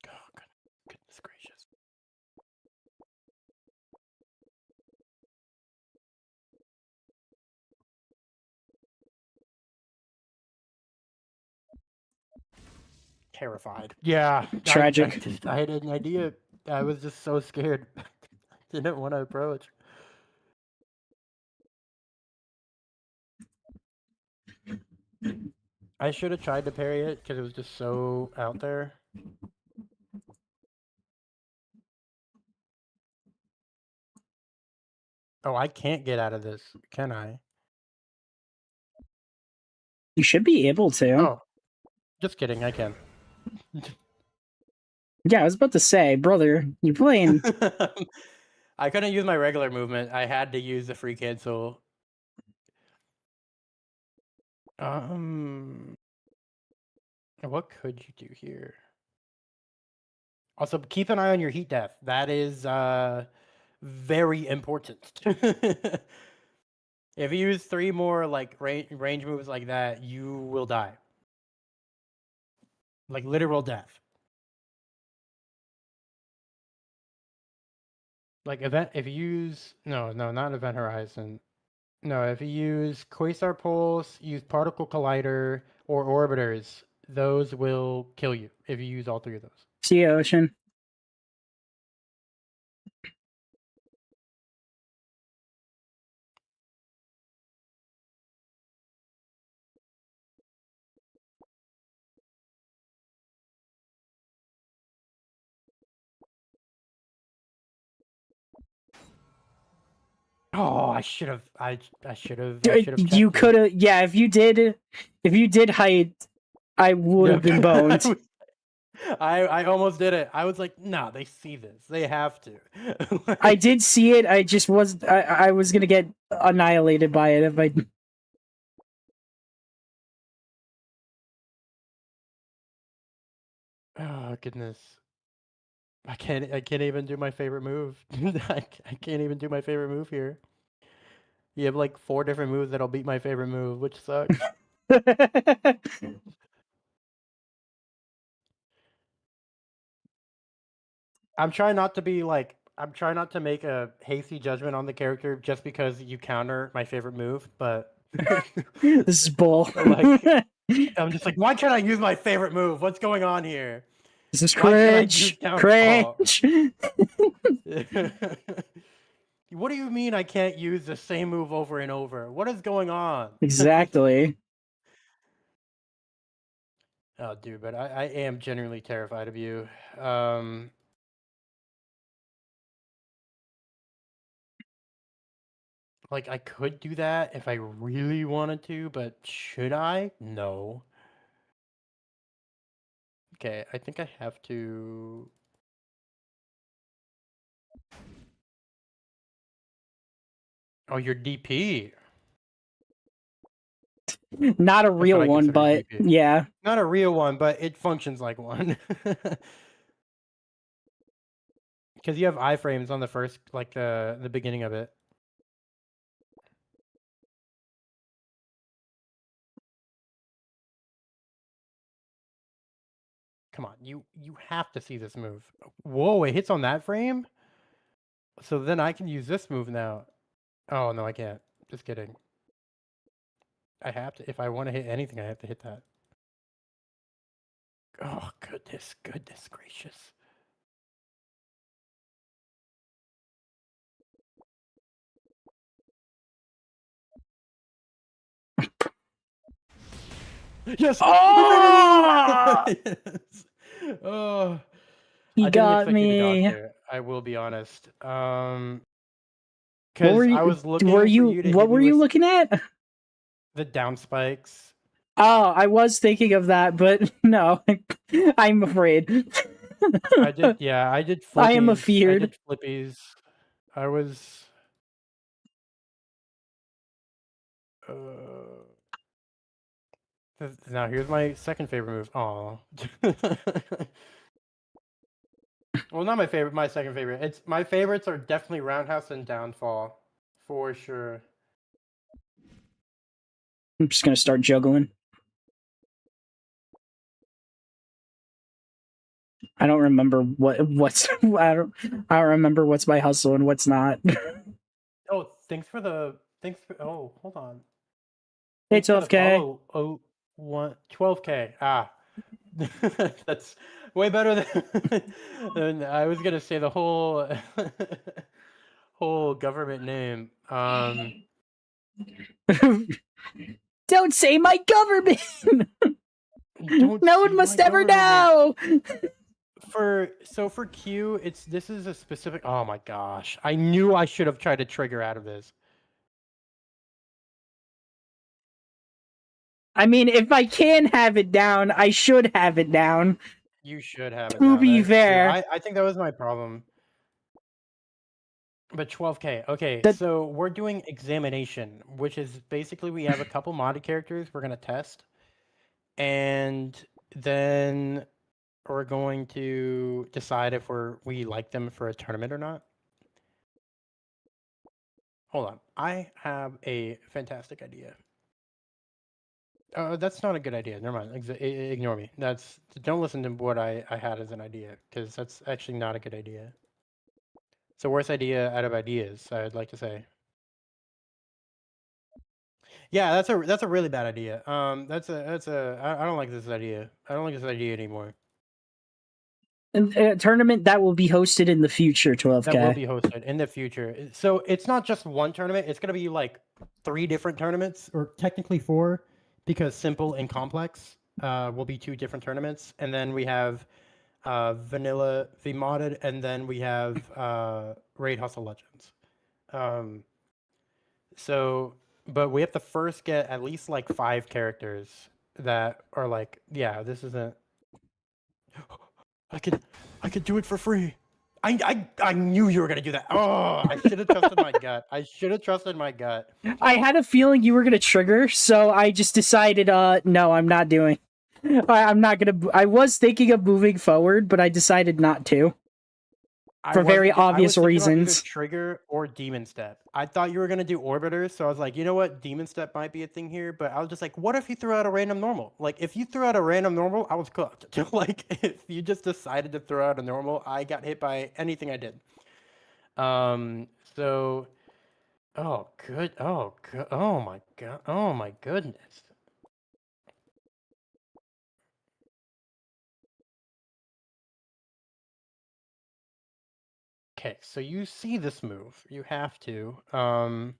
Speaker 2: Oh, goodness gracious. Terrified. Yeah.
Speaker 3: Tragic.
Speaker 2: I had an idea. I was just so scared. Didn't want to approach. I should have tried to parry it because it was just so out there. Oh, I can't get out of this, can I?
Speaker 3: You should be able to.
Speaker 2: Oh, just kidding. I can.
Speaker 3: Yeah, I was about to say, brother, you playing?
Speaker 2: I couldn't use my regular movement. I had to use the free cancel. What could you do here? Also, keep an eye on your heat death. That is very important. If you use 3 more like range moves like that, you will die. Like literal death. Like event if you use no, not event horizon. No, if you use Quasar Pulse, use Particle Collider, or Orbiters, those will kill you if you use all 3 of those.
Speaker 3: See you, Ocean.
Speaker 2: Oh, I should have. I should have.
Speaker 3: You could have. Yeah, if you did height, I would have been boned.
Speaker 2: I almost did it. I was like, no, they see this. They have to.
Speaker 3: I did see it. I just was. I was gonna get annihilated by it if I.
Speaker 2: Oh goodness. I can't even do my favorite move. I can't even do my favorite move here. You have like 4 different moves that'll beat my favorite move, which sucks. I'm trying not to be like I'm trying not to make a hasty judgment on the character just because you counter my favorite move, but
Speaker 3: This is bull.
Speaker 2: like I'm just like, why can't I use my favorite move? What's going on here?
Speaker 3: This is
Speaker 2: Why can't I use
Speaker 3: cringe.
Speaker 2: downfall?
Speaker 3: Cringe.
Speaker 2: What do you mean I can't use the same move over and over? What is going on?
Speaker 3: Exactly.
Speaker 2: Oh, dude, but I am genuinely terrified of you. Like, I could do that if I really wanted to, but should I? No. Okay, I think I have to... Oh, you're DP.
Speaker 3: Not a real
Speaker 2: I
Speaker 3: one,
Speaker 2: consider
Speaker 3: but
Speaker 2: DP.
Speaker 3: yeah.
Speaker 2: Not a real one, but it functions like one. Because you have iframes on the first, like the beginning of it. Come on, you have to see this move. Whoa, it hits on that frame? So then I can use this move now. Oh, no, I can't. Just kidding. I have to, if I want to hit anything, I have to hit that. Oh, goodness gracious. Yes!
Speaker 3: Oh!
Speaker 2: Yes! Oh,
Speaker 3: He
Speaker 2: I didn't
Speaker 3: got
Speaker 2: expect you to dodge
Speaker 3: me.
Speaker 2: there. I will be honest.
Speaker 3: What
Speaker 2: Because
Speaker 3: were
Speaker 2: I
Speaker 3: you?
Speaker 2: was looking for you to
Speaker 3: What
Speaker 2: hit
Speaker 3: were
Speaker 2: me
Speaker 3: you
Speaker 2: with
Speaker 3: looking at?
Speaker 2: the down spikes.
Speaker 3: Oh, I was thinking of that, but no, I'm afraid.
Speaker 2: I did, yeah, I did
Speaker 3: I am
Speaker 2: flippies. I
Speaker 3: afeared.
Speaker 2: did flippies. I was. Now here's my second favorite move. Oh. Well, not my favorite. My second favorite. It's my favorites are definitely roundhouse and downfall, for sure.
Speaker 3: I'm just gonna start juggling. I don't remember what's I don't remember what's my hustle and what's not.
Speaker 2: Oh, thanks for the oh, hold on.
Speaker 3: It's
Speaker 2: Thanks for the
Speaker 3: okay.
Speaker 2: follow. Oh, 12K. Ah, that's way better than I was gonna say the whole whole government name.
Speaker 3: Don't say my government.
Speaker 2: Don't
Speaker 3: No
Speaker 2: say
Speaker 3: one must
Speaker 2: my
Speaker 3: ever
Speaker 2: government.
Speaker 3: know.
Speaker 2: For Q, this is a specific. Oh my gosh! I knew I should have tried to trigger out of this.
Speaker 3: I mean, if I can have it down, I should have it down.
Speaker 2: You should have it
Speaker 3: To
Speaker 2: down.
Speaker 3: be
Speaker 2: That is true.
Speaker 3: fair.
Speaker 2: I think that was my problem. But 12K. Okay,
Speaker 3: That-
Speaker 2: so we're doing examination, which is basically we have a couple modded characters we're gonna test, and then we're going to decide if we like them for a tournament or not. Hold on, I have a fantastic idea. That's not a good idea. Never mind. Ignore me. Don't listen to what I had as an idea, because that's actually not a good idea. It's the worst idea out of ideas, I'd like to say. Yeah, that's a really bad idea. I don't like this idea. I don't like this idea anymore.
Speaker 3: A tournament that will be hosted in the future, 12K.
Speaker 2: That will be hosted in the future. So it's not just one tournament. It's gonna be like 3 different tournaments, or technically 4, because simple and complex will be 2 different tournaments, and then we have vanilla v modded, and then we have raid hustle legends. So, but we have to first get at least like 5 characters that are like, yeah, this isn't. I could do it for free. I knew you were gonna do that. Oh, I should have trusted my gut. I should have trusted my gut.
Speaker 3: I had a feeling you were gonna trigger, so I just decided, no, I'm not doing. I'm not gonna. I was thinking of moving forward, but I decided not to. For very obvious reasons.
Speaker 2: Either trigger or demon step. I thought you were gonna do orbiters, so I was like, you know what, demon step might be a thing here. But I was just like, what if you threw out a random normal? Like, if you threw out a random normal, I was cooked. Like, if you just decided to throw out a normal, I got hit by anything I did. So, oh my god, oh my goodness. Okay, so you see this move. You have to. The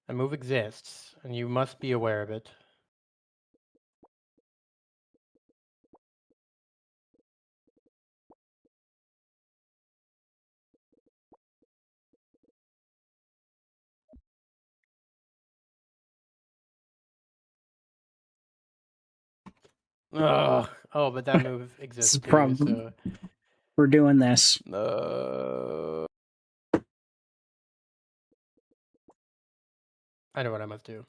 Speaker 2: move exists, and you must be aware of it. Ugh. Oh, but that move exists too, so...
Speaker 3: We're doing this.
Speaker 2: I know what I must do.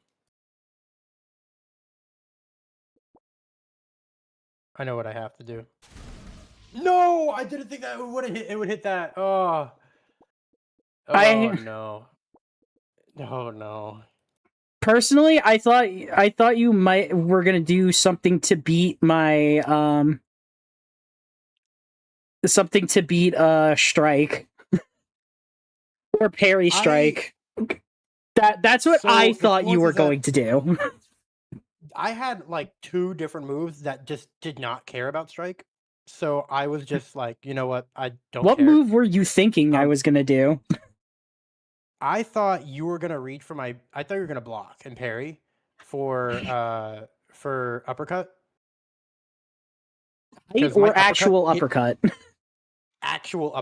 Speaker 2: I know what I have to do. No! I didn't think that it would hit that. Oh. Oh, no. Oh, no.
Speaker 3: Personally, I thought you were gonna do something to beat my something to beat strike or parry strike. That's what I thought you were going to do.
Speaker 2: I had like 2 different moves that just did not care about strike. So I was just like, you know what? I don't
Speaker 3: What
Speaker 2: care.
Speaker 3: move were you thinking I was gonna do?
Speaker 2: I thought you were gonna reach for my. I thought you were gonna block and parry for uppercut. Because my
Speaker 3: Or actual
Speaker 2: hit-
Speaker 3: uppercut?
Speaker 2: Actual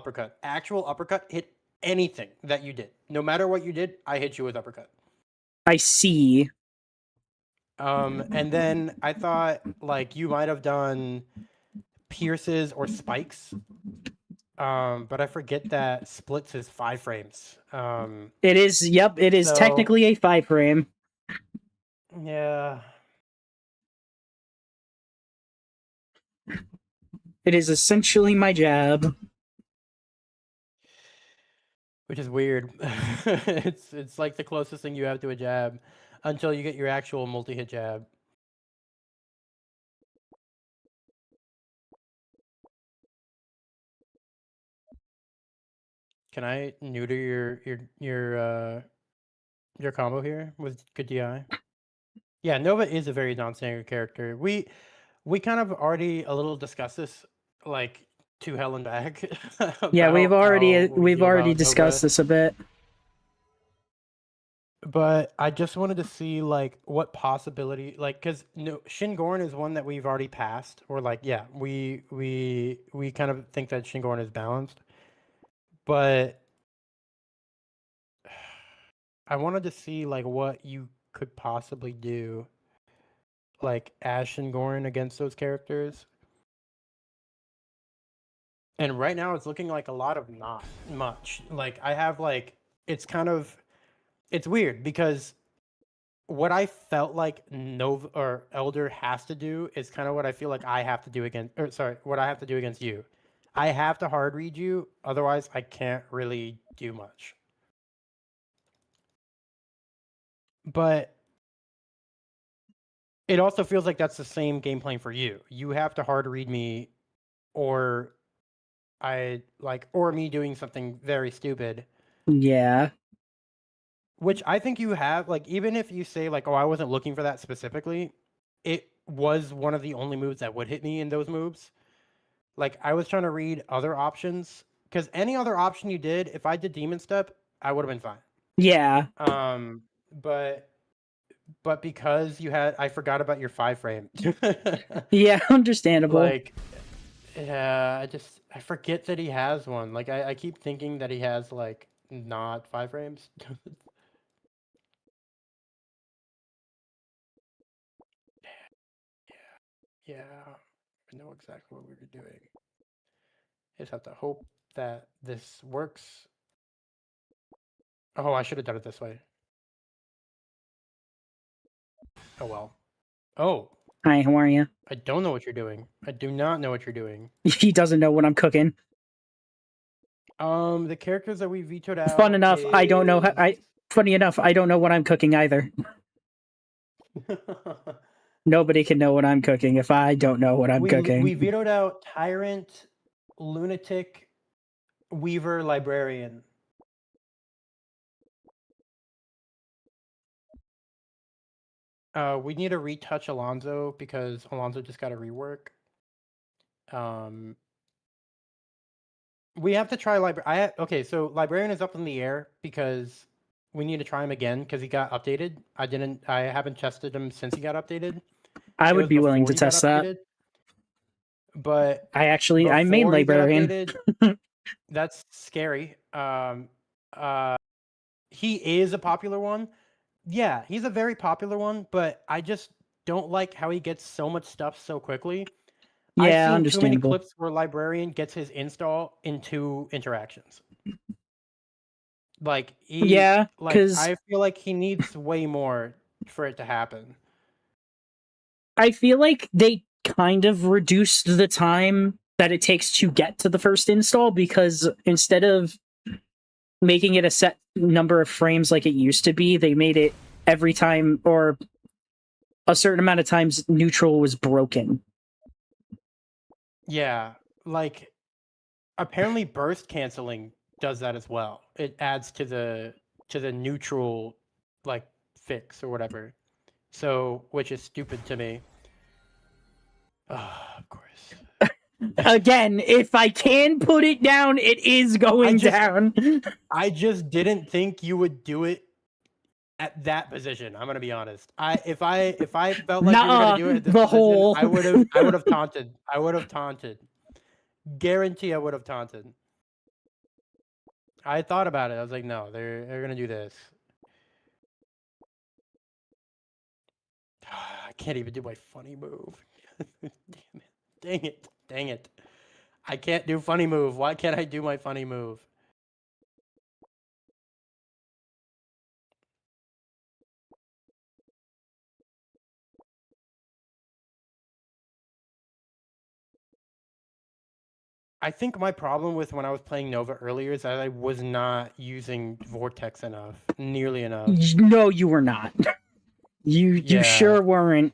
Speaker 2: uppercut hit anything that you did. No matter what you did, I hit you with uppercut.
Speaker 3: I see.
Speaker 2: And then I thought like you might have done pierces or spikes. But I forget that splits is 5 frames.
Speaker 3: It is. Yep. It is
Speaker 2: So-
Speaker 3: technically a 5-frame.
Speaker 2: Yeah.
Speaker 3: It is essentially my jab.
Speaker 2: Which is weird. It's like the closest thing you have to a jab until you get your actual multi-hit jab. Can I neuter your combo here with good DI? Yeah, Nova is a very non-standard character. We kind of already a little discussed this like to hell and back.
Speaker 3: Yeah, we've
Speaker 2: about
Speaker 3: already
Speaker 2: how we feel about
Speaker 3: discussed
Speaker 2: Nova.
Speaker 3: this a bit.
Speaker 2: But I just wanted to see like what possibility, like, because Shin-Goran is one that we've already passed. We're like, yeah, we kind of think that Shin-Goran is balanced, but I wanted to see like what you could possibly do, like as Shin-Goran against those characters. And right now it's looking like a lot of not much. Like I have like it's weird because what I felt like Nova or Elder has to do is kind of what I feel like I have to do what I have to do against you. I have to hard read you, otherwise I can't really do much. But it also feels like that's the same game plan for you. You have to hard read me, or or me doing something very stupid.
Speaker 3: Yeah.
Speaker 2: Which I think you have, like, even if you say, like, oh, I wasn't looking for that specifically, it was one of the only moves that would hit me in those moves. Like, I was trying to read other options, because any other option you did, if I did Demon Step, I would have been fine.
Speaker 3: Yeah.
Speaker 2: But because I forgot about your 5-frame.
Speaker 3: Yeah, understandable.
Speaker 2: Like, yeah, I forget that he has one. Like, I keep thinking that he has, like, not 5 frames. Yeah, I know exactly what we were doing. I just have to hope that this works. Oh, I should have done it this way. Oh, well. Oh,
Speaker 3: Hi, how are you?
Speaker 2: I don't know what you're doing. I do not know what you're doing.
Speaker 3: He doesn't know what I'm cooking.
Speaker 2: The characters that we vetoed out.
Speaker 3: Funny enough, I don't know what I'm cooking either. Nobody can know what I'm cooking if I don't know what I'm cooking.
Speaker 2: We vetoed out Tyrant, Lunatic, Weaver, Librarian. We need to retouch Alonso because Alonso just got a rework. We have to try okay, so Librarian is up in the air because we need to try him again because he got updated. I haven't tested him since he got updated.
Speaker 3: I
Speaker 2: It
Speaker 3: would
Speaker 2: was
Speaker 3: be willing to
Speaker 2: before he got
Speaker 3: test that.
Speaker 2: updated. But
Speaker 3: I main
Speaker 2: before he got
Speaker 3: Librarian.
Speaker 2: updated, that's scary. He is a popular one. Yeah, he's a very popular one, but I just don't like how he gets so much stuff so quickly.
Speaker 3: Yeah,
Speaker 2: I've seen too many
Speaker 3: understandable.
Speaker 2: clips where Librarian gets his install in 2 interactions. Like
Speaker 3: Yeah,
Speaker 2: like
Speaker 3: 'cause-
Speaker 2: I feel like he needs way more for it to happen.
Speaker 3: I feel like they kind of reduced the time that it takes to get to the first install because instead of making it a set number of frames like it used to be, they made it every time or a certain amount of times neutral was broken.
Speaker 2: Yeah, like apparently burst canceling does that as well. It adds to the neutral like fix or whatever. So, which is stupid to me. Of course.
Speaker 3: Again, if I can put it down, it is going down.
Speaker 2: I just didn't think you would do it at that position. I'm gonna be honest. If I felt like you were gonna do it at this
Speaker 3: the
Speaker 2: position,
Speaker 3: hole.
Speaker 2: I would have taunted. I would have taunted. Guarantee I would have taunted. I thought about it. I was like, no, they're gonna do this. I can't even do my funny move. Damn it. Dang it. Dang it. I can't do funny move. Why can't I do my funny move? I think my problem with when I was playing Nova earlier is that I was not using Vortex nearly enough.
Speaker 3: No, you were not. You sure weren't.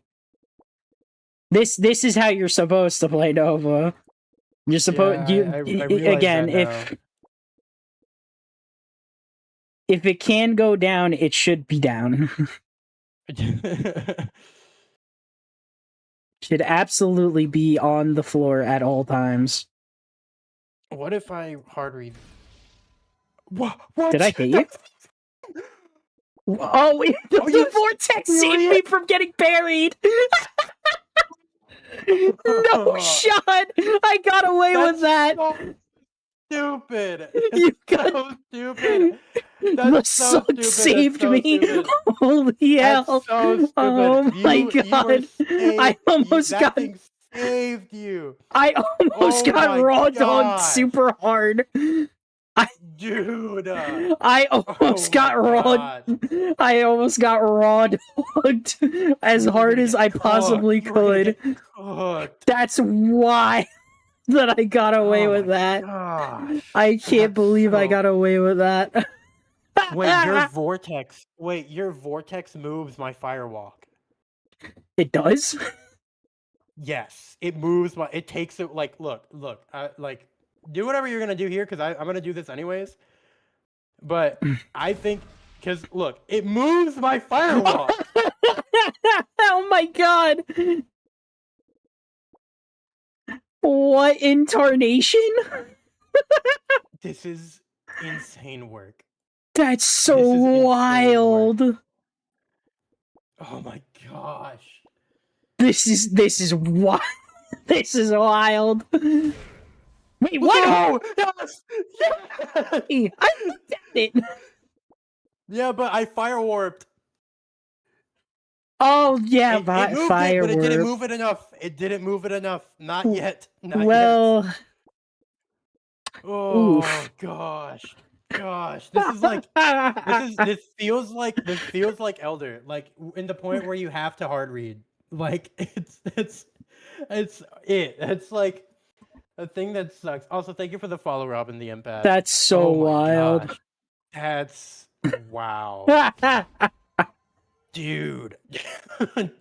Speaker 3: This is how you're supposed to play Nova. You're supposed
Speaker 2: I
Speaker 3: again if it can go down, it should be down. Should absolutely be on the floor at all times.
Speaker 2: What if I hard read? What?
Speaker 3: Did I hit you? Oh, the vortex saved me from getting buried. No shot! I got away with that.
Speaker 2: So stupid.
Speaker 3: You got
Speaker 2: so stupid.
Speaker 3: the
Speaker 2: That's so
Speaker 3: sun
Speaker 2: stupid.
Speaker 3: saved
Speaker 2: That's so
Speaker 3: me.
Speaker 2: stupid.
Speaker 3: Holy hell!
Speaker 2: That's so stupid.
Speaker 3: Oh my
Speaker 2: You were
Speaker 3: god! I
Speaker 2: saved.
Speaker 3: almost
Speaker 2: That
Speaker 3: got.
Speaker 2: thing saved you,
Speaker 3: I almost
Speaker 2: Oh
Speaker 3: got
Speaker 2: my
Speaker 3: raw dogged
Speaker 2: gosh.
Speaker 3: super hard.
Speaker 2: dude.
Speaker 3: I almost
Speaker 2: Oh
Speaker 3: got
Speaker 2: my
Speaker 3: raw.
Speaker 2: God.
Speaker 3: I almost got raw dogged as
Speaker 2: You were
Speaker 3: hard
Speaker 2: gonna
Speaker 3: as
Speaker 2: get
Speaker 3: I
Speaker 2: cooked.
Speaker 3: possibly
Speaker 2: You were gonna
Speaker 3: could.
Speaker 2: get cooked.
Speaker 3: That's why that I got away
Speaker 2: Oh
Speaker 3: with
Speaker 2: my
Speaker 3: that.
Speaker 2: gosh.
Speaker 3: I can't
Speaker 2: That's
Speaker 3: believe I
Speaker 2: so-
Speaker 3: got away with that.
Speaker 2: Wait, your vortex. Wait, your vortex moves my firewalk.
Speaker 3: It does?
Speaker 2: Yes, it moves my. It takes it. Like, look. Like, do whatever you're gonna do here, because I'm gonna do this anyways. But I think, because look, it moves my firewalk.
Speaker 3: Oh my god! What incarnation?
Speaker 2: This is insane work.
Speaker 3: That's so
Speaker 2: This is insane work.
Speaker 3: wild.
Speaker 2: Oh my gosh.
Speaker 3: This is wild. This is wild. Wait, what?
Speaker 2: Whoa! Yes! Yes!
Speaker 3: Hey, I looked at it.
Speaker 2: Yeah, but I fire warped.
Speaker 3: Oh yeah,
Speaker 2: It moved
Speaker 3: fire
Speaker 2: it, but it didn't
Speaker 3: warp.
Speaker 2: move it enough. It didn't move it enough. Not yet. Not yet.
Speaker 3: Well,
Speaker 2: Oh
Speaker 3: oof.
Speaker 2: gosh. This is like this feels like Elder. Like in the point where you have to hard read. Like it's like a thing that sucks. Also, thank you for the follow, Robin the empath.
Speaker 3: That's so
Speaker 2: Oh my
Speaker 3: wild.
Speaker 2: gosh. That's wow. Dude.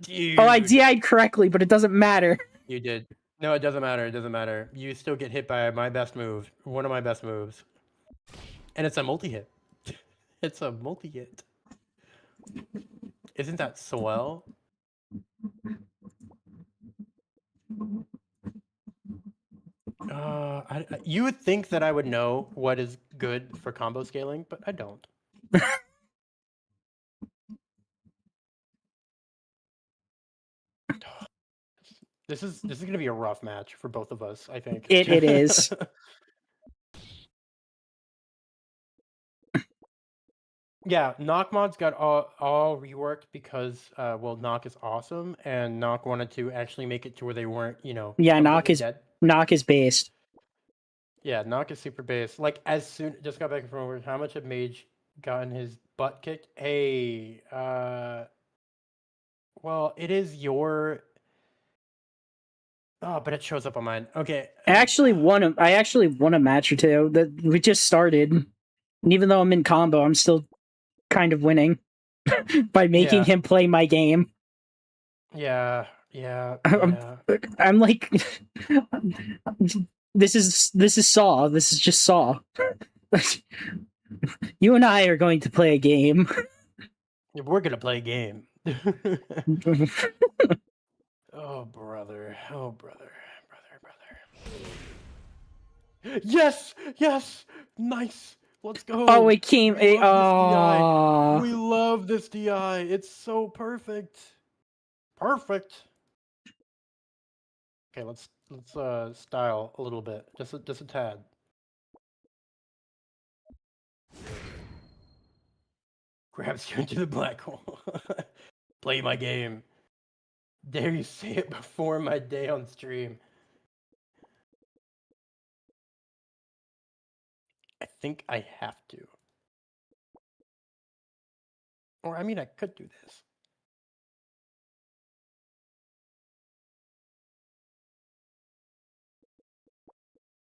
Speaker 2: Dude.
Speaker 3: Oh, I DI'd correctly, but it doesn't matter.
Speaker 2: You did. No, it doesn't matter. It doesn't matter. You still get hit by my best move. One of my best moves. And it's a multi-hit. It's a multi-hit. Isn't that swell? You would think that I would know what is good for combo scaling, but I don't. This is gonna be a rough match for both of us, I think.
Speaker 3: It is.
Speaker 2: Yeah, Knock mods got all reworked because well, Knock is awesome, and Knock wanted to actually make it to where they weren't,
Speaker 3: Yeah, Knock
Speaker 2: completely
Speaker 3: is
Speaker 2: dead.
Speaker 3: Knock is based.
Speaker 2: Yeah, Knock is super base. Like as soon just got back from over. How much had Mage gotten his butt kicked? Hey, well, it is your. Oh, but it shows up on mine. Okay.
Speaker 3: I actually won a match or two that we just started. And even though I'm in combo, I'm still kind of winning by making
Speaker 2: Yeah.
Speaker 3: him play my game.
Speaker 2: Yeah.
Speaker 3: I'm like this is Saw. This is just Saw. You and I are going to play a game.
Speaker 2: If we're gonna play a game. Oh brother. Oh brother. Brother. Yes! Yes! Nice! Let's go!
Speaker 3: Oh, it came.
Speaker 2: We love this DI.
Speaker 3: Oh,
Speaker 2: We love this DI. It's so perfect. Perfect. Okay, let's style a little bit. Just a tad. Grabs you into the black hole. Play my game. Dare you say it before my day on stream. I think I have to. Or I mean, I could do this.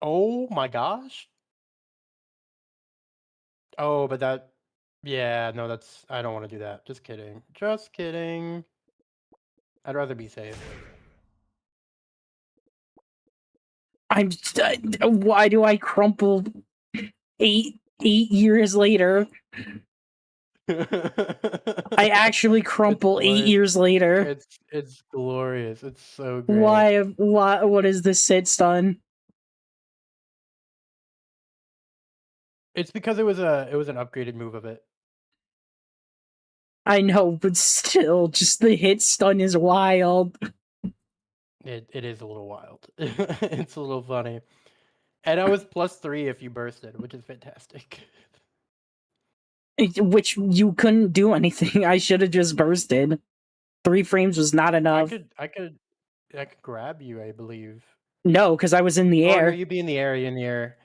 Speaker 2: Oh my gosh. Oh, but that. Yeah, no, that's. I don't want to do that. Just kidding. Just kidding. I'd rather be safe.
Speaker 3: why do I crumple 8 years later? I actually crumple 8 years later.
Speaker 2: It's glorious. It's so great.
Speaker 3: Why? What is this sit stun?
Speaker 2: It's because it was an upgraded move of it.
Speaker 3: I know, but still, just the hit stun is wild.
Speaker 2: It is a little wild. It's a little funny. And I was +3 if you bursted, which is fantastic.
Speaker 3: Which you couldn't do anything. I should have just bursted. 3 frames was not enough.
Speaker 2: I could grab you, I believe.
Speaker 3: No, because I was in the
Speaker 2: Oh,
Speaker 3: air.
Speaker 2: no, you'd be in the air. You're in the air.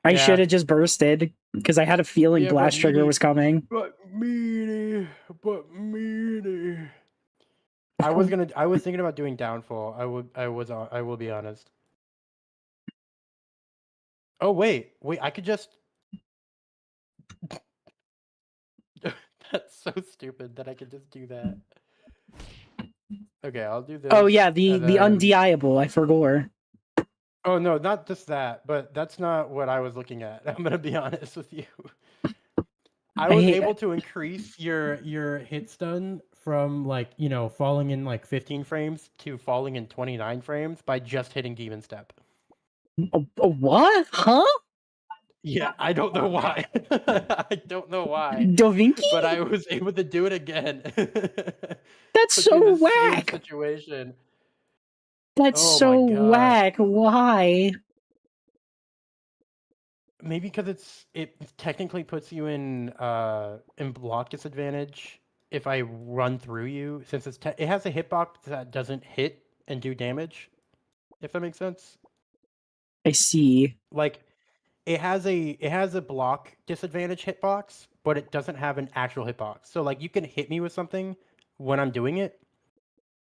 Speaker 3: I
Speaker 2: Yeah.
Speaker 3: should have just bursted because I had a feeling
Speaker 2: Yeah,
Speaker 3: blast
Speaker 2: but
Speaker 3: trigger
Speaker 2: meaty-
Speaker 3: was coming.
Speaker 2: But meaty. I was thinking about doing downfall. I will be honest. Oh wait, I could just. That's so stupid that I could just do that. Okay, I'll do this.
Speaker 3: Oh yeah, the
Speaker 2: and then-
Speaker 3: undiable. I forgot.
Speaker 2: Oh no, not just that, but that's not what I was looking at. I'm gonna be honest with you. I was able to increase your hit stun from like, falling in like 15 frames to falling in 29 frames by just hitting Demon Step.
Speaker 3: What? Huh?
Speaker 2: Yeah, I don't know why. I don't know why.
Speaker 3: Dovinky?
Speaker 2: But I was able to do it again.
Speaker 3: That's
Speaker 2: Put
Speaker 3: so
Speaker 2: you in the same
Speaker 3: whack.
Speaker 2: situation.
Speaker 3: That's
Speaker 2: Oh
Speaker 3: so
Speaker 2: my God.
Speaker 3: whack. Why?
Speaker 2: Maybe because it technically puts you in block disadvantage if I run through you, since it has a hitbox that doesn't hit and do damage. If that makes sense.
Speaker 3: I see.
Speaker 2: Like it has a block disadvantage hitbox, but it doesn't have an actual hitbox. So like you can hit me with something when I'm doing it,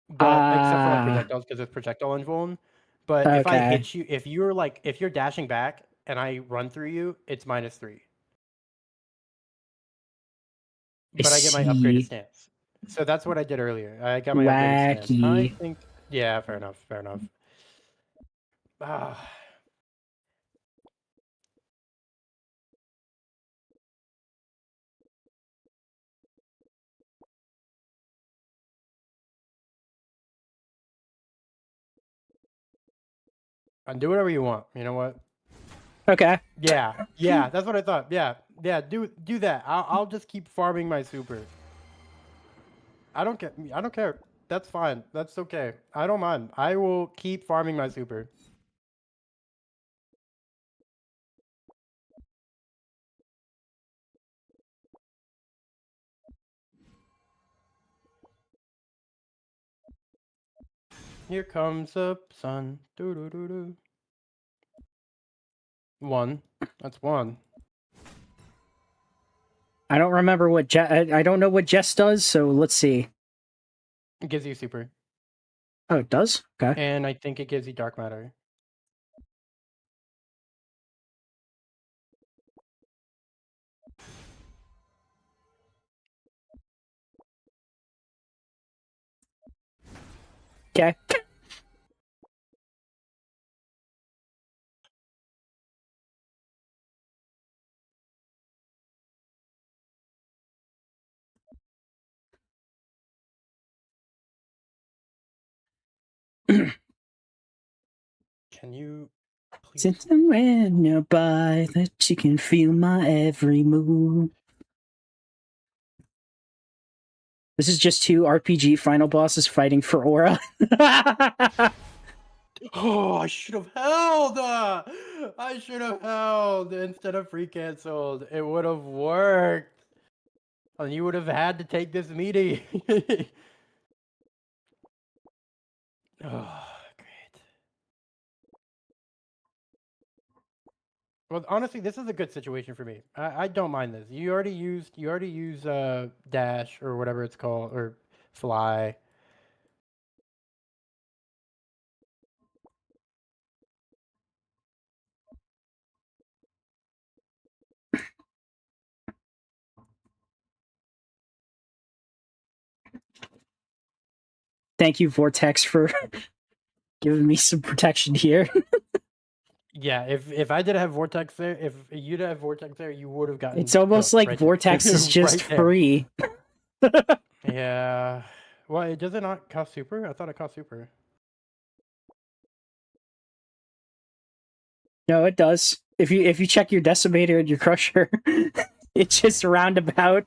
Speaker 2: but except for like projectiles because it's projectile invuln. But if I
Speaker 3: Okay.
Speaker 2: hit you, if you're dashing back and I run through you, it's -3. But I get my upgraded
Speaker 3: see.
Speaker 2: stance. So that's what I did earlier. I got my upgraded stance. I
Speaker 3: Wacky.
Speaker 2: think, yeah, fair enough. Fair enough. Ah. And do whatever you want. You know what?
Speaker 3: Okay.
Speaker 2: Yeah, that's what I thought. Yeah, do that. I'll just keep farming my super. I don't care. That's fine. That's okay. I don't mind. I will keep farming my super. Here comes the sun. Doo doo doo doo. 1. That's 1.
Speaker 3: I don't remember what I don't know what Jess does, so let's see.
Speaker 2: It gives you super.
Speaker 3: Oh, it does? Okay.
Speaker 2: And I think it gives you dark matter.
Speaker 3: Okay.
Speaker 2: Can you please?
Speaker 3: Sit somewhere nearby that you can feel my every move. This is just two RPG final bosses fighting for aura.
Speaker 2: Oh, I should have held. I should have held instead of free canceled. It would have worked. And you would have had to take this meeting. Oh, great. Well, honestly, this is a good situation for me. I don't mind this. You already used dash or whatever it's called, or fly.
Speaker 3: Thank you, Vortex, for giving me some protection here.
Speaker 2: Yeah, if I didn't have vortex there, if you didn't have vortex there, you would have gotten.
Speaker 3: It's almost
Speaker 2: cooked
Speaker 3: like
Speaker 2: right there.
Speaker 3: Vortex is just
Speaker 2: Right there.
Speaker 3: free.
Speaker 2: Yeah. Well, does it not cost super? I thought it cost super.
Speaker 3: No, it does. If you check your decimator and your crusher, it's just roundabout.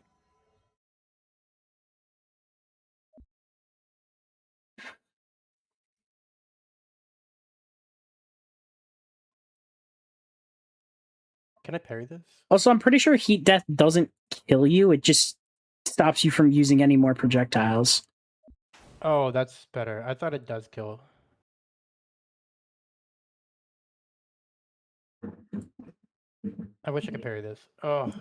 Speaker 2: Can I parry this?
Speaker 3: Also, I'm pretty sure heat death doesn't kill you. It just stops you from using any more projectiles.
Speaker 2: Oh, that's better. I thought it does kill. I wish I could parry this. Oh.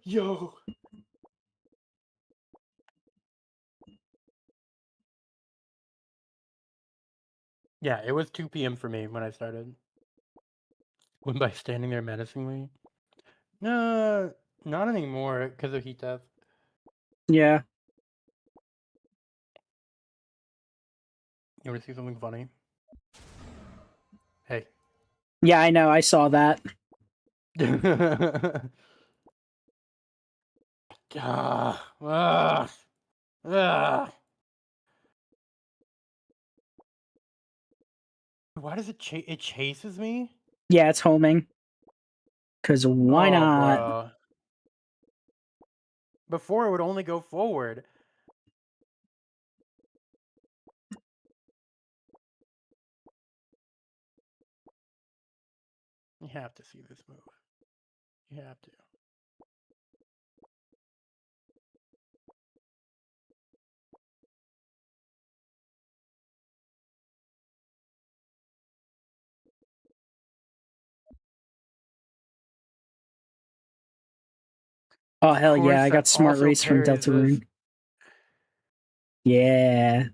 Speaker 2: Yo. Yeah, it was 2 p.m. for me when I started. When by standing there menacingly. No, not anymore because of heat death.
Speaker 3: Yeah.
Speaker 2: You want to see something funny? Hey.
Speaker 3: Yeah, I know. I saw that.
Speaker 2: Ah, ah, ah. Why does it it chases me?
Speaker 3: Yeah, it's homing. Because why
Speaker 2: Oh,
Speaker 3: not?
Speaker 2: bro. Before it would only go forward. You have to see this move. You have to.
Speaker 3: Oh, hell yeah.
Speaker 2: course,
Speaker 3: I got
Speaker 2: that
Speaker 3: Smart
Speaker 2: also
Speaker 3: Race from
Speaker 2: parries
Speaker 3: Delta
Speaker 2: this.
Speaker 3: Rune. Yeah.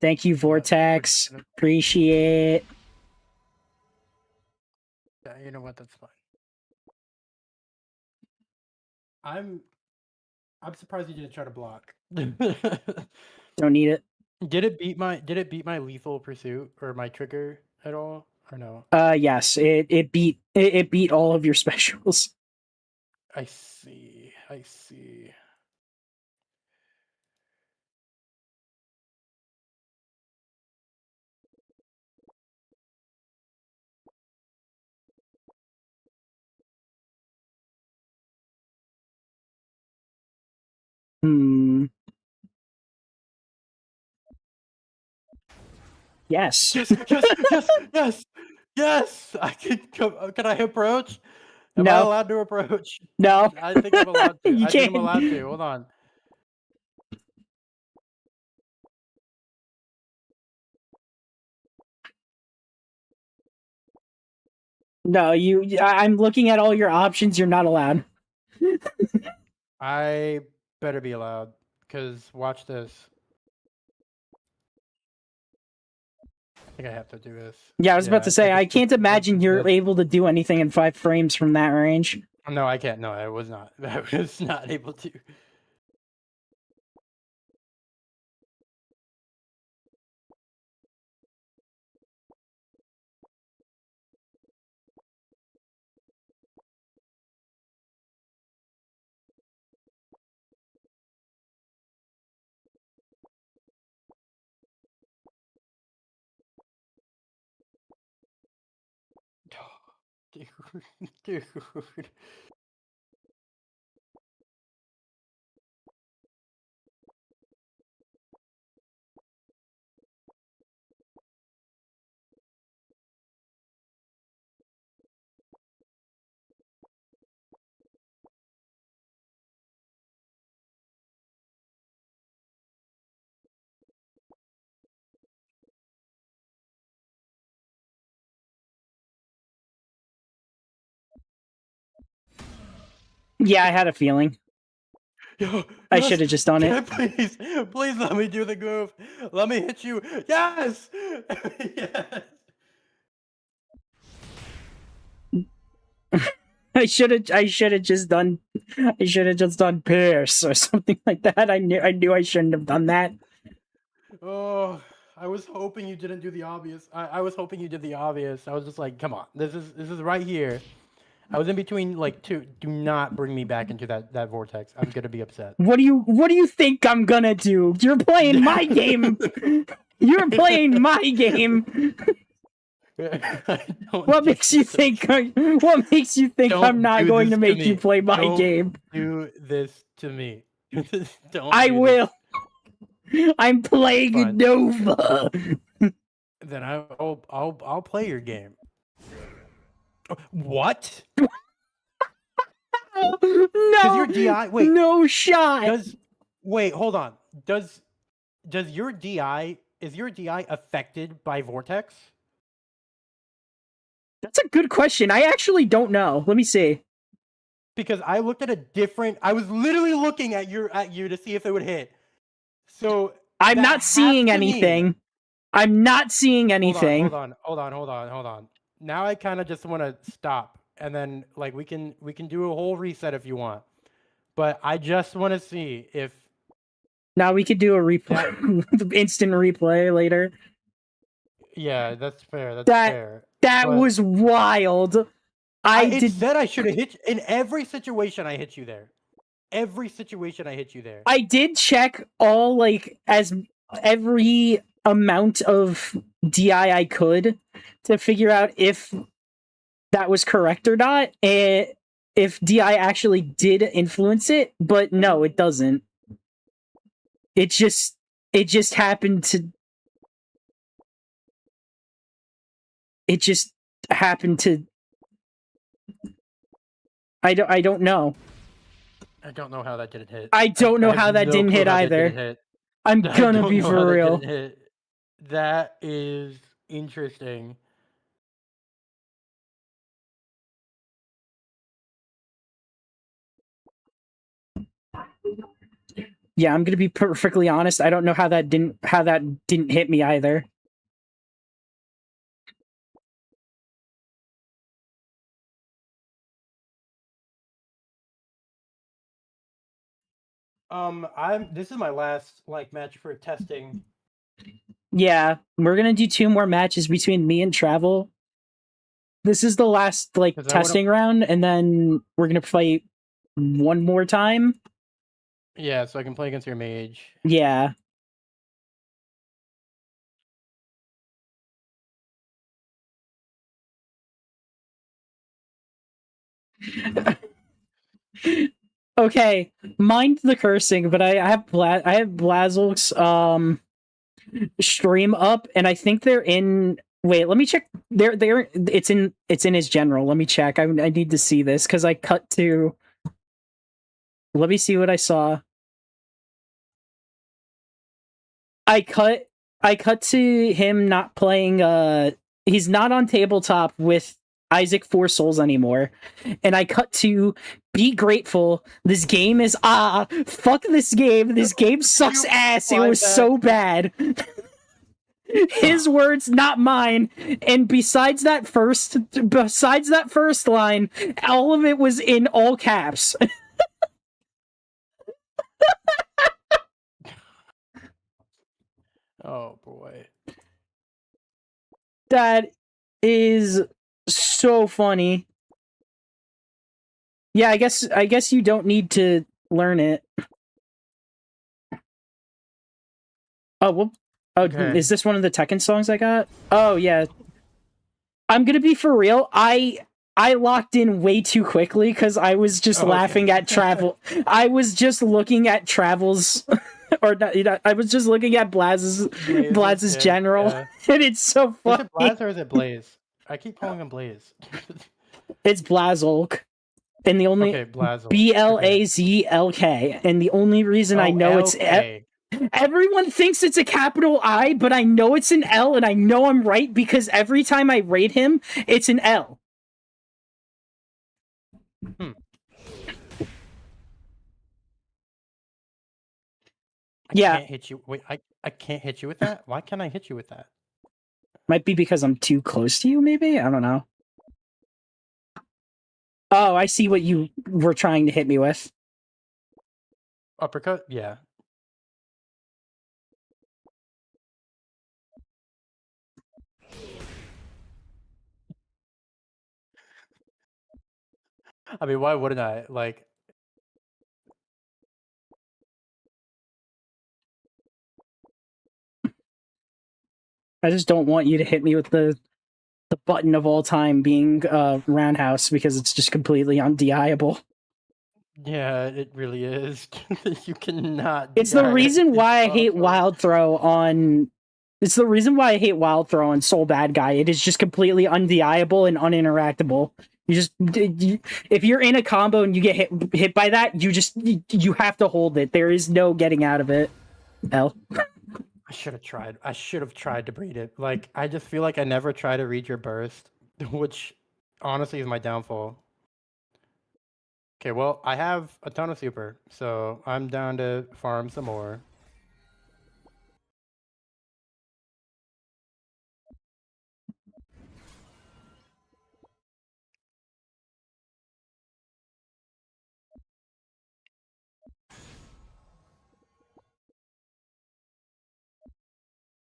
Speaker 3: Thank you, Vortex. Appreciate.
Speaker 2: Yeah, you know what? That's fine. I'm surprised you didn't try to block.
Speaker 3: Don't need it.
Speaker 2: Did it beat my lethal pursuit or my trigger at all or no?
Speaker 3: Yes. It beat all of your specials.
Speaker 2: I see. I see.
Speaker 3: Yes.
Speaker 2: Yes, yes, yes, yes, yes. I can come. Can I approach? Am I
Speaker 3: No.
Speaker 2: allowed to approach?
Speaker 3: No.
Speaker 2: I think I'm allowed to.
Speaker 3: You
Speaker 2: I think I'm
Speaker 3: can't.
Speaker 2: allowed to. Hold on.
Speaker 3: No, I'm looking at all your options. You're not allowed.
Speaker 2: I better be allowed, because watch this. I think I have to do this.
Speaker 3: Yeah, I was about to say, I can't imagine you're
Speaker 2: this.
Speaker 3: able to do anything in 5 frames from that range.
Speaker 2: No, I can't. No, I was not. I was not able to. Dude, dude.
Speaker 3: Yeah, I had a feeling.
Speaker 2: Yo,
Speaker 3: I
Speaker 2: yes,
Speaker 3: should have just done
Speaker 2: can I
Speaker 3: it.
Speaker 2: please let me do the groove. Let me hit you. Yes, yes.
Speaker 3: I should have just done Pierce or something like that. I knew I shouldn't have done that.
Speaker 2: Oh, I was hoping you didn't do the obvious. I was hoping you did the obvious. I was just like, come on, this is right here. I was in between like two. Do not bring me back into that vortex. I'm gonna be upset.
Speaker 3: What do you think I'm gonna do? You're playing my game. You're playing my game. What makes you think? What makes you think I'm not going to make you play my game?
Speaker 2: Do this to me. Don't.
Speaker 3: I
Speaker 2: do
Speaker 3: will. I'm playing
Speaker 2: Fine.
Speaker 3: Nova.
Speaker 2: Then I'll play your game. What?
Speaker 3: No.
Speaker 2: Your DI wait.
Speaker 3: No shot.
Speaker 2: Wait, hold on. Does your DI is your DI affected by Vortex?
Speaker 3: That's a good question. I actually don't know. Let me see.
Speaker 2: Because I looked at a different. I was literally looking at you to see if it would hit. So
Speaker 3: I'm not seeing anything. I'm not seeing anything.
Speaker 2: Hold on. Now I kind of just want to stop, and then like we can do a whole reset if you want. But I just want to see if.
Speaker 3: Now we could do a replay, instant replay later.
Speaker 2: Yeah, that's fair. That's fair.
Speaker 3: That was wild.
Speaker 2: It said I should have hit you. In every situation. I hit you there. Every situation I hit you there.
Speaker 3: I did check all every amount of DI I could to figure out if that was correct or not. If DI actually did influence it, but no, it doesn't. It just happened to. It just happened to. I don't know.
Speaker 2: I don't know how that didn't hit.
Speaker 3: I don't know how that didn't hit either. I'm gonna be for real.
Speaker 2: That is interesting.
Speaker 3: Yeah, I'm gonna be perfectly honest. I don't know how that didn't hit me either.
Speaker 2: This is my last match for testing.
Speaker 3: Yeah, we're gonna do 2 more matches between me and Travel. This is the last testing round, and then we're gonna play one more time.
Speaker 2: Yeah, so I can play against your mage.
Speaker 3: Yeah. Okay, mind the cursing, but I have Blazilk's stream up, and I think they're in. Wait, let me check. It's in his general. Let me check. I need to see this because I cut to. Let me see what I saw. I cut to him not playing. He's not on tabletop with Isaac 4 Souls anymore, and I cut to be grateful. This game is fuck this game. This game sucks ass. It was so bad. His words, not mine. And besides that first line, all of it was in all caps.
Speaker 2: Oh boy.
Speaker 3: That is so funny. Yeah, I guess you don't need to learn it. Oh, well,
Speaker 2: Okay.
Speaker 3: is this one of the Tekken songs I got? Oh yeah. I'm gonna be for real. I locked in way too quickly because I was just laughing at Travel. I was just looking at Travel's, or not, I was just looking at Blaz's
Speaker 2: yeah,
Speaker 3: general,
Speaker 2: yeah.
Speaker 3: and it's so
Speaker 2: Is
Speaker 3: funny.
Speaker 2: it Blaz or is it Blaze? I keep calling him Blaze.
Speaker 3: It's Blazolk, and the only
Speaker 2: Okay, Blazolk.
Speaker 3: Blazlk, and the only reason I know it's everyone thinks it's a capital I, but I know it's an L, and I know I'm right because every time I rate him, it's an L. Yeah.
Speaker 2: I can't hit you. Wait, I can't hit you with that? Why can't I hit you with that?
Speaker 3: Might be because I'm too close to you, maybe? I don't know. Oh, I see what you were trying to hit me with.
Speaker 2: Uppercut? Yeah. I mean, why wouldn't I? Like,
Speaker 3: I just don't want you to hit me with the button of all time being Roundhouse because it's just completely undeniable.
Speaker 2: yeah, it really is. You cannot.
Speaker 3: It's the
Speaker 2: die.
Speaker 3: reason
Speaker 2: It's
Speaker 3: why I hate
Speaker 2: awful.
Speaker 3: Wild Throw on. It's the reason why I hate Wild Throw on Soul Bad Guy. It is just completely undeniable and uninteractable. If you're in a combo and you get hit by that, you have to hold it. There is no getting out of it. L.
Speaker 2: I should have tried. I should have tried to read it. Like, I just feel like I never try to read your burst, which honestly is my downfall. Okay, well, I have a ton of super, so I'm down to farm some more.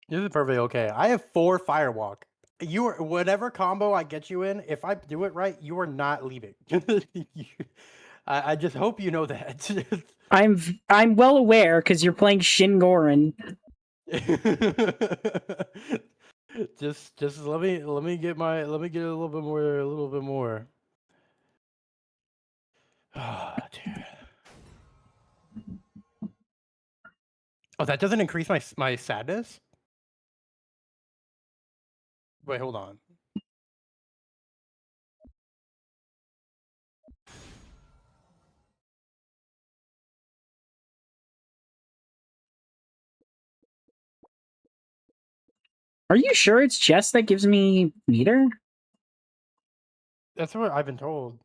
Speaker 2: This is perfectly okay. I have 4 Firewalk. You are whatever combo I get you in. If I do it right, you are not leaving. I just hope you know that.
Speaker 3: I'm well aware because you're playing Shin Goran.
Speaker 2: just let me get a little bit more. Oh, dude. Oh, that doesn't increase my sadness? Wait, hold on.
Speaker 3: Are you sure it's chess that gives me meter?
Speaker 2: That's what I've been told.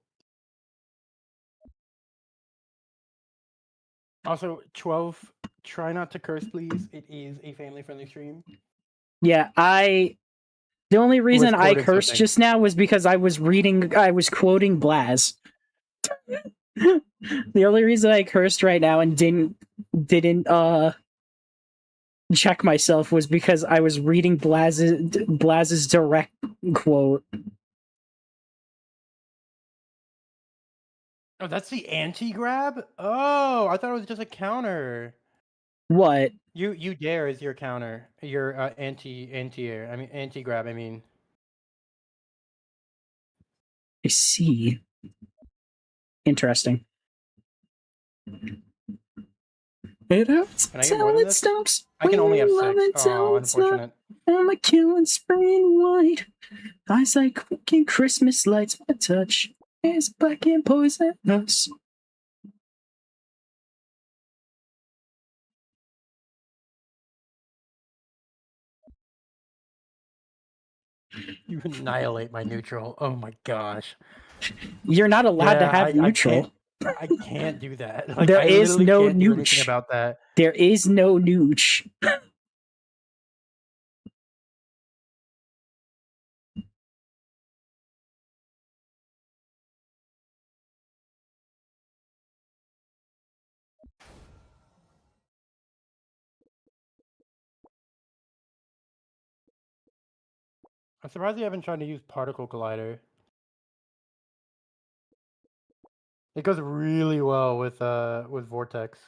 Speaker 2: Also, 12, try not to curse, please. It is a family-friendly stream.
Speaker 3: Yeah, the only reason I
Speaker 2: quoting
Speaker 3: cursed
Speaker 2: something.
Speaker 3: just now was because I was quoting Blaz. The only reason I cursed right now and didn't check myself was because I was reading Blaz's direct quote.
Speaker 2: Oh, that's the anti-grab? Oh, I thought it was just a counter.
Speaker 3: What?
Speaker 2: You dare is your counter. Your anti-air. I mean anti-grab, I mean.
Speaker 3: I see. Interesting. It hurts
Speaker 2: Can I get more than
Speaker 3: it
Speaker 2: this?
Speaker 3: stops.
Speaker 2: I can only have
Speaker 3: Love
Speaker 2: 6.
Speaker 3: until
Speaker 2: Oh,
Speaker 3: it's not.
Speaker 2: unfortunate.
Speaker 3: I'm a killing spring white. Eyes like cooking Christmas lights. My touch is black and poisonous.
Speaker 2: You annihilate my neutral. Oh my gosh.
Speaker 3: You're not allowed to have neutral.
Speaker 2: I can't do that. Like,
Speaker 3: There
Speaker 2: I
Speaker 3: is
Speaker 2: literally
Speaker 3: no
Speaker 2: can't do anything
Speaker 3: nooch
Speaker 2: about that.
Speaker 3: There is no nooch.
Speaker 2: I'm surprised you haven't tried to use Particle Collider. It goes really well with Vortex.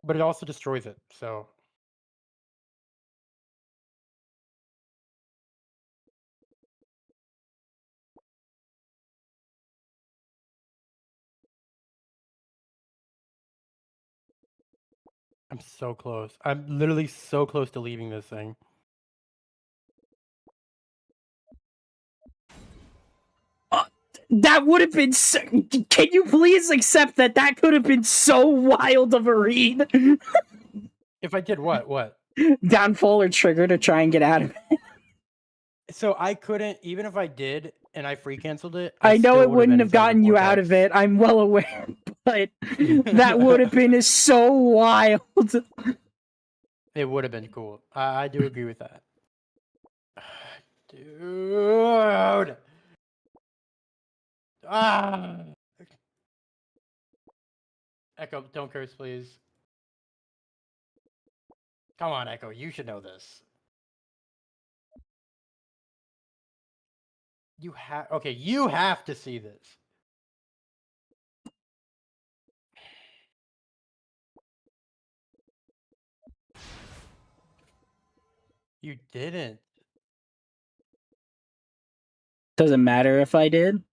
Speaker 2: But it also destroys it, so I'm so close. I'm literally so close to leaving this thing.
Speaker 3: That would have been so... Can you please accept that that could have been so wild of a read?
Speaker 2: If I did what? What?
Speaker 3: Downfall or trigger to try and get out of it.
Speaker 2: So I couldn't, even if I did and I free canceled it.
Speaker 3: I know
Speaker 2: still
Speaker 3: it
Speaker 2: would've
Speaker 3: wouldn't
Speaker 2: been
Speaker 3: have
Speaker 2: inside the
Speaker 3: gotten you out of it. I'm well aware, but that would have been so wild.
Speaker 2: It would have been cool. I do agree with that. Dude. Ah. Echo, don't curse, please. Come on, Echo. You should know this. You have... Okay, you have to see this. You didn't.
Speaker 3: Doesn't matter if I did.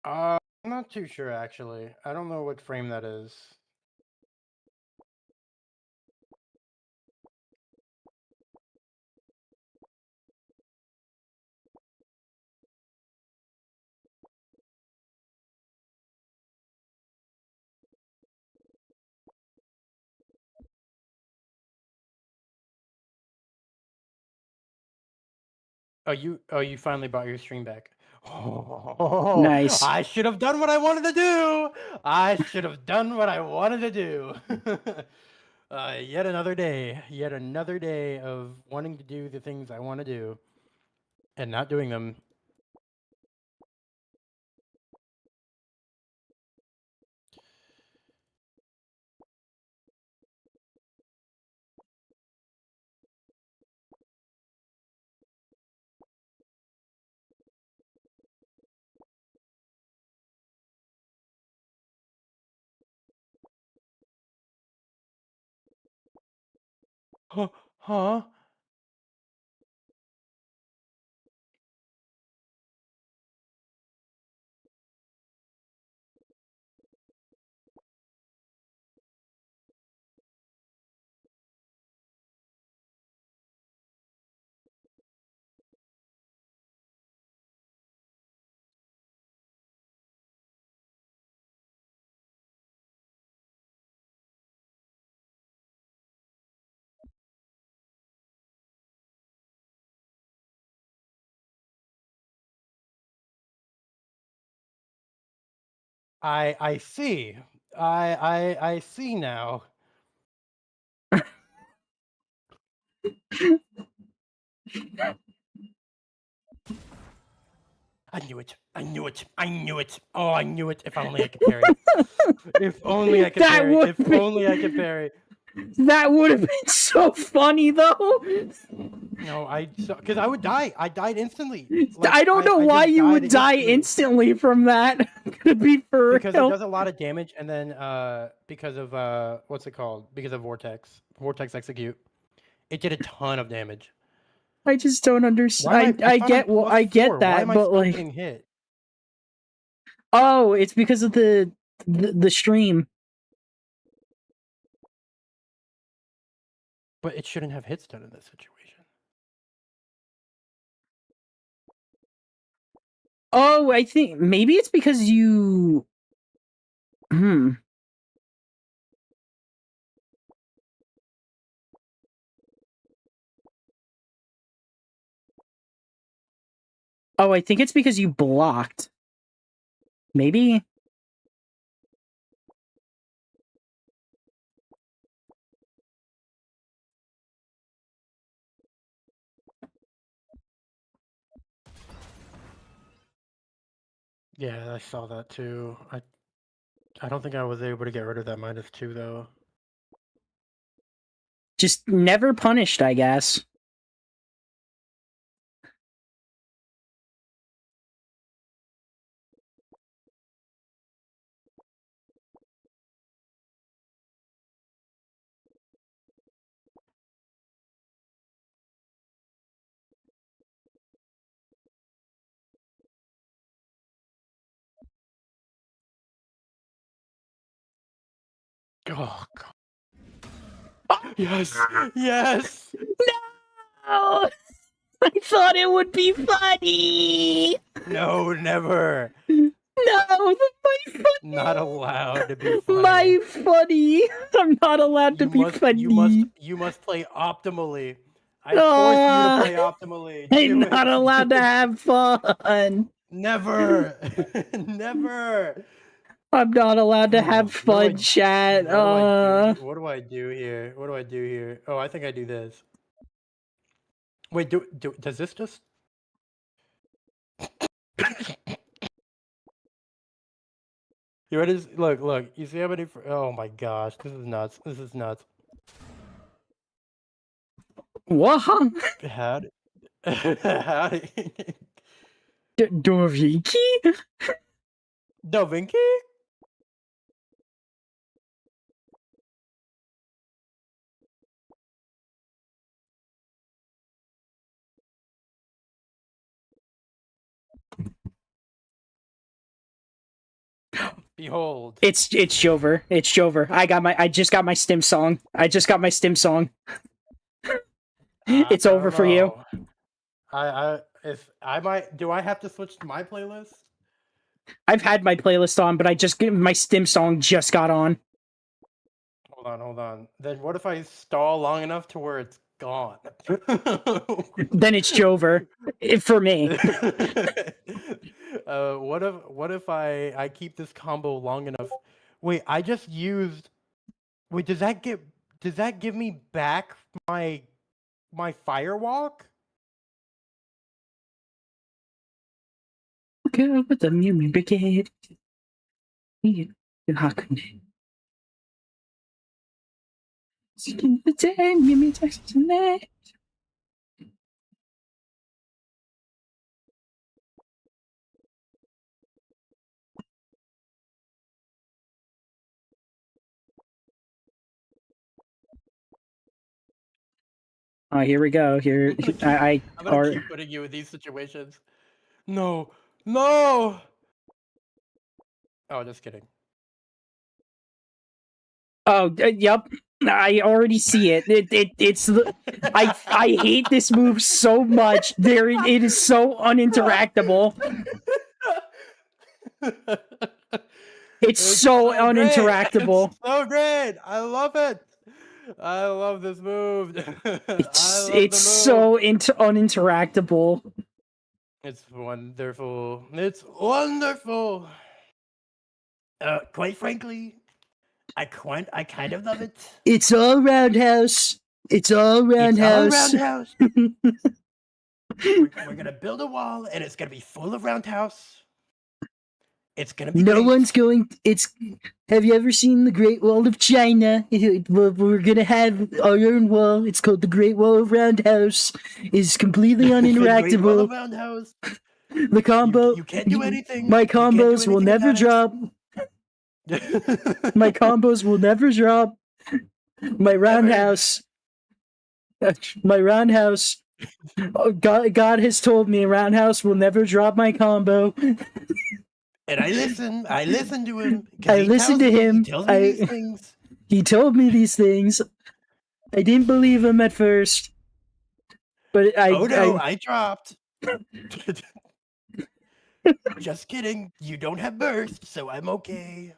Speaker 2: I'm not too sure, actually. I don't know what frame that is. You finally brought your stream back. Oh,
Speaker 3: Nice.
Speaker 2: I should have done what I wanted to do. I should have done what I wanted to do. Yet another day of wanting to do the things I want to do and not doing them. Huh? I see. I see now. I knew it. I knew it. I knew it. Oh, I knew it. If only I could parry. If only I could
Speaker 3: That
Speaker 2: parry.
Speaker 3: would
Speaker 2: If
Speaker 3: be-
Speaker 2: only I could parry.
Speaker 3: That would have been so funny, though.
Speaker 2: No, because I would die. I died instantly.
Speaker 3: I don't know why
Speaker 2: just
Speaker 3: you would
Speaker 2: died
Speaker 3: die instantly from that. I'm gonna be for
Speaker 2: because
Speaker 3: real.
Speaker 2: it does a lot of damage, and then because of what's it called? Because of Vortex Execute, it did a ton of damage.
Speaker 3: I just don't understand. I get that,
Speaker 2: Why am I
Speaker 3: but
Speaker 2: still
Speaker 3: like,
Speaker 2: getting hit?
Speaker 3: oh, it's because of the stream.
Speaker 2: But it shouldn't have hit stun in this situation.
Speaker 3: Oh, I think maybe it's because you. Oh, I think it's because you blocked. Maybe.
Speaker 2: Yeah, I saw that too. I don't think I was able to get rid of that -2 though.
Speaker 3: Just never punished, I guess.
Speaker 2: Oh god. Yes. Yes.
Speaker 3: No! I thought it would be funny!
Speaker 2: No, never.
Speaker 3: No, my funny!
Speaker 2: Not allowed to be funny.
Speaker 3: My funny! I'm not allowed to be funny.
Speaker 2: You must play optimally. I force you to play optimally.
Speaker 3: I'm
Speaker 2: Do
Speaker 3: not
Speaker 2: it.
Speaker 3: allowed to have fun.
Speaker 2: Never. Never.
Speaker 3: I'm not allowed to
Speaker 2: Oh,
Speaker 3: have
Speaker 2: what do
Speaker 3: fun,
Speaker 2: I-
Speaker 3: chat.
Speaker 2: What do I do here? What do I do here? Oh, I think I do this. Wait, does this just? You ready? Look. You see how many? Oh my gosh, this is nuts. This is nuts.
Speaker 3: What?
Speaker 2: How? How?
Speaker 3: Dorviki?
Speaker 2: Da Vinci? Behold.
Speaker 3: It's Jover. It's Jover. I just got my stim song. It's
Speaker 2: I
Speaker 3: over
Speaker 2: don't
Speaker 3: for you.
Speaker 2: know. Do I have to switch to my playlist?
Speaker 3: I've had my playlist on, but my stim song just got on.
Speaker 2: Hold on. Then what if I stall long enough to where it's gone?
Speaker 3: Then it's Jover. For me.
Speaker 2: What if I keep this combo long enough? Wait, I just used. Wait, does that give me back my firewalk?
Speaker 3: Girl with the Mimi Brigade. Oh, here we go. Here,
Speaker 2: I'm gonna keep putting you in these situations. No. Oh, just kidding.
Speaker 3: Oh, yep. I already see it. It's I hate this move so much. It is so uninteractable. It's so uninteractable.
Speaker 2: It's so great. I love it. I love this move.
Speaker 3: It's so uninteractable.
Speaker 2: It's wonderful. It's wonderful. Quite frankly, I kind of love it.
Speaker 3: It's all roundhouse. It's all roundhouse.
Speaker 2: We're gonna build a wall, and it's gonna be full of roundhouse. It's gonna be.
Speaker 3: No
Speaker 2: great.
Speaker 3: one's going. Have you ever seen the Great Wall of China? We're gonna have our own wall. It's called the Great Wall of Roundhouse. It's completely
Speaker 2: The Great Wall
Speaker 3: uninteractable.
Speaker 2: of roundhouse.
Speaker 3: The combo.
Speaker 2: You can't do anything.
Speaker 3: My
Speaker 2: You can't do
Speaker 3: combos will
Speaker 2: anything
Speaker 3: never
Speaker 2: about
Speaker 3: drop.
Speaker 2: it.
Speaker 3: My combos will never drop. My roundhouse. My roundhouse. Oh, God has told me roundhouse will never drop my combo.
Speaker 2: And I listen to him.
Speaker 3: I listen to him.
Speaker 2: He tells me these things.
Speaker 3: He told me these things. I didn't believe him at first. But
Speaker 2: I dropped. Just kidding. You don't have burst, so I'm okay.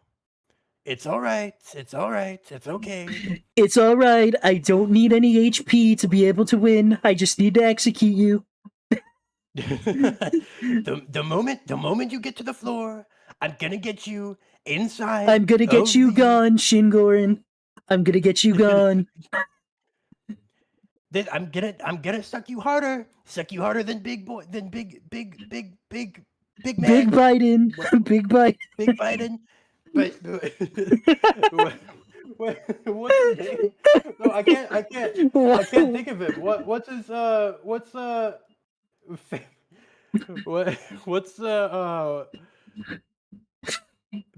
Speaker 2: It's alright. It's okay.
Speaker 3: It's alright. I don't need any HP to be able to win. I just need to execute you.
Speaker 2: the moment you get to the floor, I'm gonna get you inside.
Speaker 3: I'm gonna get
Speaker 2: of
Speaker 3: you
Speaker 2: the-
Speaker 3: gone, Shingoran. I'm gonna get you gone.
Speaker 2: I'm gonna suck you harder than big man.
Speaker 3: Big Biden. Big Biden.
Speaker 2: Big Biden. But what's his name? No, I can't think of him. What's his what's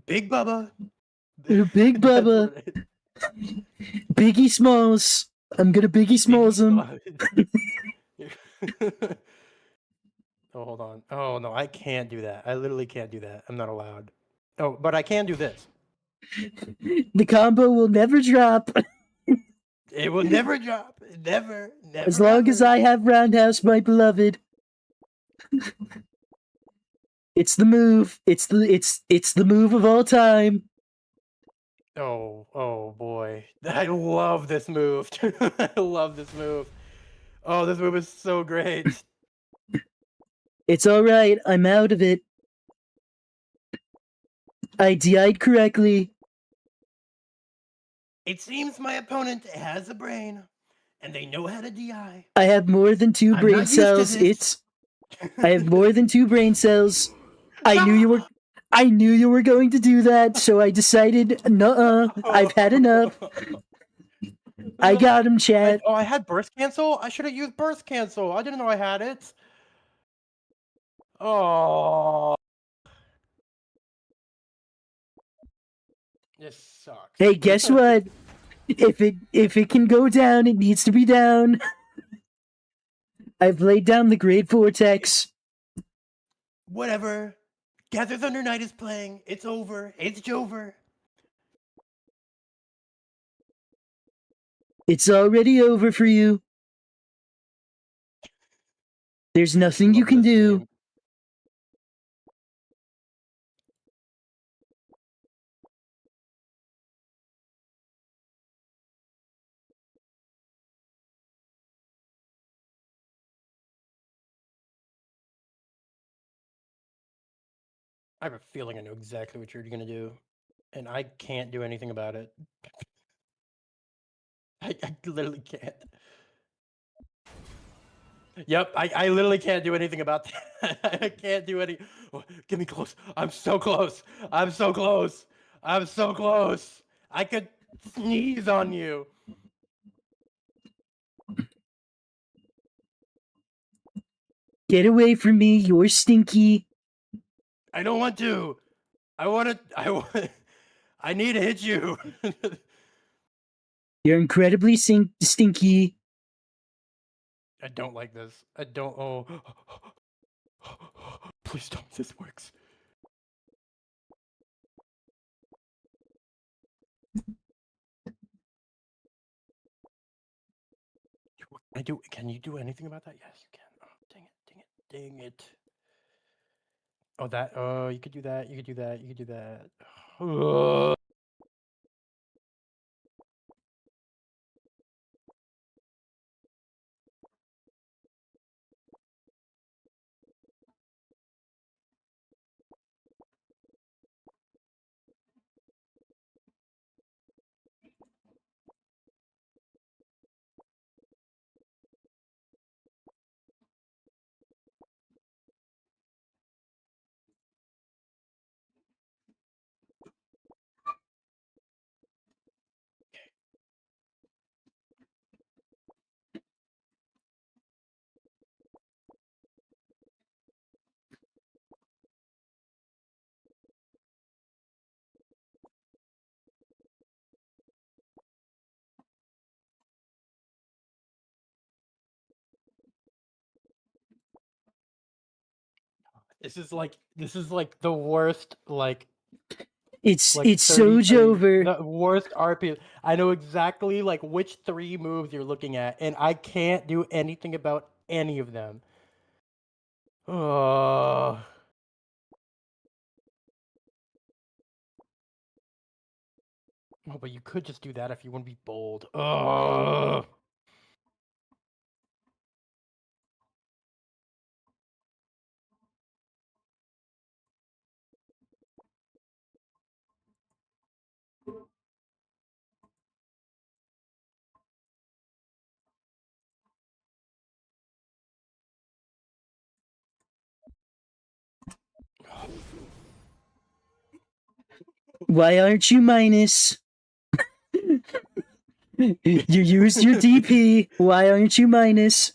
Speaker 2: Big Bubba?
Speaker 3: Big
Speaker 2: That's
Speaker 3: Bubba.
Speaker 2: what it
Speaker 3: Biggie Smalls. I'm gonna Biggie Smalls him.
Speaker 2: is. Oh, hold on. Oh no, I can't do that. I literally can't do that. I'm not allowed. Oh, but I can do this.
Speaker 3: The combo will never drop
Speaker 2: It will never drop. Never.
Speaker 3: as long as
Speaker 2: ever.
Speaker 3: I have Roundhouse, my beloved. It's the move. It's the move of all time.
Speaker 2: Oh boy. I love this move. I love this move. Oh, this move is so great.
Speaker 3: It's all right. I'm out of it. I DI'd correctly.
Speaker 2: It seems my opponent has a brain, and they know how to DI.
Speaker 3: I have more than 2
Speaker 2: I'm
Speaker 3: brain
Speaker 2: not used to
Speaker 3: cells.
Speaker 2: this.
Speaker 3: I have more than 2 brain cells. I knew you were going to do that, so I decided, nuh-uh, I've had enough. I got him, chat.
Speaker 2: I had burst cancel? I should have used burst cancel. I didn't know I had it. Oh. This sucks.
Speaker 3: Hey, guess what? If it can go down, it needs to be down. I've laid down the Great Vortex.
Speaker 2: Whatever. Gather Thunder Night is playing. It's over. It's Jover.
Speaker 3: It's already over for you. There's nothing you
Speaker 2: Love
Speaker 3: can
Speaker 2: this
Speaker 3: do.
Speaker 2: game. I have a feeling I know exactly what you're gonna do, and I can't do anything about it. I literally can't. Yep, I literally can't do anything about that. I can't do any. Oh, get me close. I'm so close. I'm so close. I'm so close. I could sneeze on you.
Speaker 3: Get away from me, you're stinky.
Speaker 2: I don't want to. I want to. I need to hit you.
Speaker 3: You're incredibly stinky.
Speaker 2: I don't like this. I don't. Oh. Please tell me this works. Can you do anything about that? Yes, you can. Oh, dang it. Oh, that. Oh, you could do that. You could do that. You could do that. Ugh. This is like the worst
Speaker 3: It's so
Speaker 2: 33
Speaker 3: Jover.
Speaker 2: the worst RP. I know exactly like which 3 moves you're looking at, and I can't do anything about any of them. Oh. Oh, but you could just do that if you want to be bold. Oh.
Speaker 3: Why aren't you minus? You used your DP. Why aren't you minus?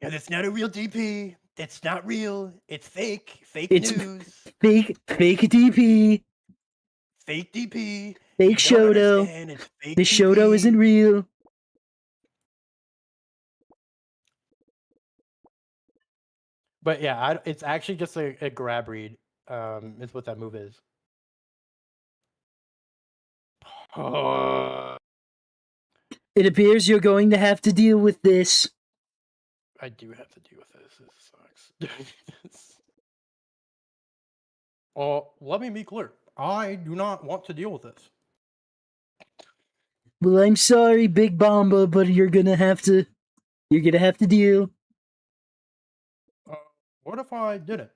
Speaker 2: And it's not a real DP. It's not real. It's fake. Fake
Speaker 3: It's
Speaker 2: news.
Speaker 3: fake DP.
Speaker 2: Fake DP.
Speaker 3: Fake
Speaker 2: You don't
Speaker 3: Shoto.
Speaker 2: understand. It's fake
Speaker 3: The Shoto
Speaker 2: DP.
Speaker 3: isn't real.
Speaker 2: But yeah, it's actually just a grab read. Is what that move is.
Speaker 3: It appears you're going to have to deal with this.
Speaker 2: I do have to deal with this. This sucks. Let me be clear. I do not want to deal with this.
Speaker 3: Well, I'm sorry, Big Bomba, but you're gonna have to deal.
Speaker 2: What if I didn't?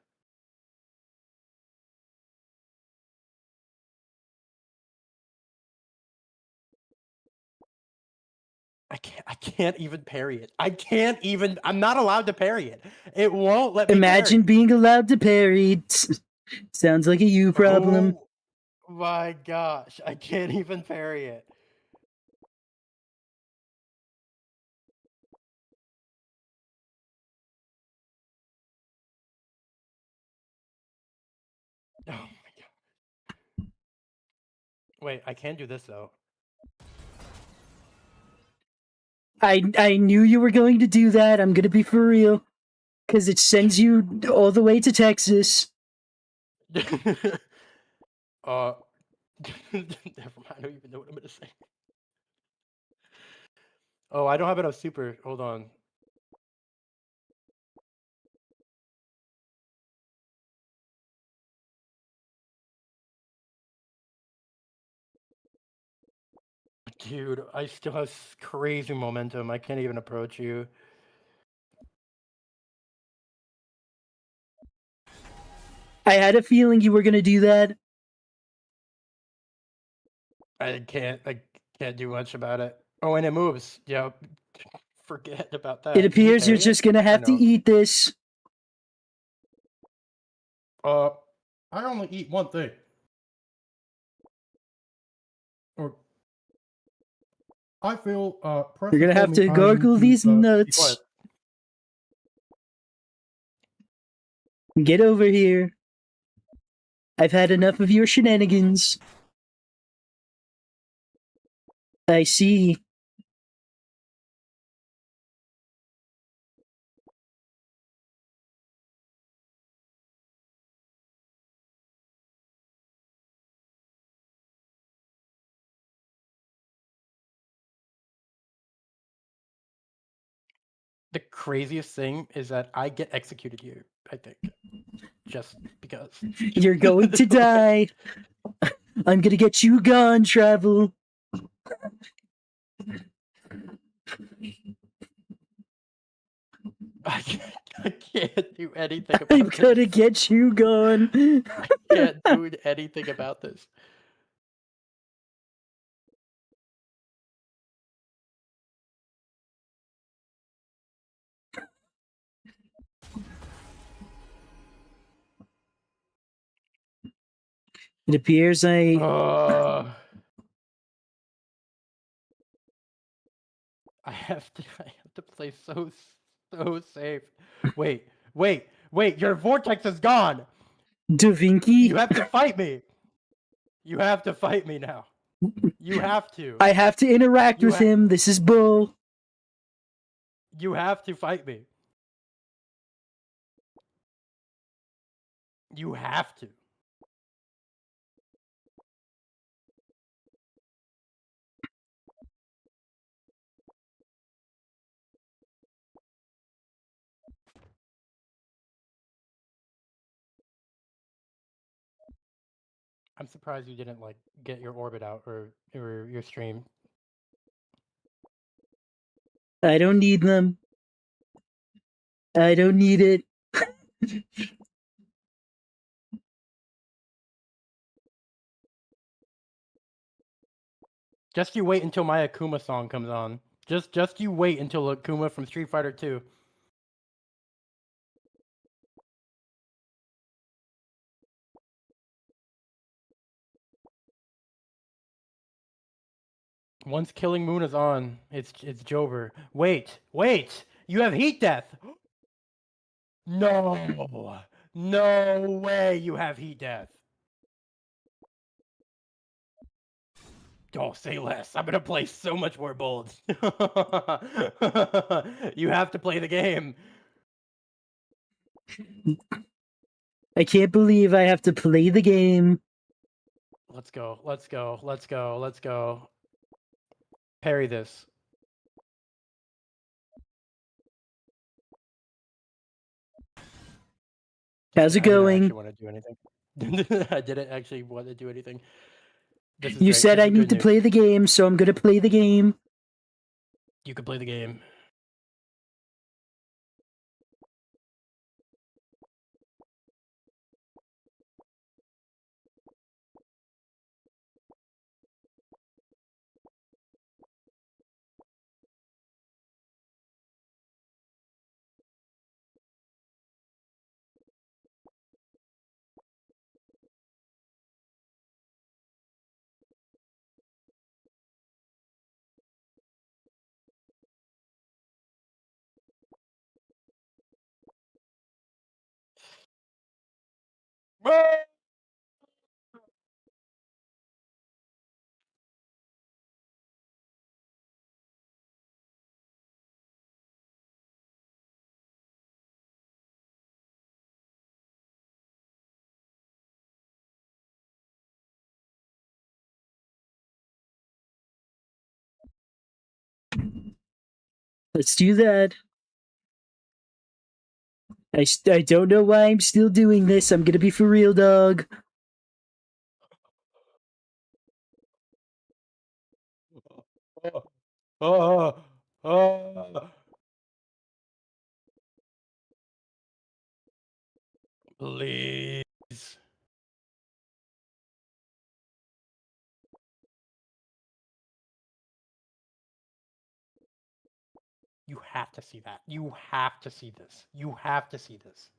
Speaker 2: I can't even parry it. I'm not allowed to parry it. It won't let me
Speaker 3: Imagine
Speaker 2: parry.
Speaker 3: being allowed to parry. Sounds like a you problem.
Speaker 2: Oh my gosh, I can't even parry it. Oh my god. Wait, I can do this though.
Speaker 3: I knew you were going to do that. I'm gonna be for real. Because it sends you all the way to Texas.
Speaker 2: Never mind, I don't even know what I'm gonna say. Oh, I don't have enough super. Hold on. Dude, I still have crazy momentum. I can't even approach you.
Speaker 3: I had a feeling you were gonna do that.
Speaker 2: I can't do much about it. Oh, and it moves. Yeah. Forget about that.
Speaker 3: It appears you're just gonna have to eat this.
Speaker 2: I only eat one thing. Or I feel
Speaker 3: You're gonna have to gargle these nuts. Get over here. I've had enough of your shenanigans. I see.
Speaker 2: The craziest thing is that I get executed here, I think. Just because.
Speaker 3: You're going to die. I'm gonna get you gone, Travel.
Speaker 2: I can't do anything about
Speaker 3: I'm
Speaker 2: this.
Speaker 3: gonna get you gone.
Speaker 2: I can't do anything about this.
Speaker 3: It appears I
Speaker 2: have to play so safe. Wait, your vortex is gone.
Speaker 3: Da Vinci.
Speaker 2: You have to fight me. You have to fight me now. You have to.
Speaker 3: I have to interact with him. This is bull.
Speaker 2: You have to fight me. You have to. I'm surprised you didn't like get your orbit out or your stream.
Speaker 3: I don't need them. I don't need it.
Speaker 2: Just you wait until my Akuma song comes on. Just you wait until Akuma from Street Fighter 2. Once Killing Moon is on, it's Jover. Wait, wait! You have Heat Death! No! No way you have Heat Death! Don't say less. I'm gonna play so much more bold. You have to play the game.
Speaker 3: I can't believe I have to play the game.
Speaker 2: Let's go. Let's go. Let's go. Let's go. Parry this.
Speaker 3: How's it
Speaker 2: I didn't
Speaker 3: going?
Speaker 2: actually want to do anything. I didn't actually want to do anything. This is
Speaker 3: You
Speaker 2: great.
Speaker 3: said
Speaker 2: This
Speaker 3: I
Speaker 2: is
Speaker 3: need
Speaker 2: good
Speaker 3: to
Speaker 2: news.
Speaker 3: play the game, so I'm gonna play the game.
Speaker 2: You can play the game.
Speaker 3: Let's do that. I don't know why I'm still doing this. I'm gonna be for real, dog.
Speaker 2: Please. You have to see that. You have to see this. You have to see this.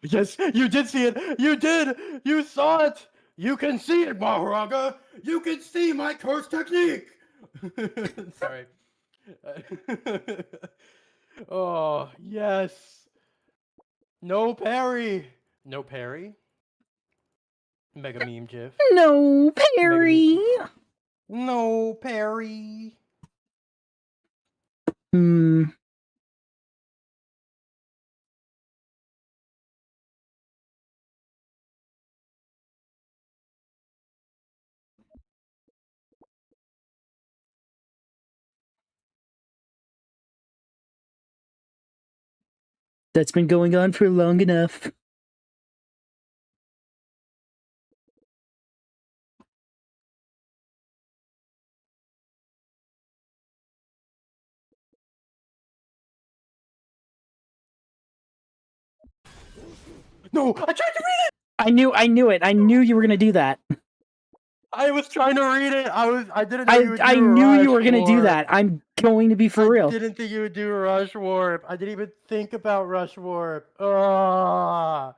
Speaker 2: Yes, you did see it. You did. You saw it. You can see it, Maharaga. You can see my curse technique. Sorry. Oh, yes. No parry. No parry. Mega meme gif.
Speaker 3: No,
Speaker 2: Mega
Speaker 3: Perry.
Speaker 2: meme. No parry.
Speaker 3: Hmm. That's been going on for long enough.
Speaker 2: No, I tried to read it.
Speaker 3: I knew it. I knew you were gonna do that.
Speaker 2: I was trying to read it. I didn't know you would do
Speaker 3: I
Speaker 2: a
Speaker 3: knew you
Speaker 2: rush
Speaker 3: were gonna do
Speaker 2: warp.
Speaker 3: that. I'm going to be for
Speaker 2: I
Speaker 3: real.
Speaker 2: didn't think you would do a rush warp. I didn't even think about rush warp. Ah.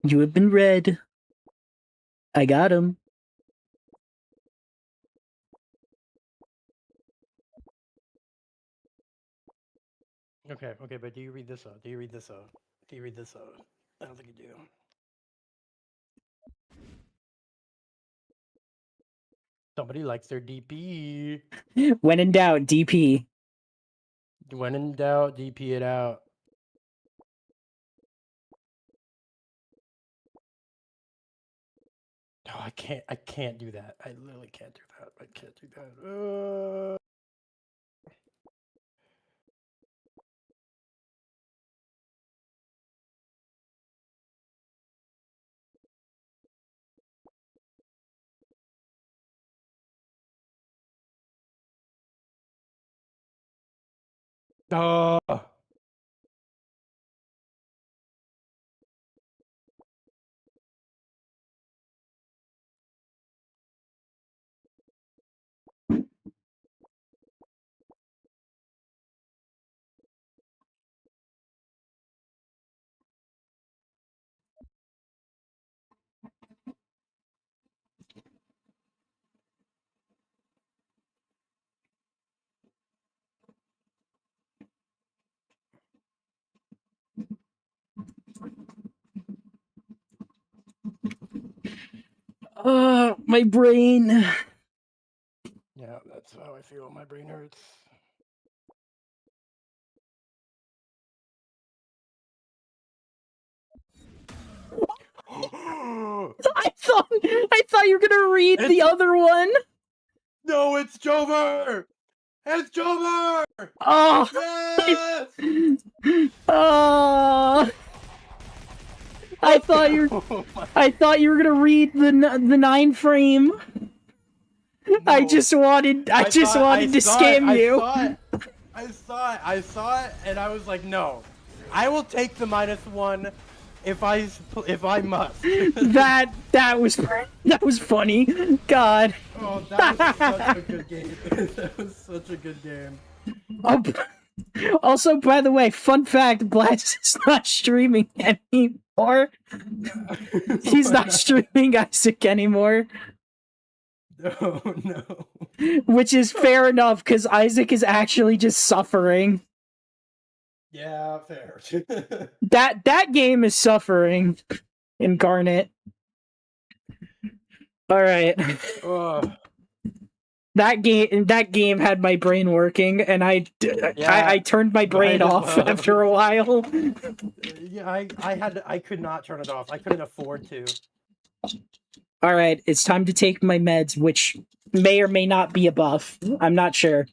Speaker 3: You have been read. I got him.
Speaker 2: Okay, but do you read this out? Do you read this out? Do you read this out? I don't think you do. Somebody likes their DP.
Speaker 3: When in doubt, DP.
Speaker 2: When in doubt, DP it out. No, I can't do that. I literally can't do that. I can't do that. Oh.
Speaker 3: My brain.
Speaker 2: Yeah, that's how I feel. My brain hurts.
Speaker 3: I thought you were gonna read the
Speaker 2: It's-
Speaker 3: other one.
Speaker 2: No, it's Jover! It's Jover!
Speaker 3: Oh,
Speaker 2: Yes!
Speaker 3: oh! I thought you
Speaker 2: Oh my-
Speaker 3: I thought you were gonna read the 9 frame. I
Speaker 2: No.
Speaker 3: just wanted
Speaker 2: I
Speaker 3: to
Speaker 2: saw it,
Speaker 3: scam you.
Speaker 2: I saw it, and I was like, no, I will take the -1 if I must.
Speaker 3: That was funny. God.
Speaker 2: Oh, that was such a good game. That was such a good game.
Speaker 3: Oh, also, by the way, fun fact: Blast is not streaming anymore. He's not streaming Isaac anymore,
Speaker 2: No, no.
Speaker 3: which is fair enough because Isaac is actually just suffering.
Speaker 2: Yeah, fair.
Speaker 3: That game is suffering incarnate. All right.
Speaker 2: Ugh.
Speaker 3: That game had my brain working, and I turned my brain
Speaker 2: Mine as
Speaker 3: off
Speaker 2: well.
Speaker 3: after a while.
Speaker 2: Yeah, I could not turn it off. I couldn't afford to.
Speaker 3: All right, it's time to take my meds, which may or may not be a buff. I'm not sure.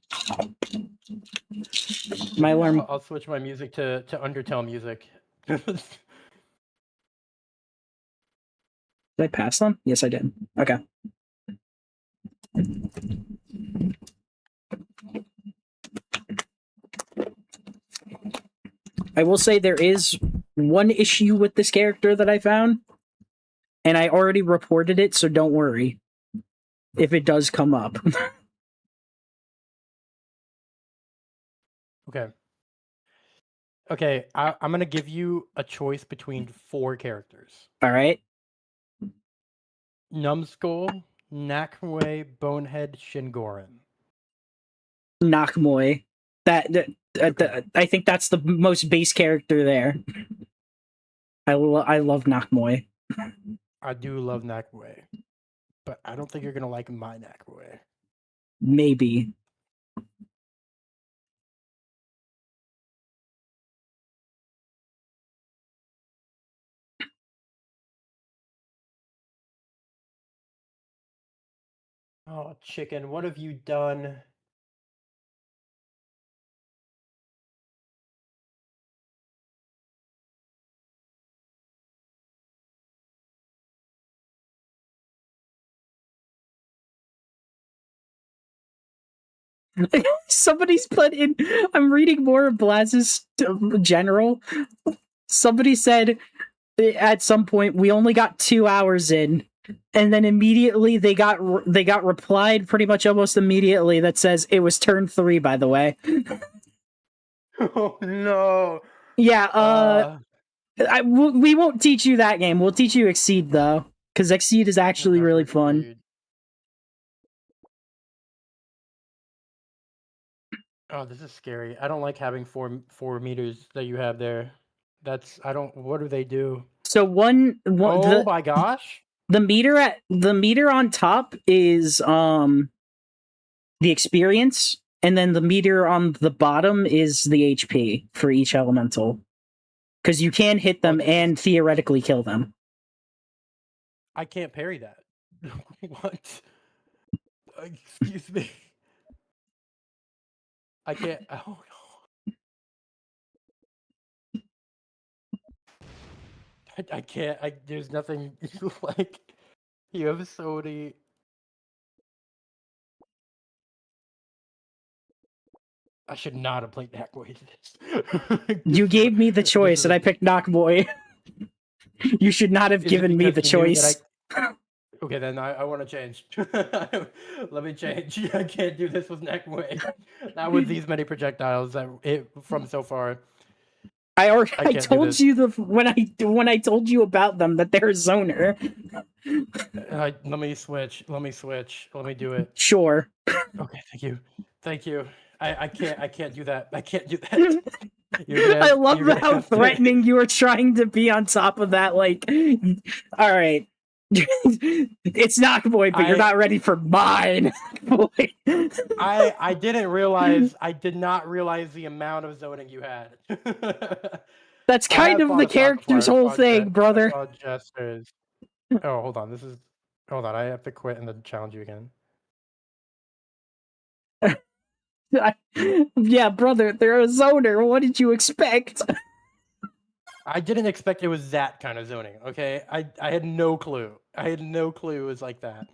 Speaker 3: My alarm.
Speaker 2: I'll switch my music to Undertale music.
Speaker 3: Did I pass them? Yes, I did. Okay. I will say there is one issue with this character that I found, and I already reported it, so don't worry if it does come up.
Speaker 2: Okay. Okay, I'm gonna give you a choice between 4 characters:
Speaker 3: All right.
Speaker 2: Numbskull, Nakmue, Bonehead, Shingoran.
Speaker 3: Nakmoy. I think that's the most base character there. I love Nakmoy.
Speaker 2: I do love Nakmue, but I don't think you're gonna like my Nakmue.
Speaker 3: Maybe.
Speaker 2: Oh, chicken, what have you done?
Speaker 3: Somebody's put in. I'm reading more of Blaz's general. Somebody said at some point we only got 2 hours in, and then immediately they got replied pretty much almost immediately that says it was turn 3. By the way,
Speaker 2: Oh no.
Speaker 3: yeah. We won't teach you that game. We'll teach you Exceed though, because Exceed is actually really fun.
Speaker 2: Agreed. Oh, this is scary. I don't like having four meters that you have there. What do they do?
Speaker 3: So one
Speaker 2: Oh my gosh.
Speaker 3: the meter on top is the experience, and then the meter on the bottom is the HP for each elemental. Because you can hit them and theoretically kill them.
Speaker 2: I can't parry that. What? Excuse me. I can't. Oh no. I can't. There's nothing like. You have so many. I should not have played Knockboy.
Speaker 3: You gave me the choice, and I picked Knockboy. You should not have given me the choice.
Speaker 2: Okay, then I want to change. Let me change. I can't do this with Neckboy. Not with these many projectiles from so far.
Speaker 3: I
Speaker 2: can't do
Speaker 3: told
Speaker 2: this.
Speaker 3: you when I told you about them that they're a zoner.
Speaker 2: Let me switch. Let me switch. Let me do it.
Speaker 3: Sure.
Speaker 2: Okay, thank you. I can't do that. I can't do that.
Speaker 3: I love how threatening you were trying to be on top of that. Like, all right, it's Knockboy, but you're not ready for mine. Boy.
Speaker 2: I didn't realize. I did not realize the amount of zoning you had.
Speaker 3: That's kind of the character's whole thing, brother.
Speaker 2: Gestures. Oh, hold on. Hold on. I have to quit and then challenge you again.
Speaker 3: Yeah, brother, they're a zoner. What did you expect?
Speaker 2: I didn't expect it was that kind of zoning. Okay, I had no clue. I had no clue it was like that.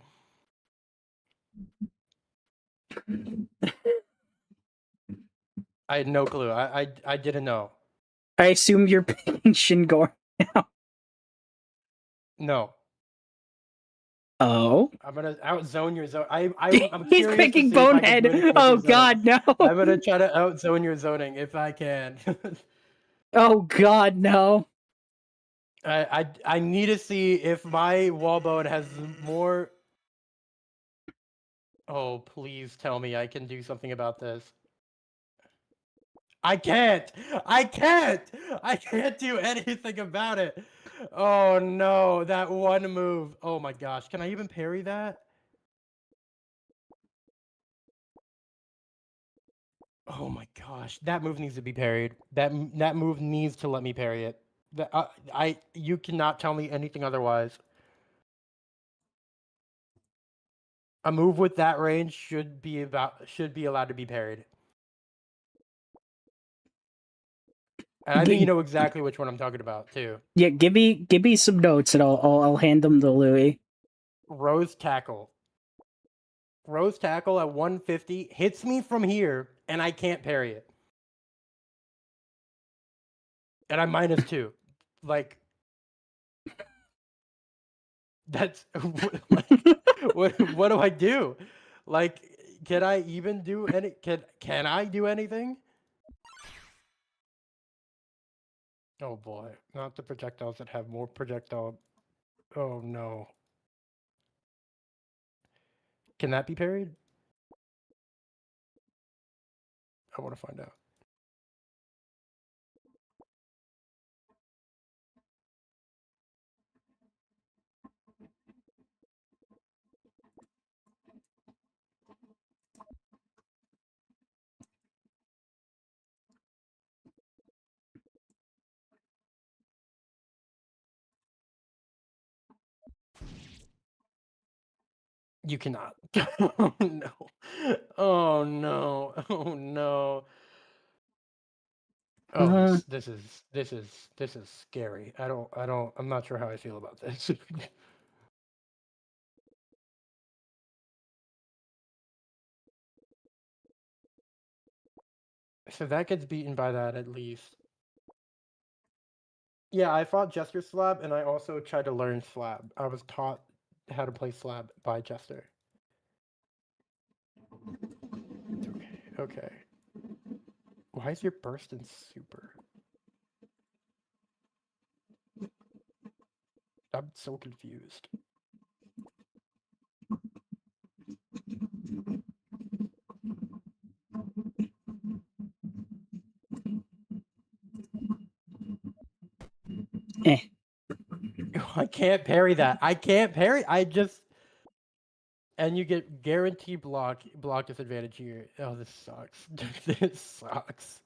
Speaker 2: I had no clue. I didn't know.
Speaker 3: I assume you're picking Shingor now.
Speaker 2: No.
Speaker 3: Oh.
Speaker 2: I'm gonna outzone your zone. I'm
Speaker 3: He's picking Bonehead. Oh God, no.
Speaker 2: I'm gonna try to outzone your zoning if I can.
Speaker 3: Oh God, no.
Speaker 2: I need to see if my wallbone has more. Oh, please tell me I can do something about this. I can't. I can't do anything about it. Oh no, that one move. Oh my gosh, can I even parry that? Oh my gosh, that move needs to be parried. That move needs to let me parry it. You cannot tell me anything otherwise. A move with that range should be allowed to be parried. And I think you know exactly which one I'm talking about too.
Speaker 3: Yeah, give me some notes and I'll hand them to Louis.
Speaker 2: Rose tackle. Rose tackle at 150 hits me from here and I can't parry it. And I'm -2. Like that's what do I do? Like, can I even do any? Can I do anything? Oh boy, not the projectiles that have more projectile. Oh no. Can that be parried? I want to find out. You cannot. Oh no. Oh no. Oh no. Oh, this is scary. I'm not sure how I feel about this. So that gets beaten by that at least. Yeah, I fought Jester Slab, and I also tried to learn Slab. I was taught how to play Slab by Jester. Okay. Why is your burst in super? I'm so confused. I can't parry that. I can't parry. And you get guaranteed block disadvantage here. Oh, this sucks. This sucks.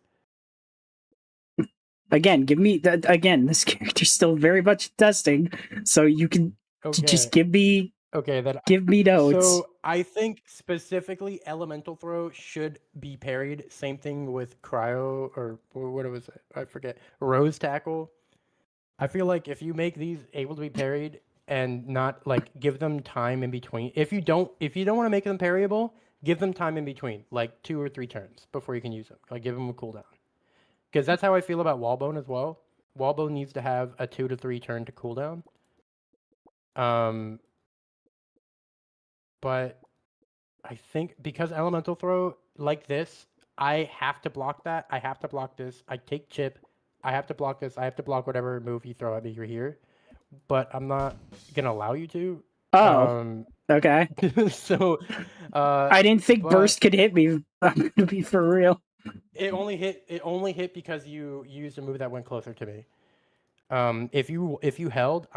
Speaker 3: Again, this character's still very much testing, so you can just give me notes.
Speaker 2: So I think specifically Elemental Throw should be parried. Same thing with Cryo, or what was it? I forget. Rose Tackle. I feel like if you make these able to be parried and not like give them time in between, if you don't want to make them parryable, give them time in between, like 2 or 3 turns before you can use them. Like give them a cooldown. Because that's how I feel about Wallbone as well. Wallbone needs to have a 2 to 3 turn to cooldown. But I think because Elemental Throw, like this, I have to block that. I have to block this. I take chip. I have to block this. I have to block whatever move you throw at me here. But I'm not going to allow you to.
Speaker 3: Oh, okay.
Speaker 2: So,
Speaker 3: I didn't think
Speaker 2: but
Speaker 3: burst could hit me. I'm gonna be for real.
Speaker 2: it only hit because you used a move that went closer to me. If you held,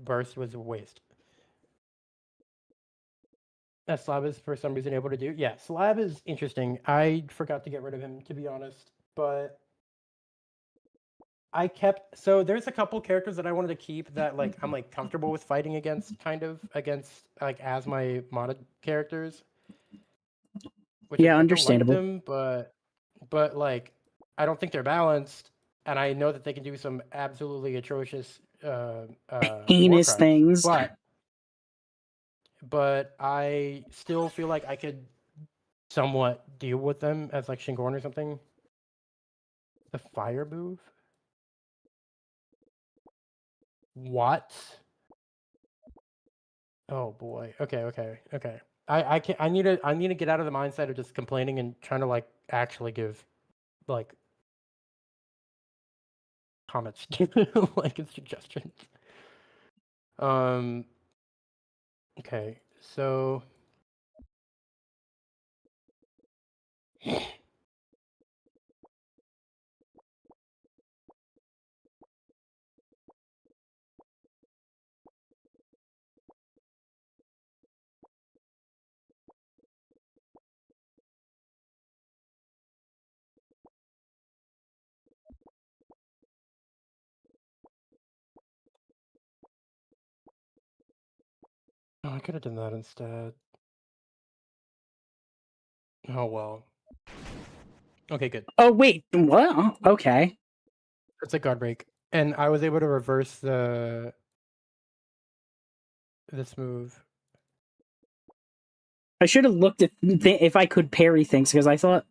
Speaker 2: burst was a waste. That Slab is for some reason able to do. Yeah, Slab is interesting. I forgot to get rid of him, to be honest, but I kept. So there's a couple characters that I wanted to keep that like I'm like comfortable with fighting against, kind of against like as my modded characters. Which
Speaker 3: Yeah,
Speaker 2: I don't like
Speaker 3: understandable.
Speaker 2: them, but like I don't think they're balanced, and I know that they can do some absolutely atrocious war
Speaker 3: Heinous
Speaker 2: crimes,
Speaker 3: things.
Speaker 2: but I still feel like I could somewhat deal with them as like Shingon or something. The fire move? What? Oh boy. Okay. I need to get out of the mindset of just complaining and trying to like actually give like comments like suggestions. Okay, so oh, I could have done that instead. Oh well. Okay, good.
Speaker 3: Oh wait, what? Okay.
Speaker 2: It's a guard break, and I was able to reverse this move.
Speaker 3: I should have looked at if I could parry things because I thought.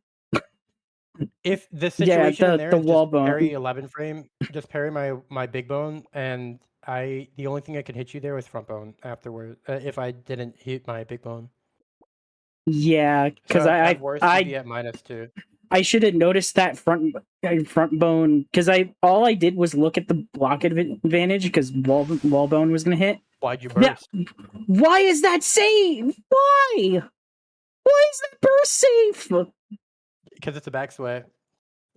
Speaker 2: If the situation in there
Speaker 3: the
Speaker 2: is
Speaker 3: wall
Speaker 2: just
Speaker 3: bone.
Speaker 2: parry 11 frame, just parry my big bone, and the only thing I could hit you there was front bone afterward. If I didn't hit my big bone.
Speaker 3: Yeah, because
Speaker 2: So at worst you'd be at -2.
Speaker 3: I should have noticed that front bone because all I did was look at the block advantage because wall bone was gonna hit.
Speaker 2: Why'd you burst?
Speaker 3: Why is that safe? Why? Why is that burst safe?
Speaker 2: Because it's a backsway.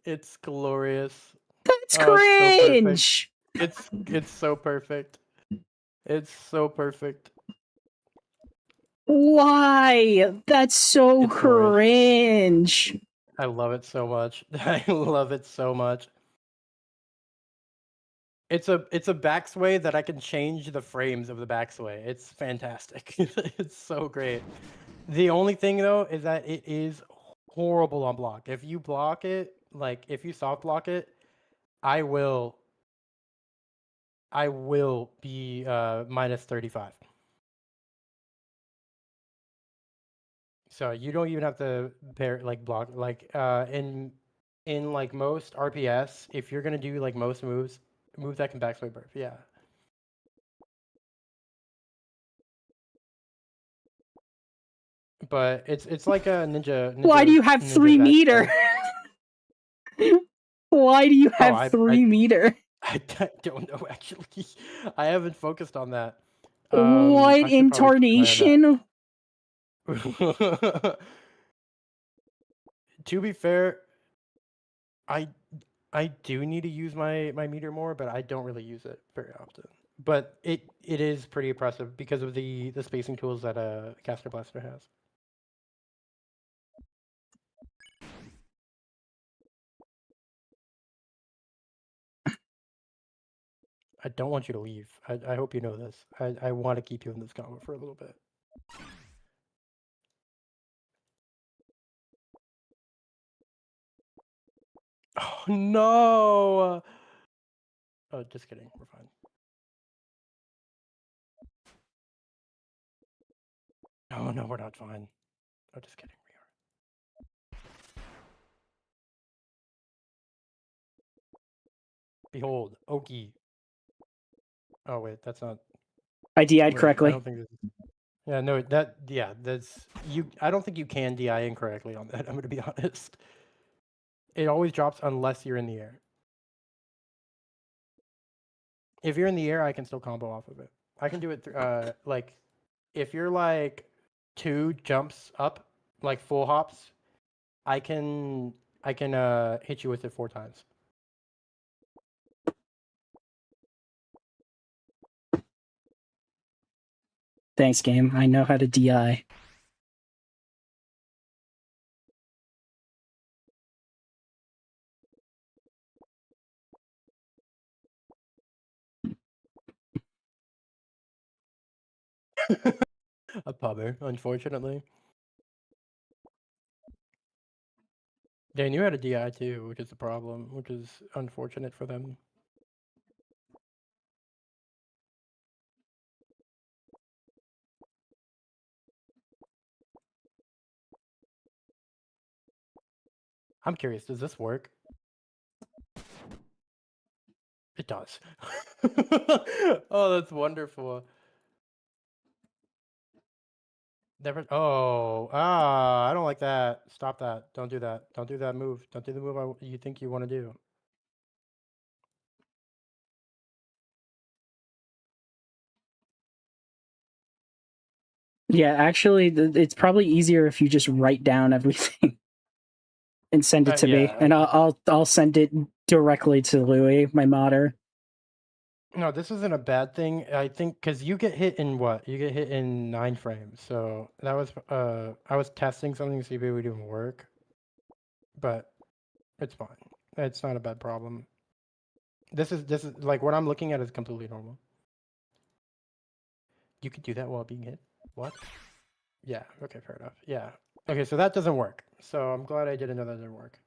Speaker 2: It's glorious.
Speaker 3: That's
Speaker 2: Oh,
Speaker 3: cringe.
Speaker 2: It's so perfect. It's so perfect.
Speaker 3: Why? That's so
Speaker 2: It's glorious.
Speaker 3: cringe.
Speaker 2: I love it so much. I love it so much. It's a backsway that I can change the frames of the backsway. It's fantastic. It's so great. The only thing though is that it is horrible on block. If you block it, like if you soft block it, I will be -35. So you don't even have to block like in like most RPS, if you're gonna do like most moves that can backsway burp, yeah. But it's like a ninja.
Speaker 3: Why do you have 3 meter? Why do you have 3 meter?
Speaker 2: I don't know actually. I haven't focused on that.
Speaker 3: What in tarnation?
Speaker 2: To be fair, I do need to use my meter more, but I don't really use it very often. But it is pretty impressive because of the spacing tools that Caster Blaster has. I don't want you to leave. I hope you know this. I want to keep you in this combo for a little bit. Oh no! Oh, just kidding. We're fine. Oh no, we're not fine. No, just kidding. We are. Behold, Oki. Oh wait, that's not.
Speaker 3: I DI'd
Speaker 2: Wait, I
Speaker 3: correctly.
Speaker 2: don't think. Yeah, no, that's you. I don't think you can DI incorrectly on that. I'm gonna be honest. It always drops unless you're in the air. If you're in the air, I can still combo off of it. I can do it like if you're like 2 jumps up, like full hops, I can hit you with it 4 times.
Speaker 3: Thanks, game. I know how to DI.
Speaker 2: A pubber, unfortunately. They knew how to DI too, which is the problem, which is unfortunate for them. I'm curious, does this work? It does. Oh, that's wonderful. Never. Oh, I don't like that. Stop that. Don't do that. Don't do that move. Don't do the move you think you want to do.
Speaker 3: Yeah, actually, it's probably easier if you just write down everything and send it to me,
Speaker 2: Yeah,
Speaker 3: and I'll send it directly to Louis, my modder.
Speaker 2: No, this isn't a bad thing. I think because you get hit in what? You get hit in 9 frames. So that was I was testing something to see if it would even work, but it's fine. It's not a bad problem. This is like what I'm looking at is completely normal. You could do that while being hit. What? Yeah. Okay. Fair enough. Yeah. Okay. So that doesn't work. So I'm glad I didn't know that didn't work.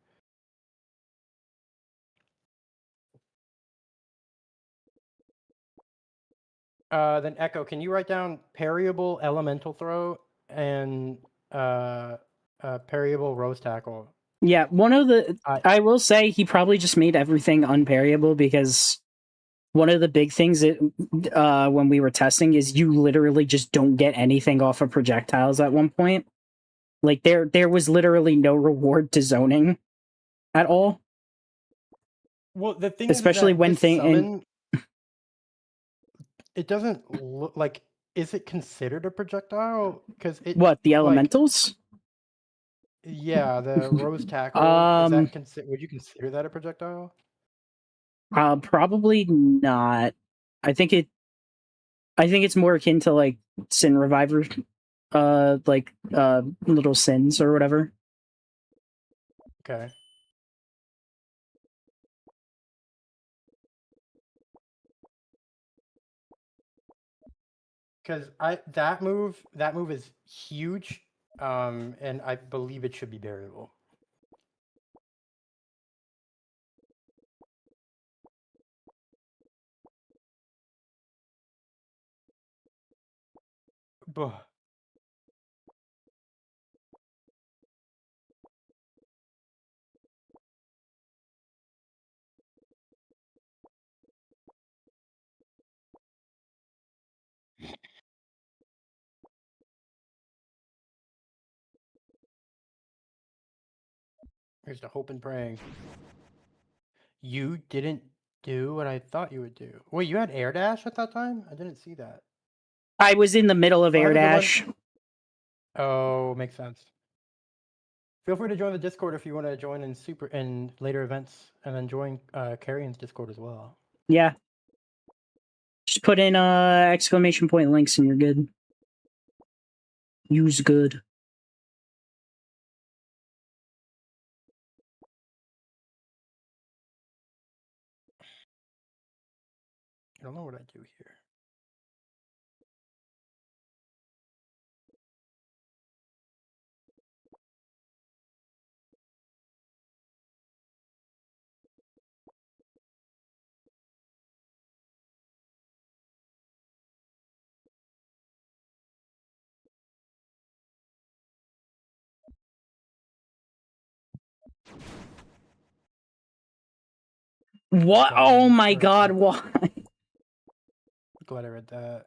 Speaker 2: Then Echo, can you write down parryable elemental throw and parryable rose tackle?
Speaker 3: Yeah, one of the I will say he probably just made everything unparryable because one of the big things that when we were testing is you literally just don't get anything off of projectiles at one point. Like there was literally no reward to zoning at all.
Speaker 2: Well, the thing
Speaker 3: especially
Speaker 2: is that
Speaker 3: when
Speaker 2: this summon, it doesn't look like. Is it considered a projectile? Because it
Speaker 3: what the
Speaker 2: like,
Speaker 3: elementals?
Speaker 2: yeah, the rose tackle. Is that would you consider that a projectile?
Speaker 3: Probably not. I think it's more akin to like Sin Reviver, like little sins or whatever.
Speaker 2: Okay. Because that move is huge, and I believe it should be variable. Buh. Here's the hope and praying. You didn't do what I thought you would do. Wait, you had air dash at that time? I didn't see that.
Speaker 3: I was in the middle of air dash.
Speaker 2: Oh, makes sense. Feel free to join the Discord if you want to join in later events, and then join Carrion's Discord as well.
Speaker 3: Yeah. Just put in exclamation point links and you're good. Use good.
Speaker 2: I don't know what I do here.
Speaker 3: What? Oh my god, why?
Speaker 2: Glad I read that.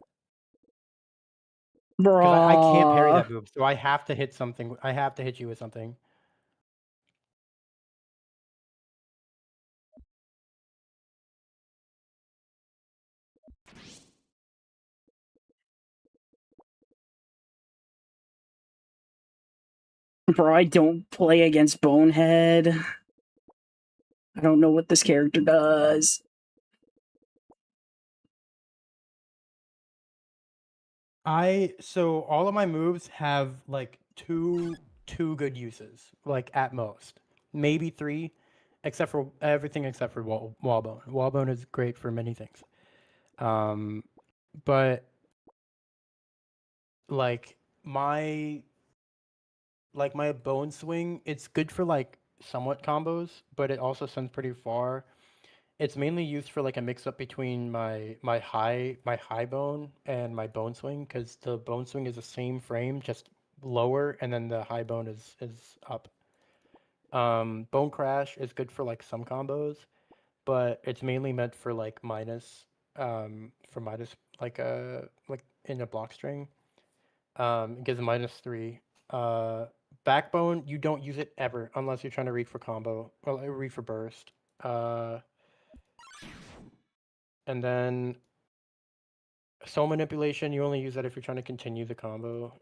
Speaker 2: Because I can't parry
Speaker 3: Bruh.
Speaker 2: that move, so I have to hit something. I have to hit you with something.
Speaker 3: Bro, I don't play against Bonehead. I don't know what this character does.
Speaker 2: So all of my moves have like two good uses, like at most, maybe three, except for everything except for wall bone. Wall bone is great for many things, but like my my bone swing, it's good for like somewhat combos, but it also sends pretty far. It's mainly used for like a mix up between my high bone and my bone swing, because the bone swing is the same frame, just lower, and then the high bone is up. Bone crash is good for like some combos, but it's mainly meant for like minus, like in a block string. It gives a -3. Backbone, you don't use it ever unless you're trying to read for combo or read for burst. Uh, and then soul manipulation, you only use that if you're trying to continue the combo.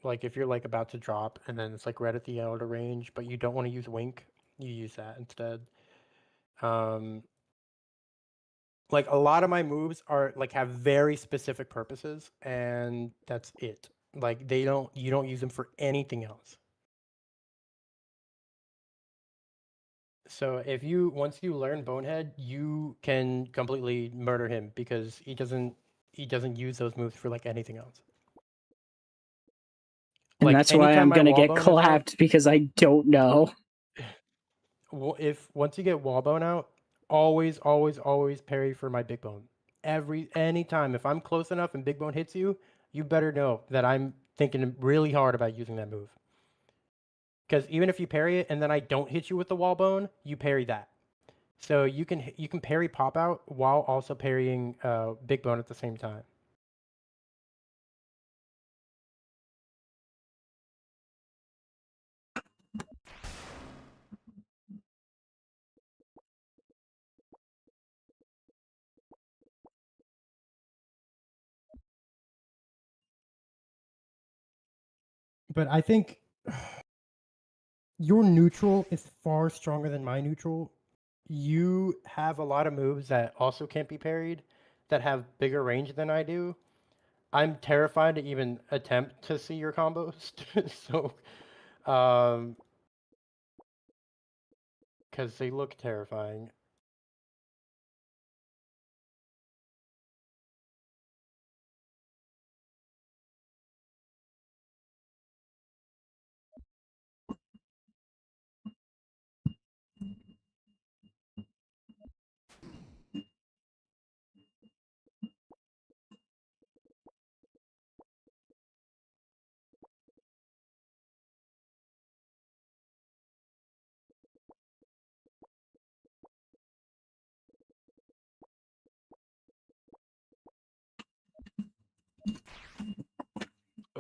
Speaker 2: Like if you're like about to drop and then it's like right at the outer range, but you don't want to use wink, you use that instead. Like a lot of my moves are like have very specific purposes, and that's it. Like you don't use them for anything else. So if you once you learn Bonehead, you can completely murder him because he doesn't use those moves for like anything else.
Speaker 3: And
Speaker 2: Like
Speaker 3: that's why I'm
Speaker 2: anytime my
Speaker 3: gonna
Speaker 2: wall
Speaker 3: get
Speaker 2: bone is out,
Speaker 3: clapped because I don't know.
Speaker 2: if once you get wall bone out, always parry for my big bone. Anytime if I'm close enough and big bone hits you, you better know that I'm thinking really hard about using that move. Because even if you parry it and then I don't hit you with the wall bone, you parry that. So you can parry pop out while also parrying big bone at the same time. But I think your neutral is far stronger than my neutral. You have a lot of moves that also can't be parried that have bigger range than I do. I'm terrified to even attempt to see your combos. So, because they look terrifying.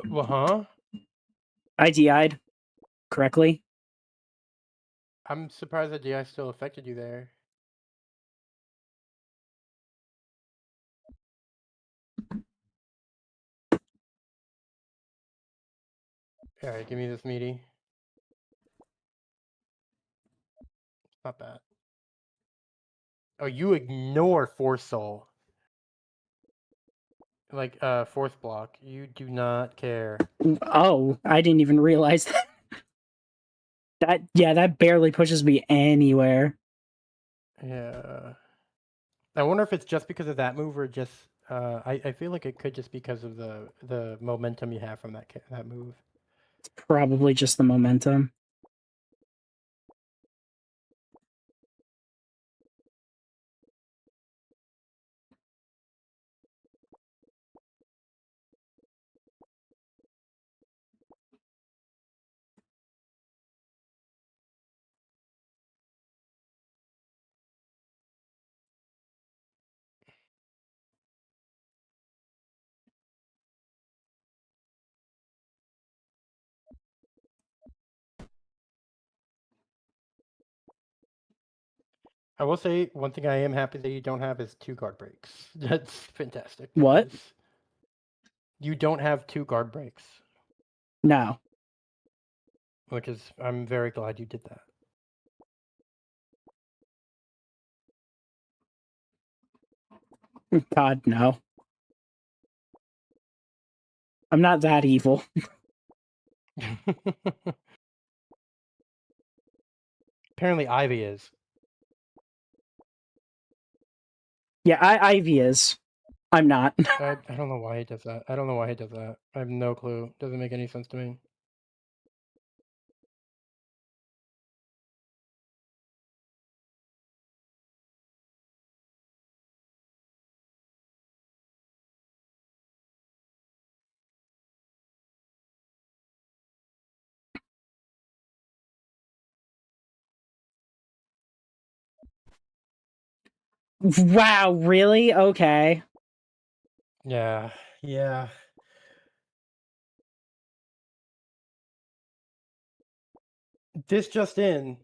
Speaker 2: Well, huh?
Speaker 3: I DI'd correctly.
Speaker 2: I'm surprised that DI still affected you there. All right, give me this meaty. Not bad. Oh, you ignore Force Soul. Like, fourth block. You do not care.
Speaker 3: Oh, I didn't even realize that. That barely pushes me anywhere.
Speaker 2: Yeah. I wonder if it's just because of that move or just, I feel like it could just because of the momentum you have from that move.
Speaker 3: Probably just the momentum.
Speaker 2: I will say one thing I am happy that you don't have is 2 guard breaks. That's fantastic.
Speaker 3: What?
Speaker 2: because You don't have 2 guard breaks,
Speaker 3: No.
Speaker 2: which is I'm very glad you did that.
Speaker 3: God, no. I'm not that evil.
Speaker 2: Apparently Ivy is.
Speaker 3: Yeah, Ivy is. I'm not.
Speaker 2: I don't know why he does that. I don't know why he does that. I have no clue. Doesn't make any sense to me.
Speaker 3: Wow, really? Okay.
Speaker 2: Yeah. Yeah. This just in.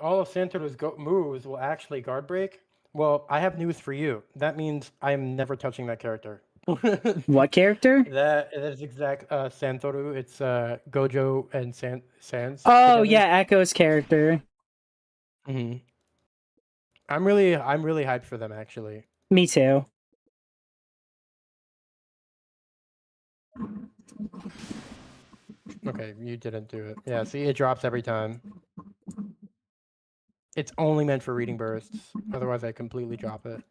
Speaker 2: All of Santoto's moves will actually guard break. Well, I have news for you. That means I'm never touching that character.
Speaker 3: What character?
Speaker 2: That is exact Santoro. It's Gojo and Sans.
Speaker 3: Oh,
Speaker 2: together.
Speaker 3: yeah, Echo's character.
Speaker 2: Mm-hmm. I'm really hyped for them actually.
Speaker 3: Me too.
Speaker 2: Okay, you didn't do it. Yeah, see, it drops every time. It's only meant for reading bursts. Otherwise, I completely drop it.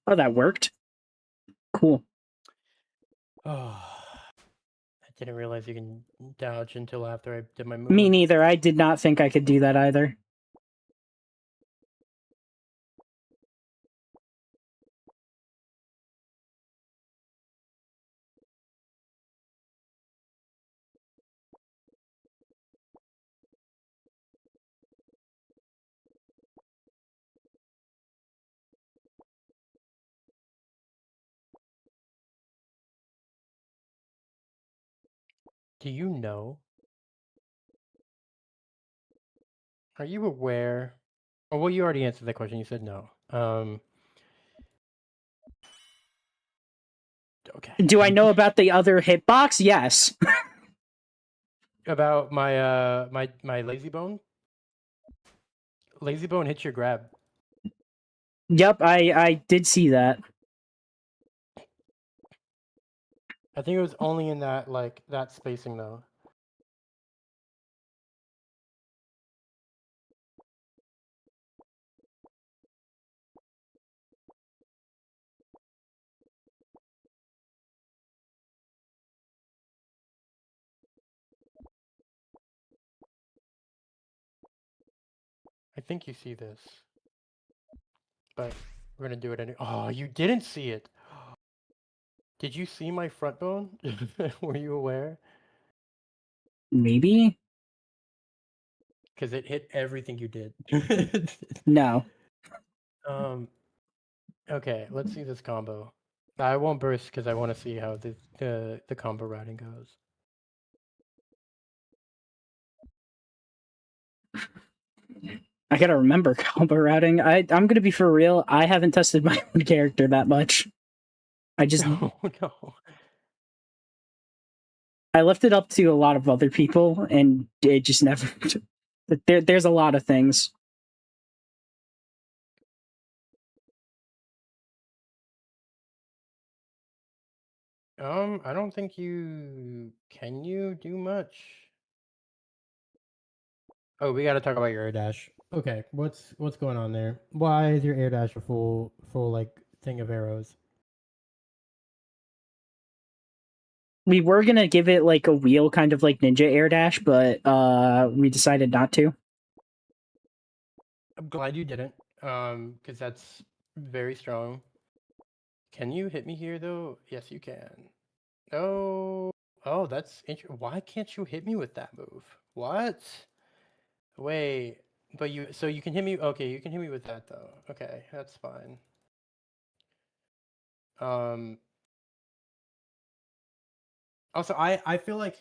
Speaker 3: Oh, that worked? Cool.
Speaker 2: Oh, I didn't realize you can dodge until after I did my move.
Speaker 3: Me neither. I did not think I could do that either.
Speaker 2: Do you know? Are you aware? Oh, well, you already answered that question. You said no. Okay.
Speaker 3: Do I know about the other hitbox? Yes.
Speaker 2: About my my lazy bone? Lazy bone hits your grab.
Speaker 3: Yep, I did see that.
Speaker 2: I think it was only in that that spacing though. I think you see this. But we're gonna do it anyway. Oh, you didn't see it. Did you see my front bone? Were you aware?
Speaker 3: Maybe?
Speaker 2: Because it hit everything you did.
Speaker 3: No.
Speaker 2: Okay, let's see this combo. I won't burst because I want to see how the combo routing goes.
Speaker 3: I gotta remember combo routing. I'm gonna be for real. I haven't tested my own character that much. I just
Speaker 2: No, no.
Speaker 3: I left it up to a lot of other people, and it just never. There's a lot of things.
Speaker 2: I don't think you can you do much. Oh, we got to talk about your air dash. Okay, what's going on there? Why is your air dash a full like thing of arrows?
Speaker 3: We were gonna give it like a wheel, kind of like Ninja Air Dash, but we decided not to.
Speaker 2: I'm glad you didn't, because that's very strong. Can you hit me here though? Yes, you can. Oh, oh, that's interesting. Why can't you hit me with that move? What? Wait, but so you can hit me. Okay, you can hit me with that though. Okay, that's fine. Also, I feel like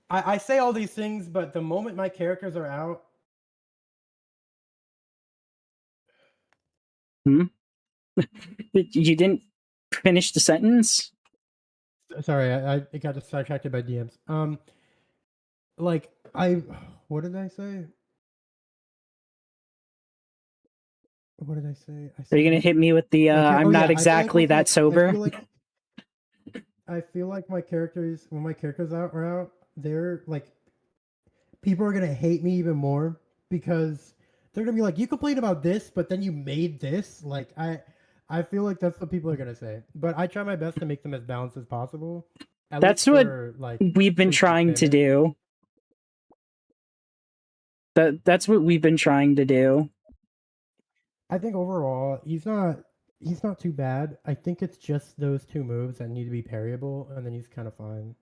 Speaker 2: I say all these things, but the moment my characters are out,
Speaker 3: You didn't finish the sentence.
Speaker 2: sorry, I got sidetracked by DMs. Like what did I say? What did I say?
Speaker 3: Are you gonna hit me with the? I'm not exactly that sober.
Speaker 2: I feel like my characters, when my characters are out, they're like, people are gonna hate me even more because they're gonna be like, you complained about this, but then you made this. Like I feel like that's what people are gonna say. But I try my best to make them as balanced as possible. At
Speaker 3: That's
Speaker 2: least
Speaker 3: what
Speaker 2: for, like,
Speaker 3: we've been
Speaker 2: truth
Speaker 3: trying to
Speaker 2: statement.
Speaker 3: do. That's what we've been trying to do.
Speaker 2: I think overall he's not too bad. I think it's just those two moves that need to be parryable, and then he's kind of fine.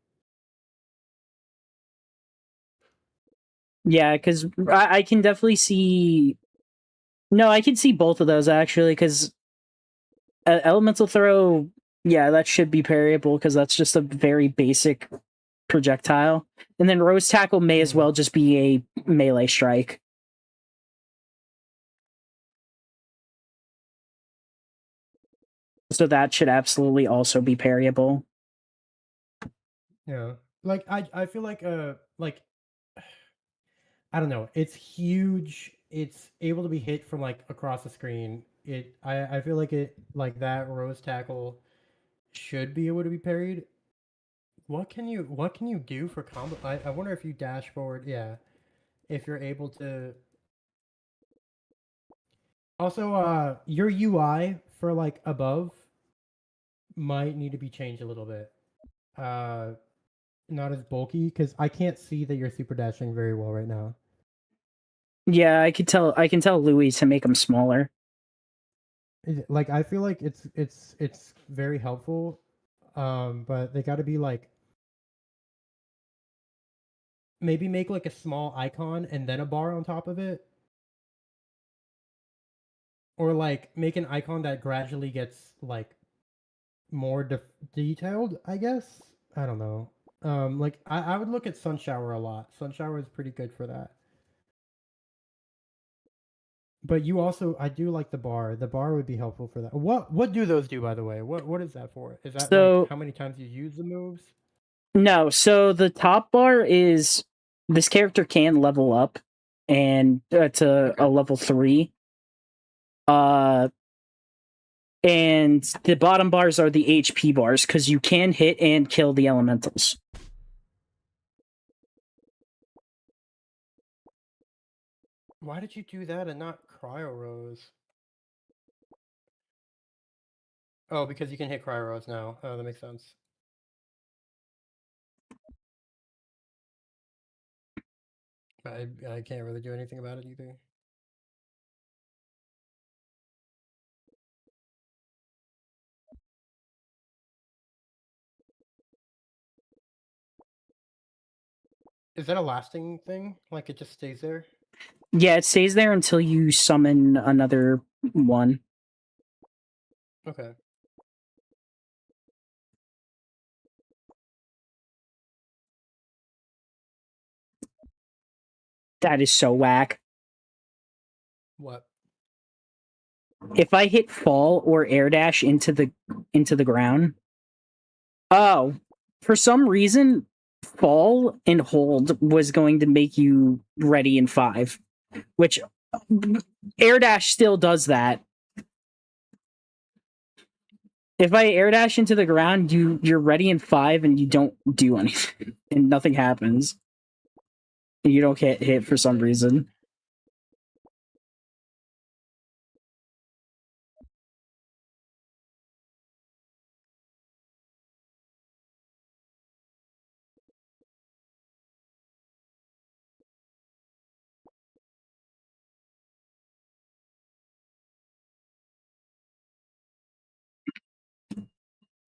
Speaker 3: Yeah, because I can definitely see. No, I can see both of those actually. Because elemental throw, yeah, that should be parryable because that's just a very basic projectile. And then rose tackle may as well just be a melee strike. So that should absolutely also be parryable.
Speaker 2: Yeah. Like I feel like I don't know. It's huge. It's able to be hit from like across the screen. I feel like it like that rose tackle should be able to be parried. What can you do for combo? I wonder if you dash forward. Yeah, if you're able to. Also, your UI for like above might need to be changed a little bit. Not as bulky because I can't see that you're super dashing very well right now.
Speaker 3: Yeah, I can tell Louis to make them smaller.
Speaker 2: Like I feel like it's very helpful, but they got to be like, maybe make like a small icon and then a bar on top of it, or like make an icon that gradually gets like more detailed. I guess I don't know. Like I would look at Sun Shower a lot. Sun Shower is pretty good for that. But you also, I do like the bar. The bar would be helpful for that. What do those do, by the way? What is that for? Is that
Speaker 3: So
Speaker 2: like how many times you use the moves?
Speaker 3: no, so the top bar is this character can level up and to a level 3. And the bottom bars are the HP bars because you can hit and kill the elementals.
Speaker 2: Why did you do that and not Cryo Rose? Oh, because you can hit Cryo Rose now. Oh, that makes sense. I can't really do anything about it either. Is that a lasting thing? Like it just stays there?
Speaker 3: Yeah, it stays there until you summon another one.
Speaker 2: Okay.
Speaker 3: That is so whack.
Speaker 2: What?
Speaker 3: if I hit fall or air dash into the ground. Oh, for some reason, fall and hold was going to make you ready in 5, which air dash still does that. If I air dash into the ground, you're ready in 5 and you don't do anything and nothing happens. And you don't get hit for some reason.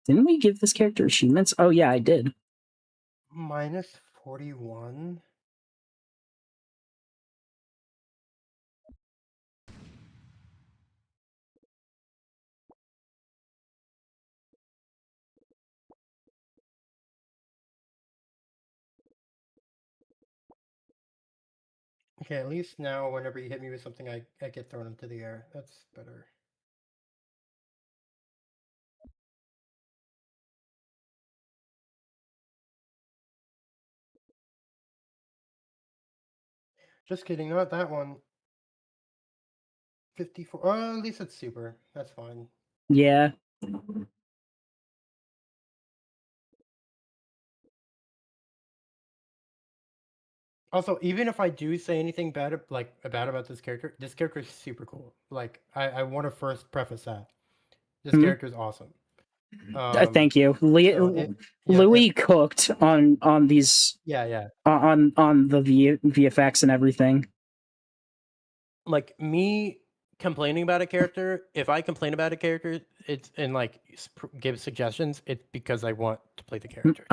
Speaker 3: Didn't we give this character achievements? Oh yeah, I did.
Speaker 2: Minus 41. Okay, at least now whenever you hit me with something, I get thrown into the air. That's better. Just kidding, not that one. 54. Oh, at least it's super. That's fine.
Speaker 3: Yeah.
Speaker 2: Also, even if I do say anything bad about this character is super cool. Like I want to first preface that this
Speaker 3: Mhm.
Speaker 2: character is awesome.
Speaker 3: Thank you, Louis cooked on these.
Speaker 2: Yeah.
Speaker 3: On the VFX and everything.
Speaker 2: Like me complaining about a character, if I complain about a character, it's and like give suggestions, it's because I want to play the character.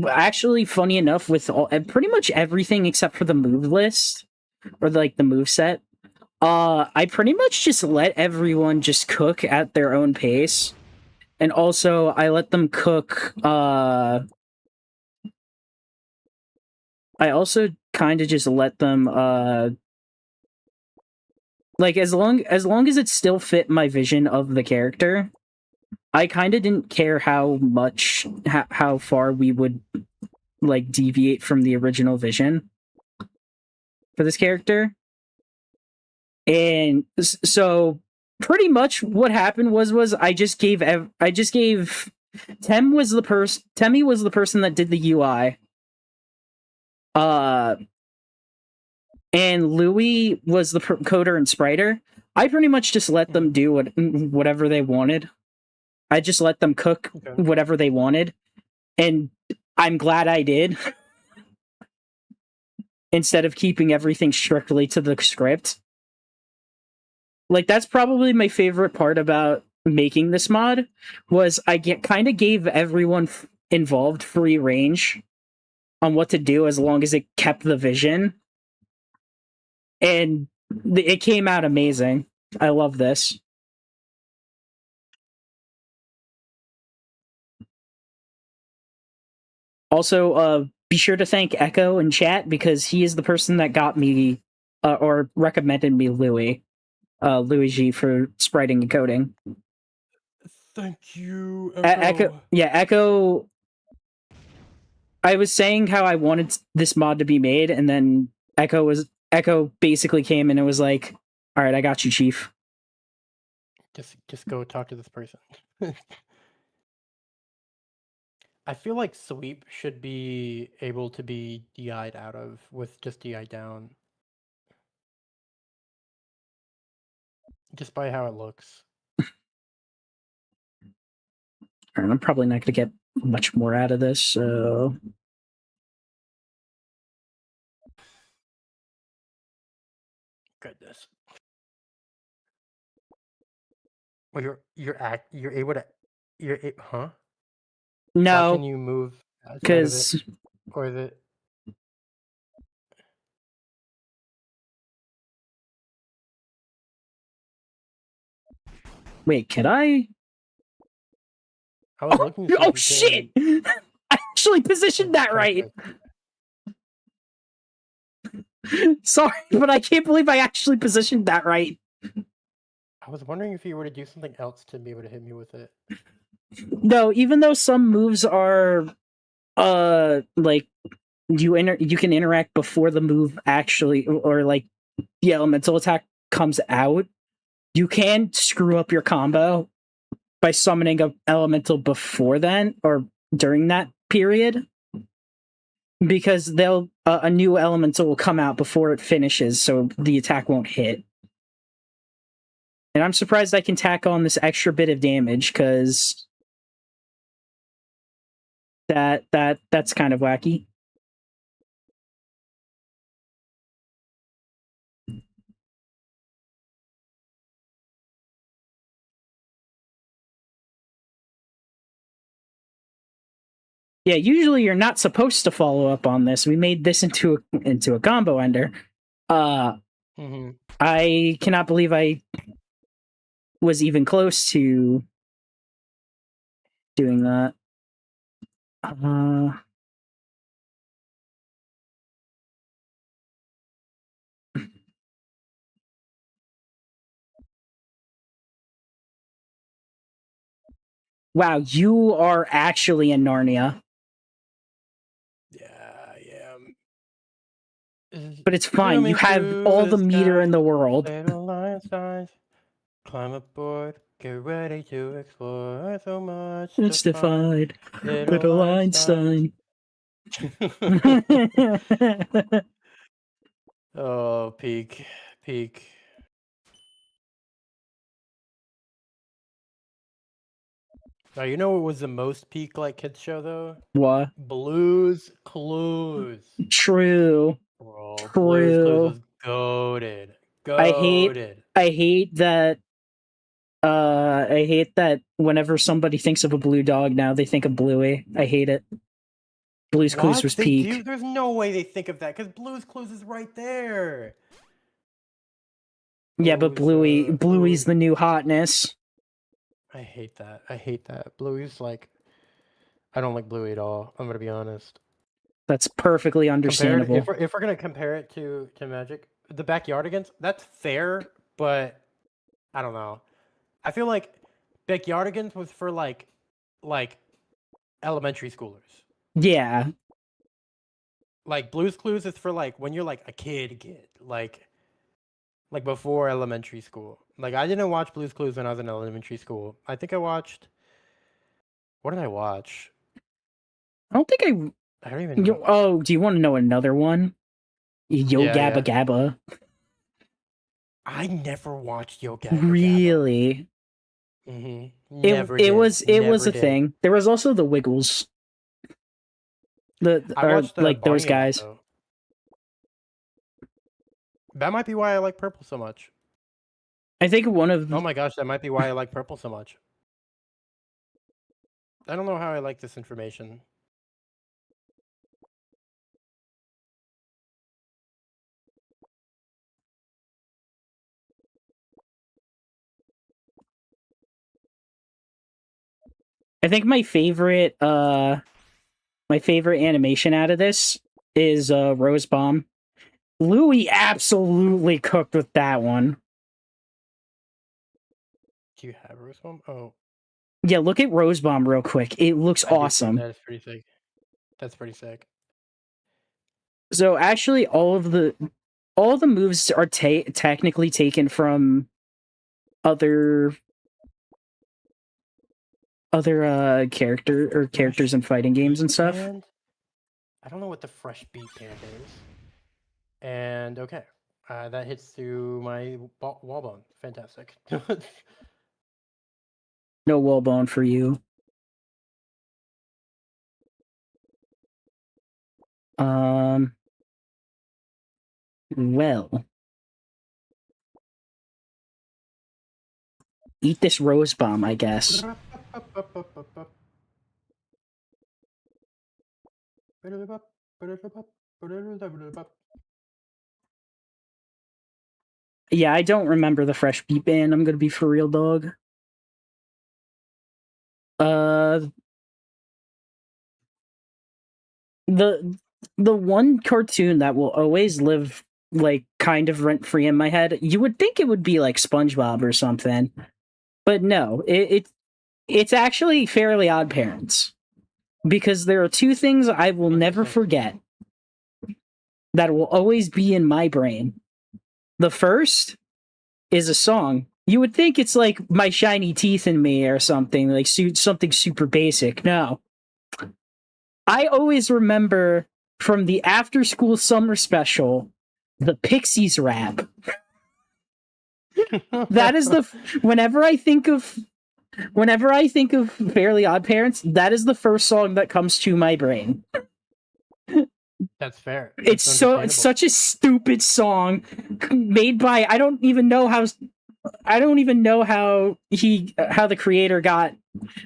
Speaker 3: Actually, funny enough, with pretty much everything except for the move list or like the move set, I pretty much just let everyone just cook at their own pace, and also I let them cook. I also kind of just let them like as long as it still fit my vision of the character, I kind of didn't care how far we would like deviate from the original vision for this character. And so pretty much what happened was I just gave Temmie was the person that did the UI. And Louis was the coder and spriter. I pretty much just let them do whatever they wanted. I just let them cook whatever they wanted, and I'm glad I did. Instead of keeping everything strictly to the script. Like, that's probably my favorite part about making this mod, was I kind of gave everyone involved free range on what to do as long as it kept the vision. And it came out amazing. I love this. Also, be sure to thank Echo in chat, because he is the person that got me or recommended me Louis G for spriting and coding.
Speaker 2: Thank you,
Speaker 3: Echo. Echo. I was saying how I wanted this mod to be made, and then Echo basically came and it was like, "All right, I got you, Chief."
Speaker 2: Just go talk to this person. I feel like sweep should be able to be DI'd out of with just DI down. Just by how it looks.
Speaker 3: And I'm probably not going to get much more out of this, so...
Speaker 2: Goodness. Well, you're able to... Huh?
Speaker 3: No.
Speaker 2: How can you move outside of it? Or is it...
Speaker 3: Wait, can I?
Speaker 2: I was looking to see
Speaker 3: oh
Speaker 2: if you
Speaker 3: shit!
Speaker 2: can.
Speaker 3: I actually positioned that right. Sorry, but I can't believe I actually positioned that right.
Speaker 2: I was wondering if you were to do something else to be able to hit me with it.
Speaker 3: No, even though some moves are like you can interact before the move actually, or like the elemental attack comes out, you can screw up your combo by summoning a elemental before then or during that period, because they'll a new elemental will come out before it finishes, so the attack won't hit. And I'm surprised I can tack on this extra bit of damage, because that's kind of wacky. Yeah, usually you're not supposed to follow up on this. We made this into a combo ender.
Speaker 2: Mm-hmm.
Speaker 3: I cannot believe I was even close to doing that. Wow, you are actually in Narnia.
Speaker 2: Yeah, I am.
Speaker 3: But it's fine. You have all the meter in the world.
Speaker 2: Little Einsteins, climb aboard, get ready to explore. So much
Speaker 3: It's
Speaker 2: to find.
Speaker 3: defied. Little Einstein.
Speaker 2: Oh, peak. Now, you know what was the most peak like kids show though?
Speaker 3: What?
Speaker 2: Blues Clues.
Speaker 3: True.
Speaker 2: Bro,
Speaker 3: True.
Speaker 2: Blues Clues was goated.
Speaker 3: I hate that. I hate that whenever somebody thinks of a blue dog now, they think of Bluey. I hate it. Blue's Clues was peak.
Speaker 2: There's no way they think of that, because Blue's Clues is right there.
Speaker 3: Yeah, but Bluey's the new hotness.
Speaker 2: I hate that. Bluey's like, I don't like Bluey at all. I'm gonna be honest.
Speaker 3: That's perfectly understandable.
Speaker 2: If we're gonna compare it to Magic, the Backyardigans, that's fair, but I don't know. I feel like Backyardigans was for like elementary schoolers.
Speaker 3: Yeah.
Speaker 2: Like Blue's Clues is for like when you're like a kid, like before elementary school. Like I didn't watch Blue's Clues when I was in elementary school. I think I watched. What did I watch?
Speaker 3: I don't think
Speaker 2: I don't even know.
Speaker 3: Oh, do you want to know another one? Yo Gabba Gabba.
Speaker 2: I never watched Yo Gabba Gabba.
Speaker 3: Really?
Speaker 2: Mm-hmm.
Speaker 3: It was a thing. There was also the Wiggles. I watched like those guys.
Speaker 2: Though. That might be why I like purple so much.
Speaker 3: I think one of
Speaker 2: Oh my gosh, that might be why I like purple so much. I don't know how I like this information.
Speaker 3: I think my favorite animation out of this is Rose Bomb. Louis absolutely cooked with that one.
Speaker 2: Do you have Rose Bomb? Oh.
Speaker 3: Yeah, look at Rose Bomb real quick. It looks awesome.
Speaker 2: That is pretty sick. That's pretty sick.
Speaker 3: So actually, all the moves are technically taken from other characters in fighting games and stuff.
Speaker 2: I don't know what the fresh beat band is. And okay, that hits through my wall bone. Fantastic.
Speaker 3: No wall bone for you. Well, eat this Rose Bomb, I guess. Yeah, I don't remember the fresh beat band. I'm gonna be for real, dog. The one cartoon that will always live like kind of rent free in my head. You would think it would be like SpongeBob or something, but no, it's actually Fairly Odd Parents, because there are two things I will never forget that will always be in my brain. The first is a song. You would think it's like My Shiny Teeth in Me or something, like something super basic. No. I always remember from the after school summer special, the Pixies rap. That is whenever I think of Fairly Odd Parents, that is the first song that comes to my brain.
Speaker 2: That's fair.
Speaker 3: It's such a stupid song made by I don't even know how the creator got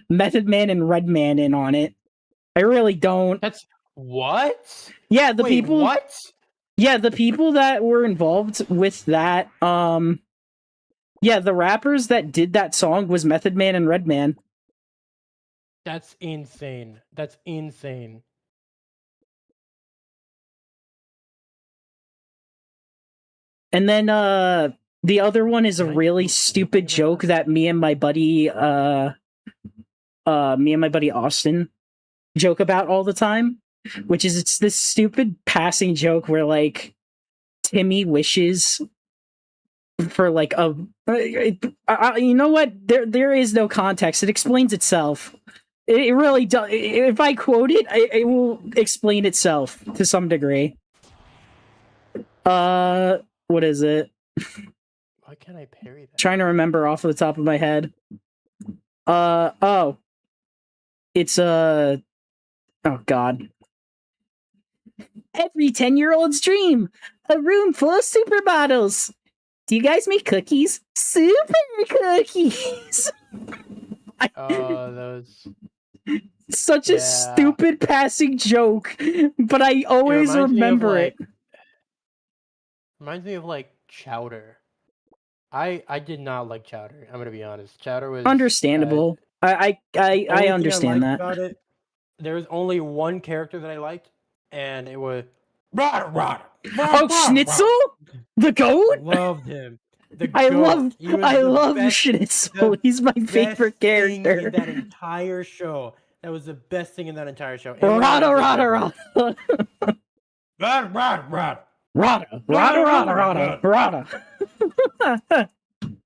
Speaker 3: Method Man and Redman in on it. I really don't.
Speaker 2: That's what?
Speaker 3: Yeah, the
Speaker 2: Wait,
Speaker 3: people.
Speaker 2: What?
Speaker 3: Yeah, the people that were involved with that. Yeah, the rappers that did that song was Method Man and Redman.
Speaker 2: That's insane. That's insane.
Speaker 3: And then the other one is a really stupid joke that me and my buddy Austin joke about all the time, which is it's this stupid passing joke where like Timmy wishes for like a you know what, there is no context, it explains itself. It really does. If I quote it, it will explain itself to some degree. What is it?
Speaker 2: Why can't I parry that?
Speaker 3: Trying to remember off the top of my head. Oh. It's oh god. Every 10-year-old's dream. A room full of supermodels. Do you guys make cookies? Super cookies.
Speaker 2: Those.
Speaker 3: Such a stupid passing joke, but I always remember it.
Speaker 2: Reminds me of like Chowder. I did not like Chowder. I'm gonna be honest. Chowder was
Speaker 3: understandable. I understand that.
Speaker 2: About it, there was only one character that I liked, and it was Rada.
Speaker 3: Oh, Schnitzel, the goat.
Speaker 2: Loved him.
Speaker 3: I love Schnitzel. He's my favorite character
Speaker 2: in that entire show. That was the best thing in that entire show.
Speaker 3: Rada.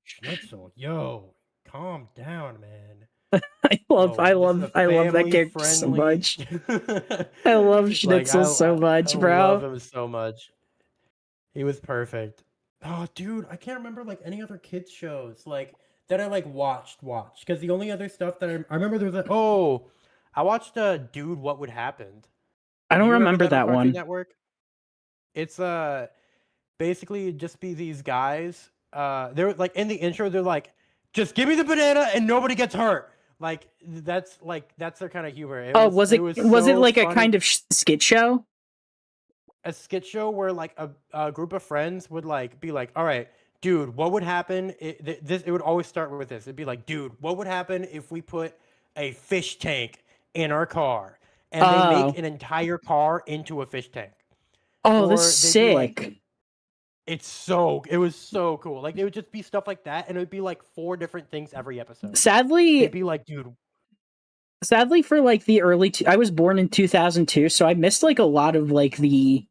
Speaker 2: Schnitzel, yo, calm down, man.
Speaker 3: I love that character so much. I love Schnitzel so much, bro.
Speaker 2: I love him so much. He was perfect. Oh, dude, I can't remember like any other kids shows like that I like watched because the only other stuff that I remember there was like I watched Dude, What Would Happen.
Speaker 3: I don't remember that one.
Speaker 2: Network? It's basically just be these guys. They're like in the intro. They're like, just give me the banana and nobody gets hurt. Like that's their kind of humor.
Speaker 3: Was it like a kind of skit show?
Speaker 2: A skit show where like a group of friends would like be like, all right, dude, what would happen? It would always start with this. It'd be like, dude, what would happen if we put a fish tank in our car and they make an entire car into a fish tank?
Speaker 3: Oh, that's sick.
Speaker 2: It was so cool. Like it would just be stuff like that, and it would be like 4 different things every episode.
Speaker 3: Sadly,
Speaker 2: it'd be like, dude.
Speaker 3: Sadly, for like the early, I was born in 2002, so I missed like a lot of like the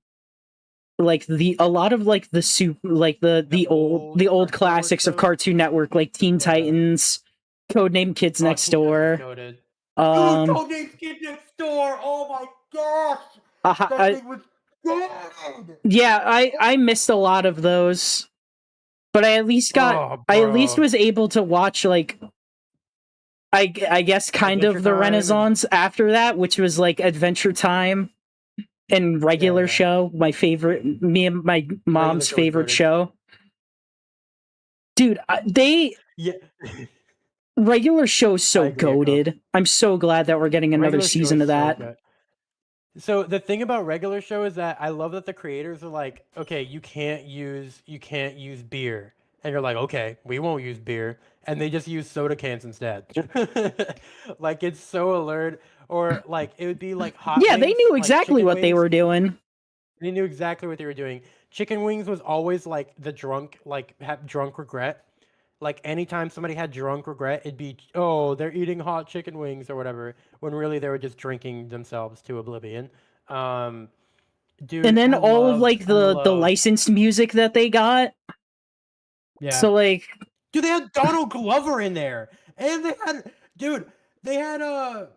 Speaker 3: old classics of Cartoon Network, like Teen Titans, Codename Kids Next Door.
Speaker 2: Codename Kids Next Door. Oh my gosh, that thing was good.
Speaker 3: Yeah, I missed a lot of those, but I at least was able to watch like I guess kind
Speaker 2: Adventure
Speaker 3: of the
Speaker 2: Time
Speaker 3: renaissance after that, which was like Adventure Time and Regular Show, me and my mom's favorite show. Dude, Regular Show's so goated. I'm so glad that we're getting another season of that.
Speaker 2: So the thing about Regular Show is that I love that the creators are like, okay, you can't use beer. And you're like, okay, we won't use beer. And they just use soda cans instead. Like, it's so alert. Or, like, it would be like hot
Speaker 3: Yeah, they
Speaker 2: wings,
Speaker 3: knew
Speaker 2: like
Speaker 3: exactly what they were doing.
Speaker 2: They knew exactly what they were doing. Chicken wings was always like the drunk, like drunk regret. Like anytime somebody had drunk regret, it'd be, oh, they're eating hot chicken wings or whatever, when really they were just drinking themselves to oblivion. Dude,
Speaker 3: And then
Speaker 2: I
Speaker 3: all of
Speaker 2: loved,
Speaker 3: like the licensed music that they got.
Speaker 2: yeah.
Speaker 3: So like,
Speaker 2: Dude, they had Donald Glover in there, and they had, dude, they had Tyler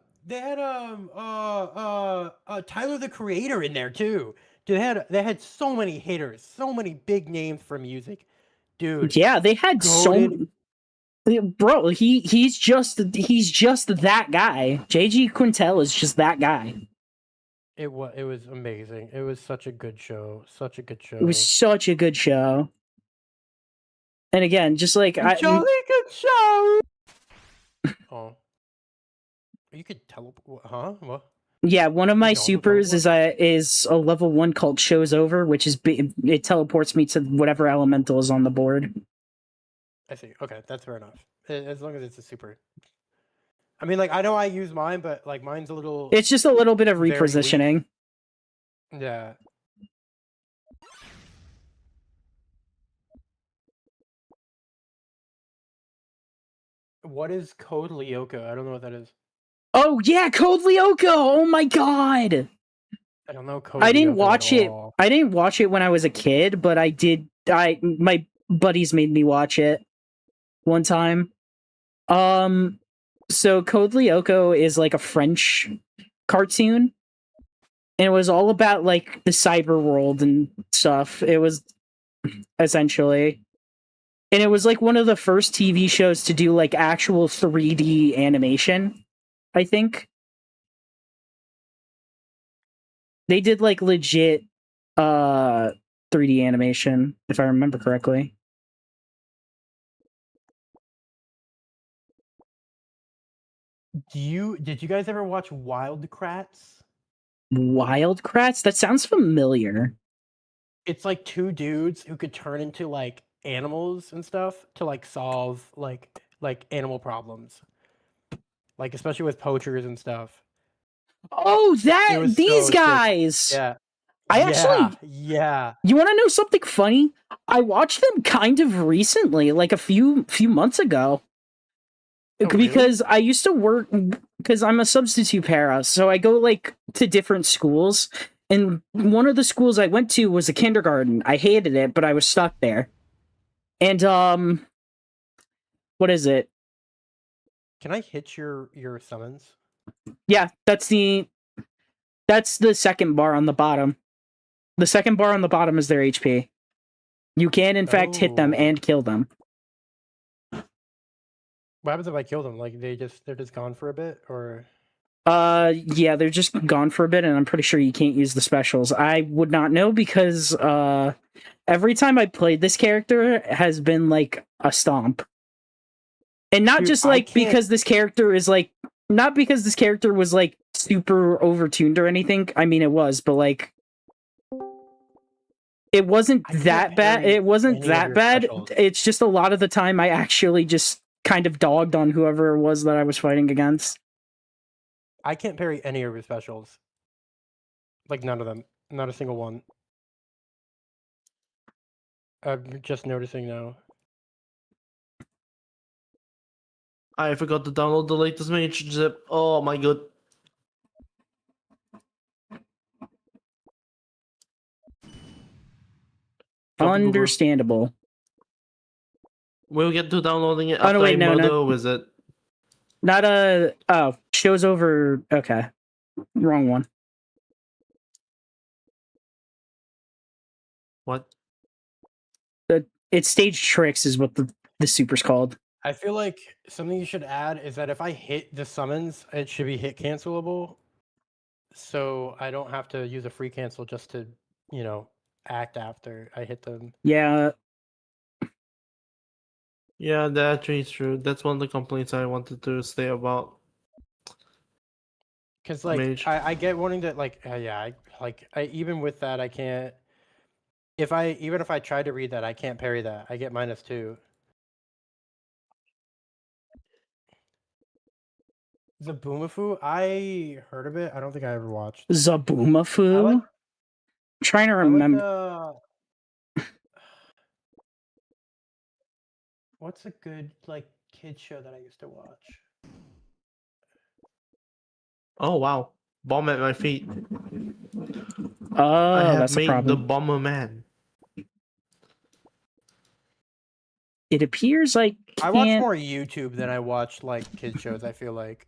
Speaker 2: the Creator in there too. Dude, they had so many hitters, so many big names for music, dude.
Speaker 3: yeah, they had
Speaker 2: Goated.
Speaker 3: bro. He's just that guy. JG Quintel is just that guy.
Speaker 2: It was amazing. It was such a good show. Such a good show.
Speaker 3: It was such a good show. And again, just like
Speaker 2: Jolly good show. Oh, you could teleport? Huh? What?
Speaker 3: yeah, one of my
Speaker 2: You can also
Speaker 3: supers
Speaker 2: teleport?
Speaker 3: is a level 1 called Shows Over, which is it teleports me to whatever elemental is on the board.
Speaker 2: I see. Okay, that's fair enough. As long as it's a super. I mean, like, I know I use mine, but like mine's a little.
Speaker 3: It's just a little bit of
Speaker 2: very weak.
Speaker 3: repositioning.
Speaker 2: Yeah. What is Code Lyoko? I don't know what that is.
Speaker 3: Oh yeah, Code Lyoko! Oh my god!
Speaker 2: I don't know Code
Speaker 3: I didn't
Speaker 2: Lyoko
Speaker 3: watch
Speaker 2: at
Speaker 3: it.
Speaker 2: all.
Speaker 3: I didn't watch it when I was a kid, but I did. My buddies made me watch it one time. So Code Lyoko is like a French cartoon, and it was all about like the cyber world and stuff. It was essentially, and it was like one of the first TV shows to do like actual 3D animation. I think they did like legit 3D animation, if I remember correctly.
Speaker 2: Did you guys ever watch Wildcrats?
Speaker 3: Wildcrats? That sounds familiar.
Speaker 2: It's like two dudes who could turn into like animals and stuff to like solve like animal problems. Like especially with poachers and stuff.
Speaker 3: Oh,
Speaker 2: It was
Speaker 3: these
Speaker 2: so sick.
Speaker 3: guys.
Speaker 2: Yeah.
Speaker 3: I actually
Speaker 2: Yeah.
Speaker 3: You want to know something funny? I watched them kind of recently, like a few months ago.
Speaker 2: Oh, really?
Speaker 3: Because I used to work, because I'm a substitute para, so I go like to different schools, and one of the schools I went to was a kindergarten. I hated it, but I was stuck there. And what is it?
Speaker 2: Can I hit your summons?
Speaker 3: Yeah, that's the second bar on the bottom. The second bar on the bottom is their HP. You can in fact hit them
Speaker 2: Oh.
Speaker 3: and kill them.
Speaker 2: What happens if I kill them? Like they're just gone for a bit, or?
Speaker 3: Yeah, they're just gone for a bit, and I'm pretty sure you can't use the specials. I would not know because every time I played this character it has been like a stomp. And not
Speaker 2: Dude,
Speaker 3: just
Speaker 2: I
Speaker 3: like
Speaker 2: can't-
Speaker 3: because this character is like not because this character was like super overtuned or anything. I mean it was, but like it wasn't
Speaker 2: I can't
Speaker 3: that bad.
Speaker 2: parry
Speaker 3: It wasn't
Speaker 2: any of
Speaker 3: that
Speaker 2: your
Speaker 3: bad.
Speaker 2: specials.
Speaker 3: It's just a lot of the time I actually just kind of dogged on whoever it was that I was fighting against.
Speaker 2: I can't parry any of your specials. Like none of them. Not a single one. I'm just noticing now.
Speaker 9: I forgot to download the latest mage zip. Oh my god. Dropping over.
Speaker 3: Understandable.
Speaker 9: We'll get to downloading it
Speaker 3: Oh, no,
Speaker 9: after
Speaker 3: wait,
Speaker 9: I
Speaker 3: no, no.
Speaker 9: Modo visit.
Speaker 3: Not a Shows Over. Okay, wrong one.
Speaker 9: What?
Speaker 3: It's Stage Tricks is what the super's called.
Speaker 2: I feel like something you should add is that if I hit the summons, it should be hit cancelable. So I don't have to use a free cancel just to, you know, act after I hit them.
Speaker 3: Yeah.
Speaker 9: Yeah, that actually is true. That's one of the complaints I wanted to say about.
Speaker 2: Because like
Speaker 9: Mage.
Speaker 2: I get wanting to like yeah, I even with that I can't. Even if I try to read that, I can't parry that. I get -2. Zaboomafoo, I heard of it. I don't think I ever watched.
Speaker 3: Zaboomafoo?
Speaker 2: I like-
Speaker 3: trying to
Speaker 2: I like
Speaker 3: remember.
Speaker 2: what's a good like kid show that I used to watch?
Speaker 9: Oh wow, bomb at my feet. I
Speaker 3: Oh,
Speaker 9: have
Speaker 3: that's the
Speaker 9: made the
Speaker 3: problem.
Speaker 9: Bomberman.
Speaker 3: It appears I
Speaker 2: I watch
Speaker 3: can't.
Speaker 2: more YouTube than I watch like kid shows. I feel like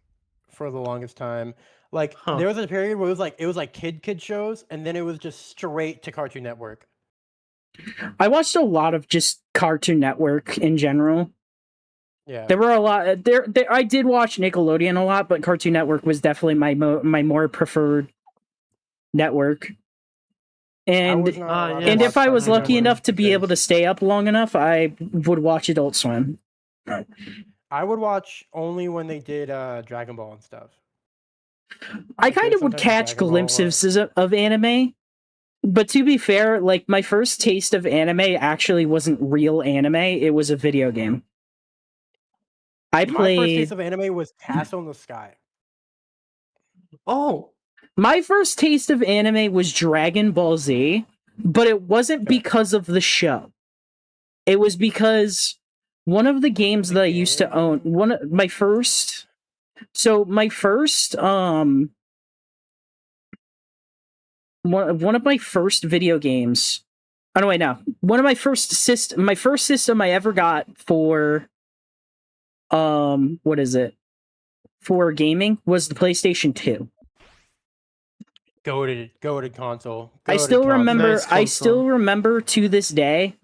Speaker 2: for the longest time, like
Speaker 9: Huh.
Speaker 2: there was a period where it was like kid shows, and then it was just straight to Cartoon Network.
Speaker 3: I watched a lot of just Cartoon Network in general.
Speaker 2: Yeah,
Speaker 3: There were a lot. There, I did watch Nickelodeon a lot, but Cartoon Network was definitely my more preferred network.
Speaker 2: I was
Speaker 3: And
Speaker 2: not
Speaker 9: Ah,
Speaker 2: allowed to
Speaker 3: and
Speaker 9: yes,
Speaker 3: if
Speaker 2: watch
Speaker 3: I was
Speaker 2: Cartoon
Speaker 3: lucky
Speaker 2: Network
Speaker 3: enough to be able to
Speaker 2: because
Speaker 3: stay up long enough, I would watch Adult Swim.
Speaker 2: I would watch only when they did Dragon Ball and stuff.
Speaker 3: I
Speaker 2: Like,
Speaker 3: kind
Speaker 2: there's
Speaker 3: of would
Speaker 2: sometimes
Speaker 3: catch
Speaker 2: Dragon Ball or
Speaker 3: glimpses of anime, but to be fair, like my first taste of anime actually wasn't real anime; it was a video game. I
Speaker 2: my first taste
Speaker 3: played.
Speaker 2: of anime was Castle in the Sky.
Speaker 9: Oh,
Speaker 3: My first taste of anime was Dragon Ball Z, but it wasn't
Speaker 2: Fair.
Speaker 3: because of the show. It was because one of the games that I used to own, one of my first one of my first video games. Oh no, wait, no. One of my first system I ever got for what is it? For gaming was the PlayStation 2.
Speaker 2: Goated console.
Speaker 3: I
Speaker 2: Goated
Speaker 3: still
Speaker 2: console.
Speaker 3: remember
Speaker 9: Nice
Speaker 3: I
Speaker 9: console.
Speaker 3: still remember to this day.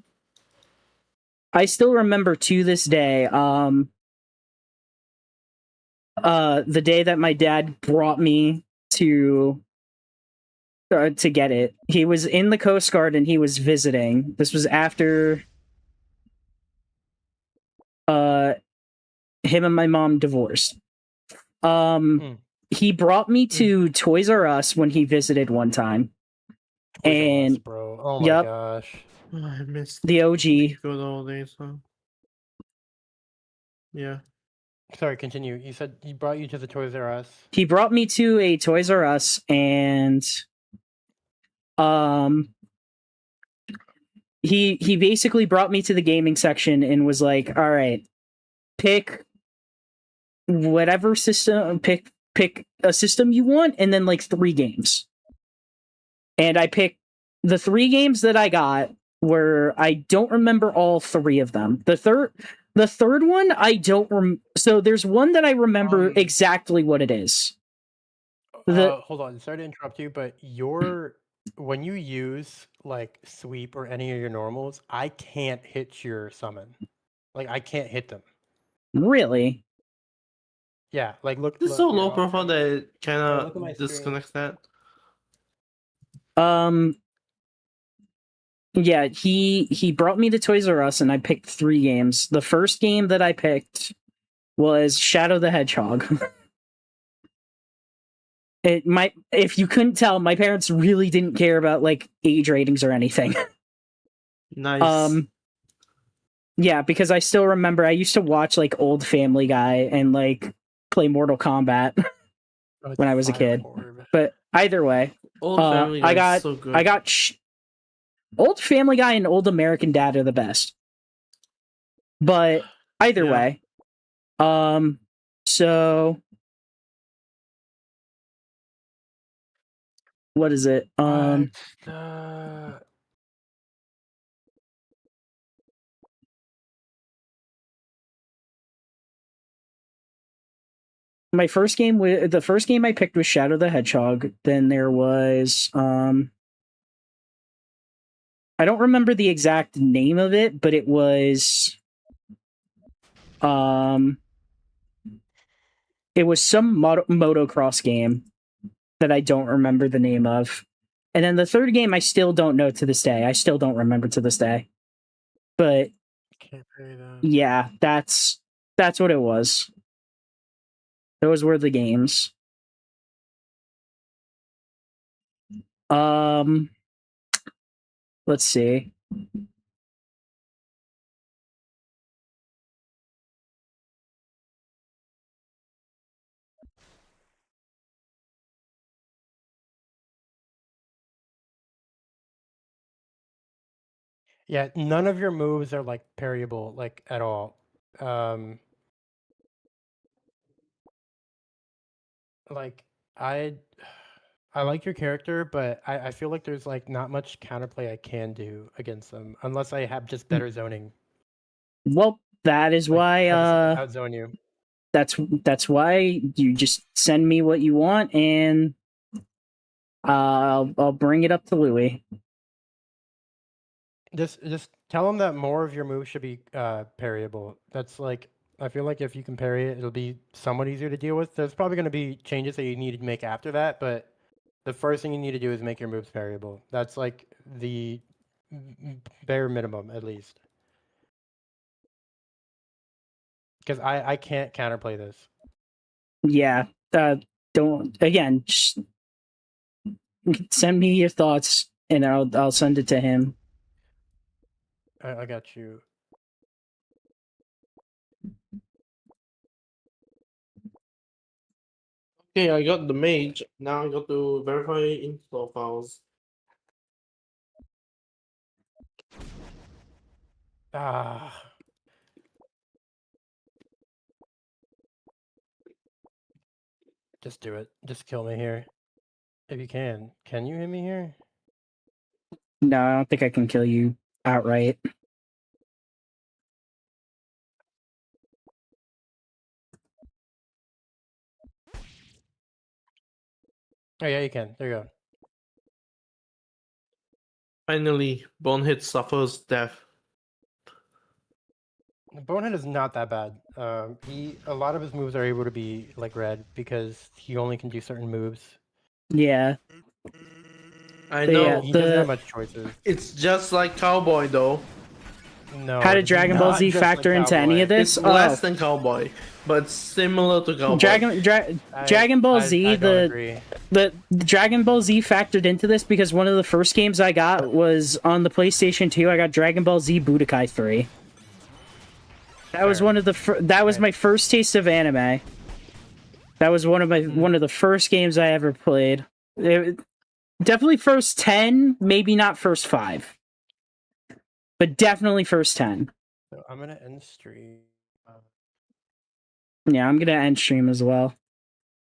Speaker 3: The day that my dad brought me to get it. He was in the Coast Guard and he was visiting. This was after him and my mom divorced. He brought me to Toys R Us when he visited one time.
Speaker 2: Toys R Us,
Speaker 3: And
Speaker 2: bro. Oh my
Speaker 3: yep,
Speaker 2: gosh.
Speaker 9: I missed
Speaker 3: the OG.
Speaker 9: good old days. Huh? Yeah.
Speaker 2: Sorry, continue. You said he brought you to the Toys R Us.
Speaker 3: He brought me to a Toys R Us and he basically brought me to the gaming section and was like, "All right, pick whatever system, pick a system you want, and then like 3 games." And I picked the 3 games that I got were I don't remember all 3 of them. The third one I don't so there's one that I remember exactly what it is.
Speaker 2: Hold on. Sorry to interrupt you, but when you use like sweep or any of your normals, I can't hit your summon. Like I can't hit them.
Speaker 3: Really?
Speaker 2: Yeah, like look.
Speaker 9: It's so
Speaker 2: here,
Speaker 9: low
Speaker 2: I'll
Speaker 9: profile
Speaker 2: show
Speaker 9: that
Speaker 2: you.
Speaker 9: it kind
Speaker 2: look at my
Speaker 9: of
Speaker 2: screen.
Speaker 9: disconnects that.
Speaker 3: Yeah, he brought me to Toys R Us and I picked 3 games. The first game that I picked was Shadow the Hedgehog. If you couldn't tell, my parents really didn't care about like age ratings or anything.
Speaker 9: Nice.
Speaker 3: Yeah, because I still remember I used to watch like old Family Guy and like play Mortal Kombat when I was a kid. But either way,
Speaker 9: Old Family Guy
Speaker 3: I got
Speaker 9: is so good.
Speaker 3: Old Family Guy and Old American Dad are the best. But either way, so what is it? The first game I picked was Shadow the Hedgehog. Then there was I don't remember the exact name of it, but it was some motocross game that I don't remember the name of. And then the third game I still don't know to this day. I still don't remember to this day. But yeah, that's what it was. Those were the games. Let's see.
Speaker 2: Yeah, none of your moves are like parryable, like at all. Like I I like your character, but I feel like there's like not much counterplay I can do against them unless I have just better zoning.
Speaker 3: Well, that is
Speaker 2: Like,
Speaker 3: why
Speaker 2: I just outzone you.
Speaker 3: that's why you just send me what you want, and I'll bring it up to Louis.
Speaker 2: Just tell them that more of your moves should be parryable. That's like I feel like if you can parry it, it'll be somewhat easier to deal with. There's probably going to be changes that you need to make after that, but the first thing you need to do is make your moves parryable. That's like the bare minimum, at least. Because I can't counterplay this.
Speaker 3: Yeah, don't again. Just send me your thoughts, and I'll send it to him.
Speaker 2: I got you.
Speaker 9: Okay, I got the mage. Now I got to verify install files.
Speaker 2: Ah. Just do it. Just kill me here. If you can. Can you hit me here?
Speaker 3: No, I don't think I can kill you outright.
Speaker 2: Oh yeah, you can. There you go.
Speaker 9: Finally, Bonehead suffers death.
Speaker 2: Bonehead is not that bad. A lot of his moves are able to be like red because he only can do certain moves.
Speaker 3: Yeah.
Speaker 9: I
Speaker 3: But
Speaker 9: know.
Speaker 3: yeah,
Speaker 2: He doesn't have much choices.
Speaker 9: It's just like Cowboy, though.
Speaker 2: No.
Speaker 3: How did
Speaker 2: it's
Speaker 3: Dragon Ball
Speaker 2: not
Speaker 3: Z
Speaker 2: just
Speaker 3: factor
Speaker 2: like
Speaker 3: into any of
Speaker 2: Cowboy.
Speaker 3: this?
Speaker 9: It's less than Cowboy, but similar to Cowboy.
Speaker 3: Dragon Ball Z,
Speaker 2: I don't agree.
Speaker 3: the Dragon Ball Z factored into this because one of the first games I got was on the PlayStation 2. I got Dragon Ball Z Budokai 3. That was one of the that was my first taste of anime. That was one of the first games I ever played. Definitely first 10, maybe not first 5. But definitely first 10.
Speaker 2: So I'm gonna end stream.
Speaker 3: Yeah, I'm gonna end stream as well.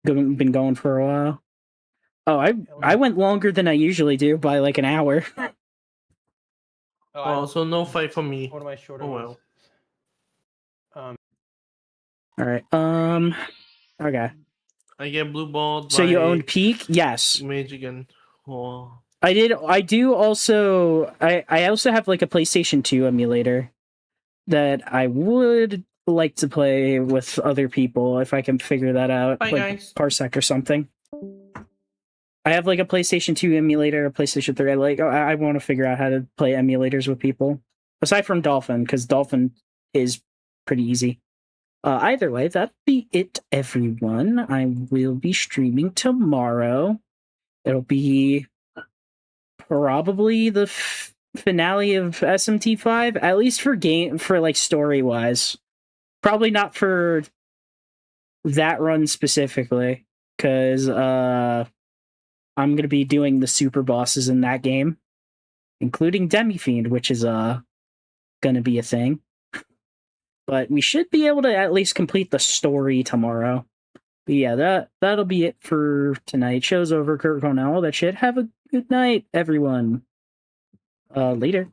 Speaker 3: Been going for a while. Oh, I went longer than I usually do by like an hour.
Speaker 9: Oh, so no fight for me.
Speaker 2: One of my shorter
Speaker 9: Oh
Speaker 2: ones.
Speaker 9: well.
Speaker 3: All right. Okay.
Speaker 9: I get blue balled.
Speaker 3: So you
Speaker 9: by
Speaker 3: owned Peak? Yes.
Speaker 9: Mage again. Oh.
Speaker 3: I did. I do also. I also have like a PlayStation 2 emulator that I would like to play with other people if I can figure that out,
Speaker 9: Bye,
Speaker 3: like
Speaker 9: guys.
Speaker 3: Parsec or something. I have like a PlayStation 2 emulator, a PlayStation 3. I want to figure out how to play emulators with people. Aside from Dolphin, because Dolphin is pretty easy. Either way, that'd be it, everyone. I will be streaming tomorrow. It'll be probably the finale of SMT5, at least for like story wise. Probably not for that run specifically, because I'm gonna be doing the super bosses in that game, including Demi-Fiend, which is gonna be a thing. But we should be able to at least complete the story tomorrow. But yeah, that'll be it for tonight. Show's over. Kurt Cornell. That shit. Have a good night, everyone. Later.